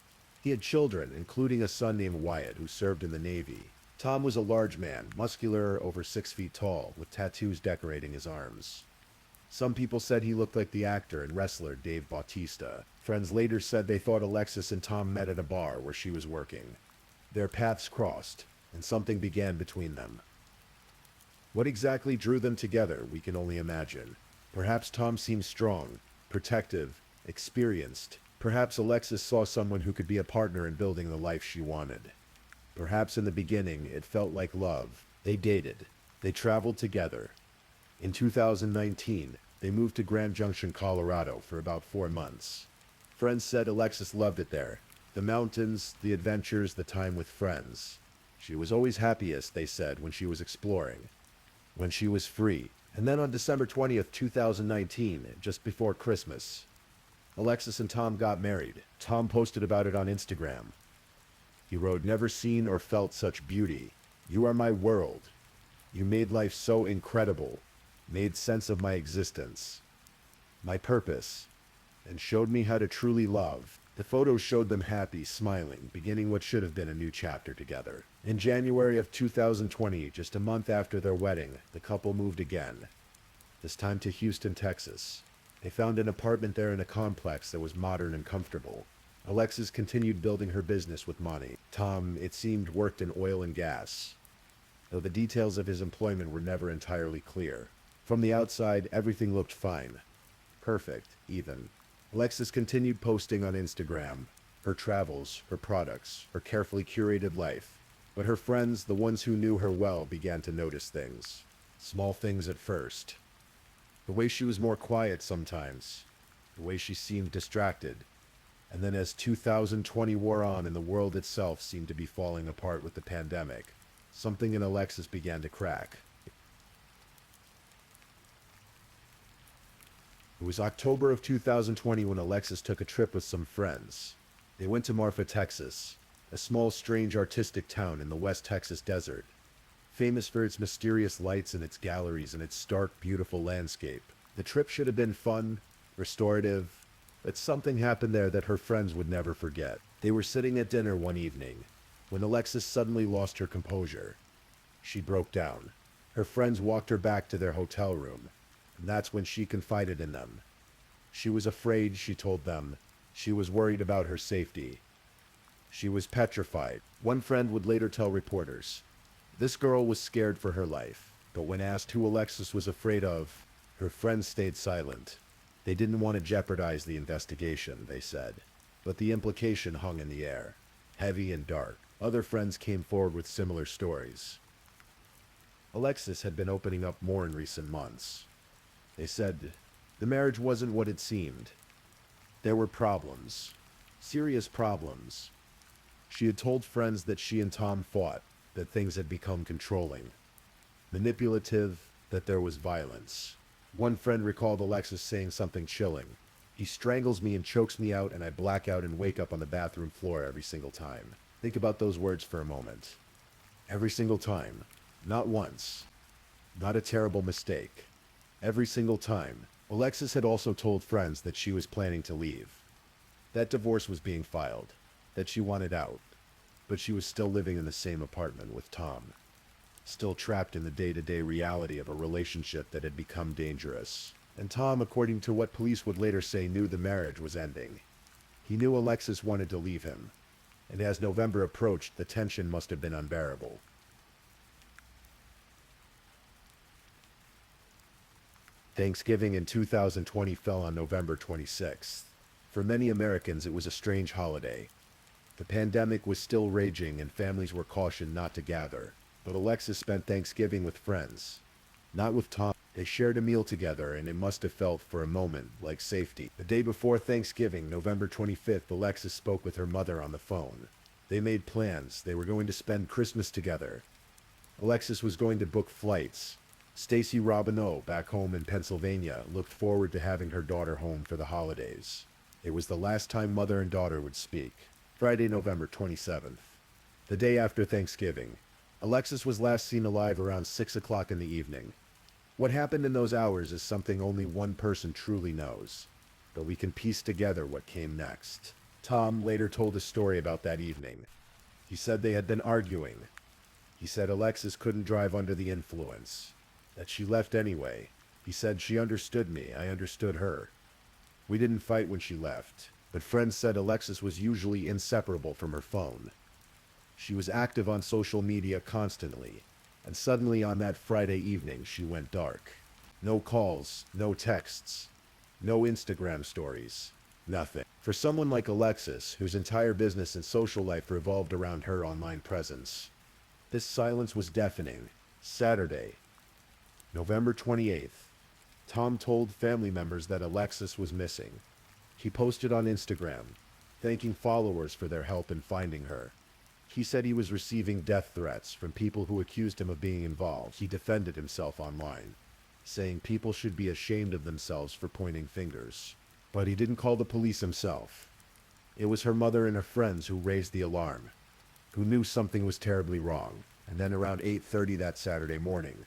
He had children, including a son named Wyatt, who served in the Navy. Tom was a large man, muscular, over 6 feet tall, with tattoos decorating his arms. Some people said he looked like the actor and wrestler Dave Bautista. Friends later said they thought Alexis and Tom met at a bar where she was working. Their paths crossed, and something began between them. What exactly drew them together, we can only imagine. Perhaps Tom seemed strong, protective, experienced. Perhaps Alexis saw someone who could be a partner in building the life she wanted. Perhaps in the beginning it felt like love. They dated. They traveled together. In 2019, they moved to Grand Junction, Colorado for about 4 months. Friends said Alexis loved it there. The mountains, the adventures, the time with friends. She was always happiest, they said, when she was exploring, when she was free. And then on December 20th, 2019, just before Christmas, Alexis and Tom got married. Tom posted about it on Instagram. He wrote, "Never seen or felt such beauty. You are my world. You made life so incredible, made sense of my existence, my purpose, and showed me how to truly love." The photos showed them happy, smiling, beginning what should have been a new chapter together. In January of 2020, just a month after their wedding, the couple moved again, this time to Houston, Texas. They found an apartment there in a complex that was modern and comfortable. Alexis continued building her business with money. Tom, it seemed, worked in oil and gas, though the details of his employment were never entirely clear. From the outside, everything looked fine. Perfect, even. Alexis continued posting on Instagram, her travels, her products, her carefully curated life. But her friends, the ones who knew her well, began to notice things. Small things at first. The way she was more quiet sometimes. The way she seemed distracted. And then as 2020 wore on and the world itself seemed to be falling apart with the pandemic, something in Alexis began to crack. It was October of 2020 when Alexis took a trip with some friends. They went to Marfa, Texas, a small, strange, artistic town in the West Texas desert, famous for its mysterious lights and its galleries and its stark, beautiful landscape. The trip should have been fun, restorative, but something happened there that her friends would never forget. They were sitting at dinner one evening, when Alexis suddenly lost her composure. She broke down. Her friends walked her back to their hotel room, and that's when she confided in them. She was afraid, she told them. She was worried about her safety. She was petrified. One friend would later tell reporters, "This girl was scared for her life," but when asked who Alexis was afraid of, her friends stayed silent. They didn't want to jeopardize the investigation, they said, but the implication hung in the air, heavy and dark. Other friends came forward with similar stories. Alexis had been opening up more in recent months. They said the marriage wasn't what it seemed. There were problems, serious problems. She had told friends that she and Tom fought, that things had become controlling, manipulative, that there was violence. One friend recalled Alexis saying something chilling. "He strangles me and chokes me out, and I black out and wake up on the bathroom floor every single time." Think about those words for a moment. Every single time. Not once. Not a terrible mistake. Every single time. Alexis had also told friends that she was planning to leave. That divorce was being filed. That she wanted out. But she was still living in the same apartment with Tom. Still trapped in the day-to-day reality of a relationship that had become dangerous. And Tom, according to what police would later say, knew the marriage was ending. He knew Alexis wanted to leave him. And as November approached, the tension must have been unbearable. Thanksgiving in 2020 fell on November 26th. For many Americans, it was a strange holiday. The pandemic was still raging and families were cautioned not to gather. But Alexis spent Thanksgiving with friends. Not with Tom. They shared a meal together, and it must have felt for a moment like safety. The day before Thanksgiving, November 25th, Alexis spoke with her mother on the phone. They made plans. They were going to spend Christmas together. Alexis was going to book flights. Stacy Robineau, back home in Pennsylvania, looked forward to having her daughter home for the holidays. It was the last time mother and daughter would speak. Friday, November 27th. The day after Thanksgiving. Alexis was last seen alive around 6 o'clock in the evening. What happened in those hours is something only one person truly knows, but we can piece together what came next. Tom later told a story about that evening. He said they had been arguing. He said Alexis couldn't drive under the influence, that she left anyway. He said she understood me, I understood her. We didn't fight when she left, but friends said Alexis was usually inseparable from her phone. She was active on social media constantly, and suddenly on that Friday evening she went dark. No calls, no texts, no Instagram stories, nothing. For someone like Alexis, whose entire business and social life revolved around her online presence, this silence was deafening. Saturday, November 28th, Tom told family members that Alexis was missing. He posted on Instagram, thanking followers for their help in finding her. He said he was receiving death threats from people who accused him of being involved. He defended himself online, saying people should be ashamed of themselves for pointing fingers. But he didn't call the police himself. It was her mother and her friends who raised the alarm, who knew something was terribly wrong. And then around 8:30 that Saturday morning,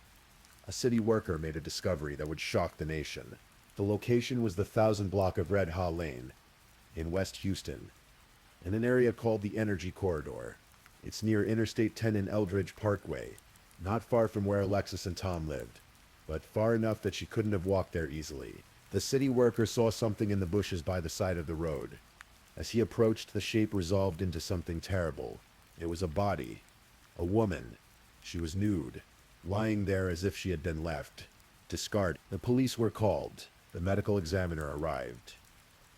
a city worker made a discovery that would shock the nation. The location was the 1000 block of Red Haw Lane in West Houston, in an area called the Energy Corridor. It's near Interstate 10 and Eldridge Parkway, not far from where Alexis and Tom lived, but far enough that she couldn't have walked there easily. The city worker saw something in the bushes by the side of the road. As he approached, the shape resolved into something terrible. It was a body, a woman. She was nude, lying there as if she had been left, discarded. The police were called. The medical examiner arrived.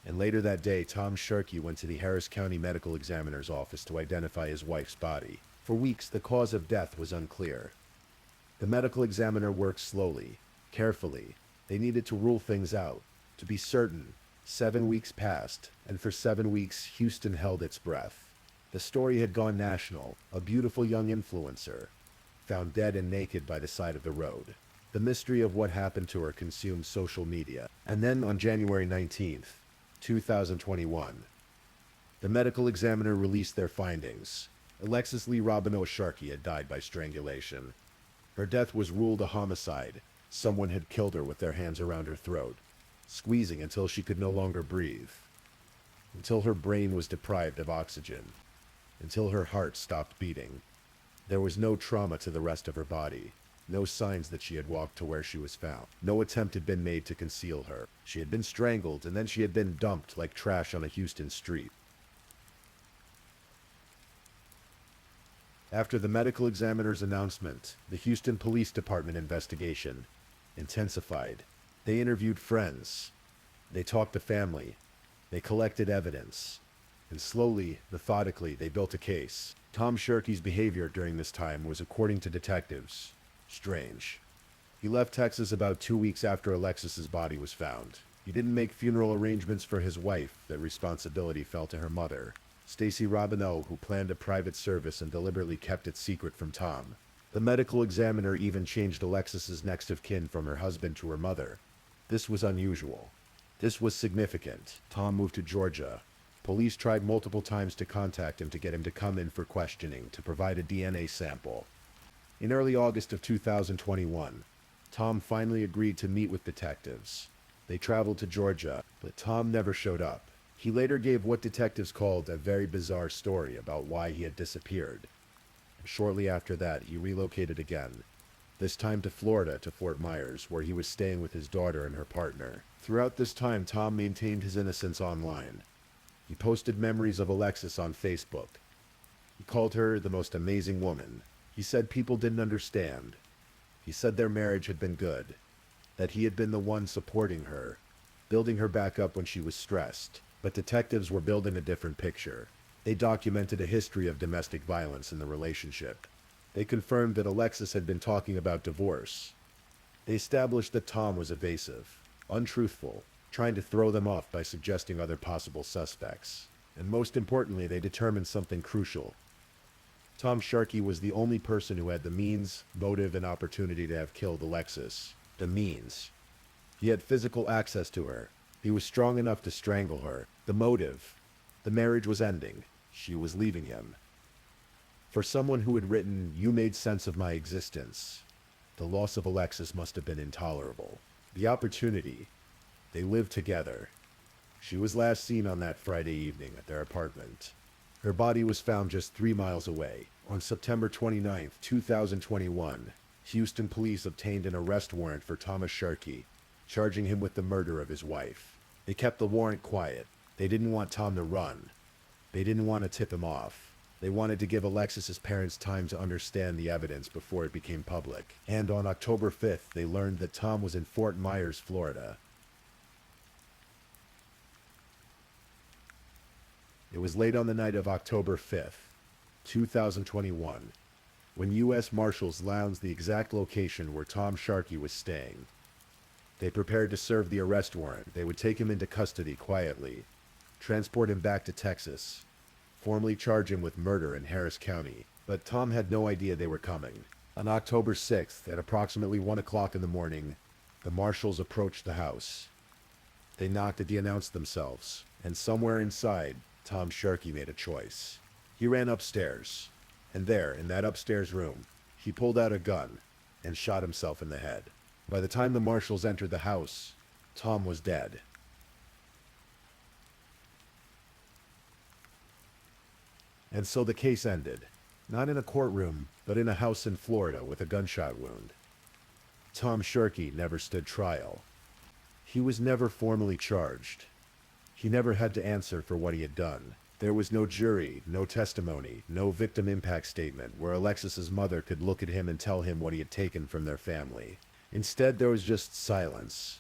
And later that day, Tom Sharkey went to the Harris County Medical Examiner's office to identify his wife's body. For weeks, the cause of death was unclear. The medical examiner worked slowly, carefully. They needed to rule things out, to be certain. 7 weeks passed, and for 7 weeks, Houston held its breath. The story had gone national. A beautiful young influencer, found dead and naked by the side of the road. The mystery of what happened to her consumed social media. And then on January 19th, 2021, the medical examiner released their findings. Alexis Lee Robineau Sharkey had died by strangulation. Her death was ruled a homicide. Someone had killed her with their hands around her throat, squeezing until she could no longer breathe, until her brain was deprived of oxygen. until her heart stopped beating. There was no trauma to the rest of her body. No signs that she had walked to where she was found. No attempt had been made to conceal her. She had been strangled, and then she had been dumped like trash on a Houston street. After the medical examiner's announcement, the Houston Police Department investigation intensified. They interviewed friends. They talked to family. They collected evidence. And slowly, methodically, they built a case. Tom Sherkey's behavior during this time was, according to detectives, strange. He left Texas about 2 weeks after Alexis's body was found. He didn't make funeral arrangements for his wife. That responsibility fell to her mother, Stacy Robineau, who planned a private service and deliberately kept it secret from Tom. The medical examiner even changed Alexis's next of kin from her husband to her mother. This was unusual. This was significant. Tom moved to Georgia. Police tried multiple times to contact him to get him to come in for questioning, to provide a DNA sample. In early August of 2021, Tom finally agreed to meet with detectives. They traveled to Georgia, but Tom never showed up. He later gave what detectives called a very bizarre story about why he had disappeared. Shortly after that, he relocated again, this time to Florida, to Fort Myers, where he was staying with his daughter and her partner. Throughout this time, Tom maintained his innocence online. He posted memories of Alexis on Facebook. He called her the most amazing woman. He said people didn't understand. He said their marriage had been good, that he had been the one supporting her, building her back up when she was stressed. But detectives were building a different picture. They documented a history of domestic violence in the relationship. They confirmed that Alexis had been talking about divorce. They established that Tom was evasive, untruthful, trying to throw them off by suggesting other possible suspects. And most importantly, they determined something crucial. Tom Sharkey was the only person who had the means, motive, and opportunity to have killed Alexis. The means. He had physical access to her. He was strong enough to strangle her. The motive. The marriage was ending. She was leaving him. For someone who had written, "You made sense of my existence," the loss of Alexis must have been intolerable. The opportunity. They lived together. She was last seen on that Friday evening at their apartment. Her body was found just 3 miles away. On September 29, 2021, Houston police obtained an arrest warrant for Thomas Sharkey, charging him with the murder of his wife. They kept the warrant quiet. They didn't want Tom to run. They didn't want to tip him off. They wanted to give Alexis's parents time to understand the evidence before it became public. And on October 5th, they learned that Tom was in Fort Myers, Florida. It was late on the night of October 5th, 2021, when U.S. Marshals lounged the exact location where Tom Sharkey was staying. They prepared to serve the arrest warrant. They would take him into custody quietly, transport him back to Texas, formally charge him with murder in Harris County. But Tom had no idea they were coming. On October 6th, at approximately 1 o'clock in the morning, the marshals approached the house. They knocked and announced themselves, and somewhere inside, Tom Sharkey made a choice. He ran upstairs, and there, in that upstairs room, he pulled out a gun and shot himself in the head. By the time the marshals entered the house, Tom was dead. And so the case ended, not in a courtroom, but in a house in Florida with a gunshot wound. Tom Sharkey never stood trial. He was never formally charged. He never had to answer for what he had done. There was no jury, no testimony, no victim impact statement where Alexis's mother could look at him and tell him what he had taken from their family. Instead, there was just silence.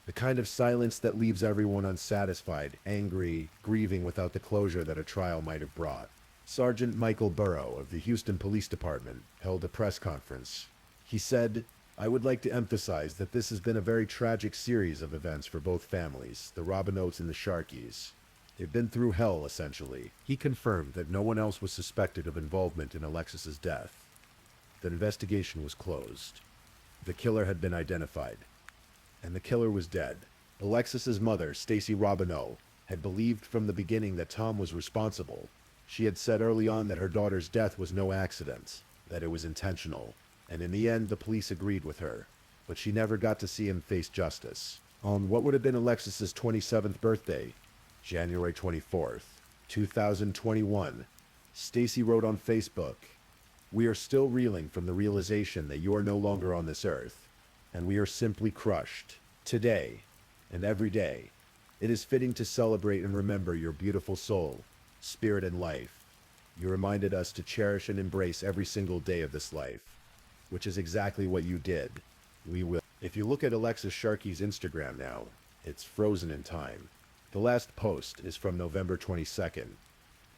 The kind of silence that leaves everyone unsatisfied, angry, grieving without the closure that a trial might have brought. Sergeant Michael Burrow of the Houston Police Department held a press conference. He said, "I would like to emphasize that this has been a very tragic series of events for both families, the Robineaus and the Sharkeys. They've been through hell, essentially." He confirmed that no one else was suspected of involvement in Alexis's death. The investigation was closed. The killer had been identified, and the killer was dead. Alexis's mother, Stacy Robineau, had believed from the beginning that Tom was responsible. She had said early on that her daughter's death was no accident, that it was intentional. And in the end, the police agreed with her, but she never got to see him face justice. On what would have been Alexis's 27th birthday, January 24th, 2021, Stacy wrote on Facebook, "We are still reeling from the realization that you are no longer on this earth, and we are simply crushed. Today, and every day, it is fitting to celebrate and remember your beautiful soul, spirit, and life. You reminded us to cherish and embrace every single day of this life, which is exactly what you did. We will." If you look at Alexis Sharkey's Instagram now, it's frozen in time. The last post is from November 22nd,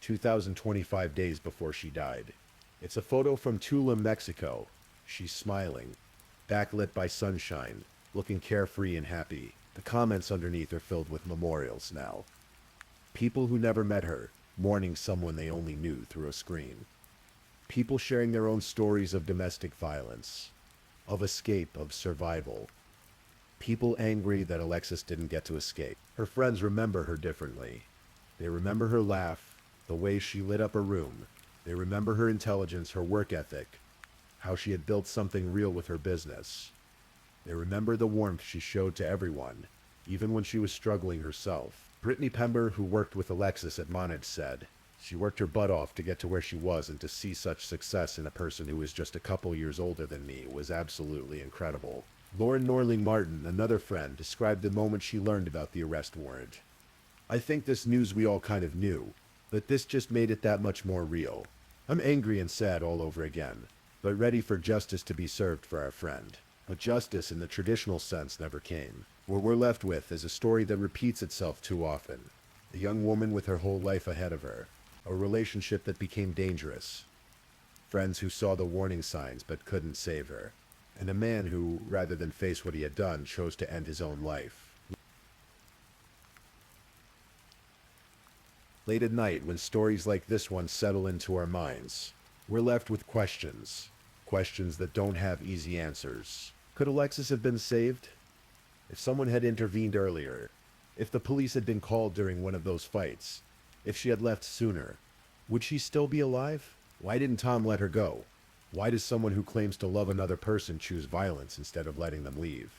2025, days before she died. It's a photo from Tulum, Mexico. She's smiling, backlit by sunshine, looking carefree and happy. The comments underneath are filled with memorials now. People who never met her, mourning someone they only knew through a screen. People sharing their own stories of domestic violence, of escape, of survival. People angry that Alexis didn't get to escape. Her friends remember her differently. They remember her laugh, the way she lit up her room. They remember her intelligence, her work ethic, how she had built something real with her business. They remember the warmth she showed to everyone, even when she was struggling herself. Brittany Pember, who worked with Alexis at Monage, said, "She worked her butt off to get to where she was, and to see such success in a person who was just a couple years older than me was absolutely incredible." Lauren Norling Martin, another friend, described the moment she learned about the arrest warrant. "I think this news we all kind of knew, but this just made it that much more real. I'm angry and sad all over again, but ready for justice to be served for our friend." But justice in the traditional sense never came. What we're left with is a story that repeats itself too often. A young woman with her whole life ahead of her. A relationship that became dangerous. Friends who saw the warning signs but couldn't save her. And a man who, rather than face what he had done, chose to end his own life. Late at night, when stories like this one settle into our minds, we're left with questions. Questions that don't have easy answers. Could Alexis have been saved? If someone had intervened earlier, if the police had been called during one of those fights, if she had left sooner, would she still be alive? Why didn't Tom let her go? Why does someone who claims to love another person choose violence instead of letting them leave?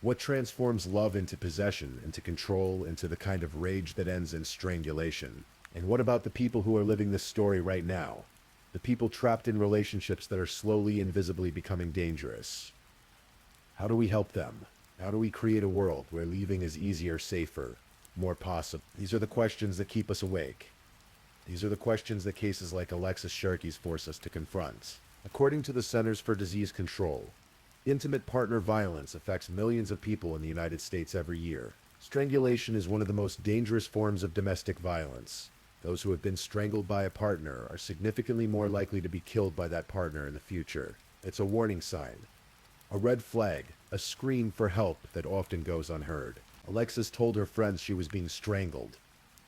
What transforms love into possession, into control, into the kind of rage that ends in strangulation? And what about the people who are living this story right now? The people trapped in relationships that are slowly and visibly becoming dangerous. How do we help them? How do we create a world where leaving is easier, safer, more possible? These are the questions that keep us awake. These are the questions that cases like Alexis Sharkey's force us to confront. According to the Centers for Disease Control, intimate partner violence affects millions of people in the United States every year. Strangulation is one of the most dangerous forms of domestic violence. Those who have been strangled by a partner are significantly more likely to be killed by that partner in the future. It's a warning sign, a red flag, a scream for help that often goes unheard. Alexis told her friends she was being strangled.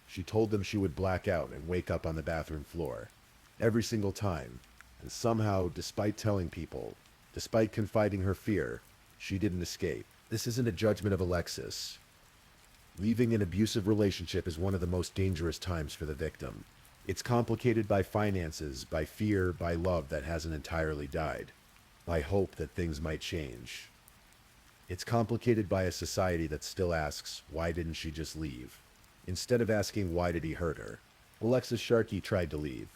She told them she would black out and wake up on the bathroom floor. Every single time. And somehow, despite telling people, despite confiding her fear, she didn't escape. This isn't a judgment of Alexis. Leaving an abusive relationship is one of the most dangerous times for the victim. It's complicated by finances, by fear, by love that hasn't entirely died, by hope that things might change. It's complicated by a society that still asks, why didn't she just leave? Instead of asking, why did he hurt her? Alexis Sharkey tried to leave.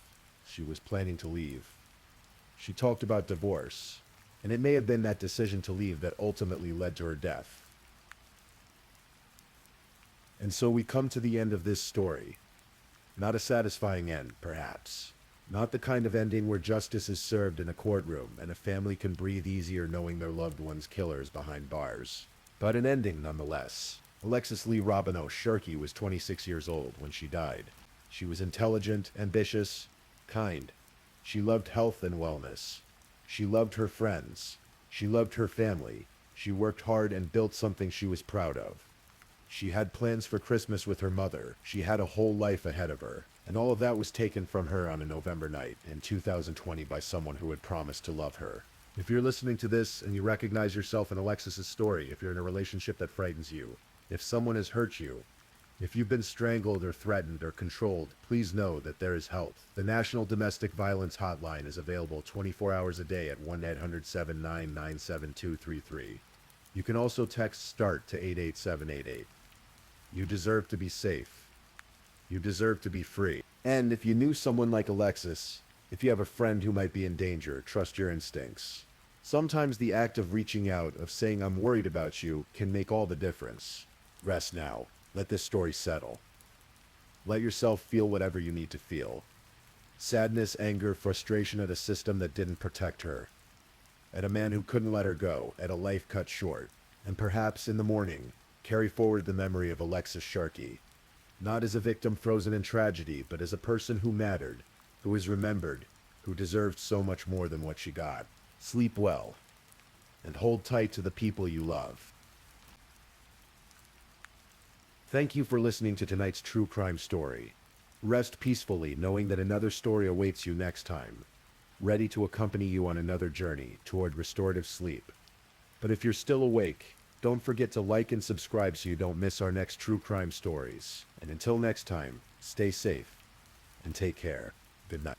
She was planning to leave. She talked about divorce, and it may have been that decision to leave that ultimately led to her death. And so we come to the end of this story. Not a satisfying end, perhaps. Not the kind of ending where justice is served in a courtroom and a family can breathe easier knowing their loved one's killer is behind bars. But an ending nonetheless. Alexis Lee Robinow Sharkey was 26 years old when she died. She was intelligent, ambitious, kind. She loved health and wellness. She loved her friends. She loved her family. She worked hard and built something she was proud of. She had plans for Christmas with her mother. She had a whole life ahead of her. And all of that was taken from her on a November night in 2020 by someone who had promised to love her. If you're listening to this and you recognize yourself in Alexis's story, if you're in a relationship that frightens you, if someone has hurt you, if you've been strangled or threatened or controlled, please know that there is help. The National Domestic Violence Hotline is available 24 hours a day at 1-800-799-7233. You can also text START to 88788. You deserve to be safe. You deserve to be free. And if you knew someone like Alexis, if you have a friend who might be in danger, trust your instincts. Sometimes the act of reaching out, of saying I'm worried about you, can make all the difference. Rest now. Let this story settle. Let yourself feel whatever you need to feel. Sadness, anger, frustration at a system that didn't protect her. At a man who couldn't let her go, at a life cut short. And perhaps in the morning, carry forward the memory of Alexis Sharkey. Not as a victim frozen in tragedy, but as a person who mattered, who was remembered, who deserved so much more than what she got. Sleep well, and hold tight to the people you love. Thank you for listening to tonight's true crime story. Rest peacefully knowing that another story awaits you next time, ready to accompany you on another journey toward restorative sleep. But if you're still awake, don't forget to like and subscribe so you don't miss our next true crime stories. And until next time, stay safe and take care. Good night.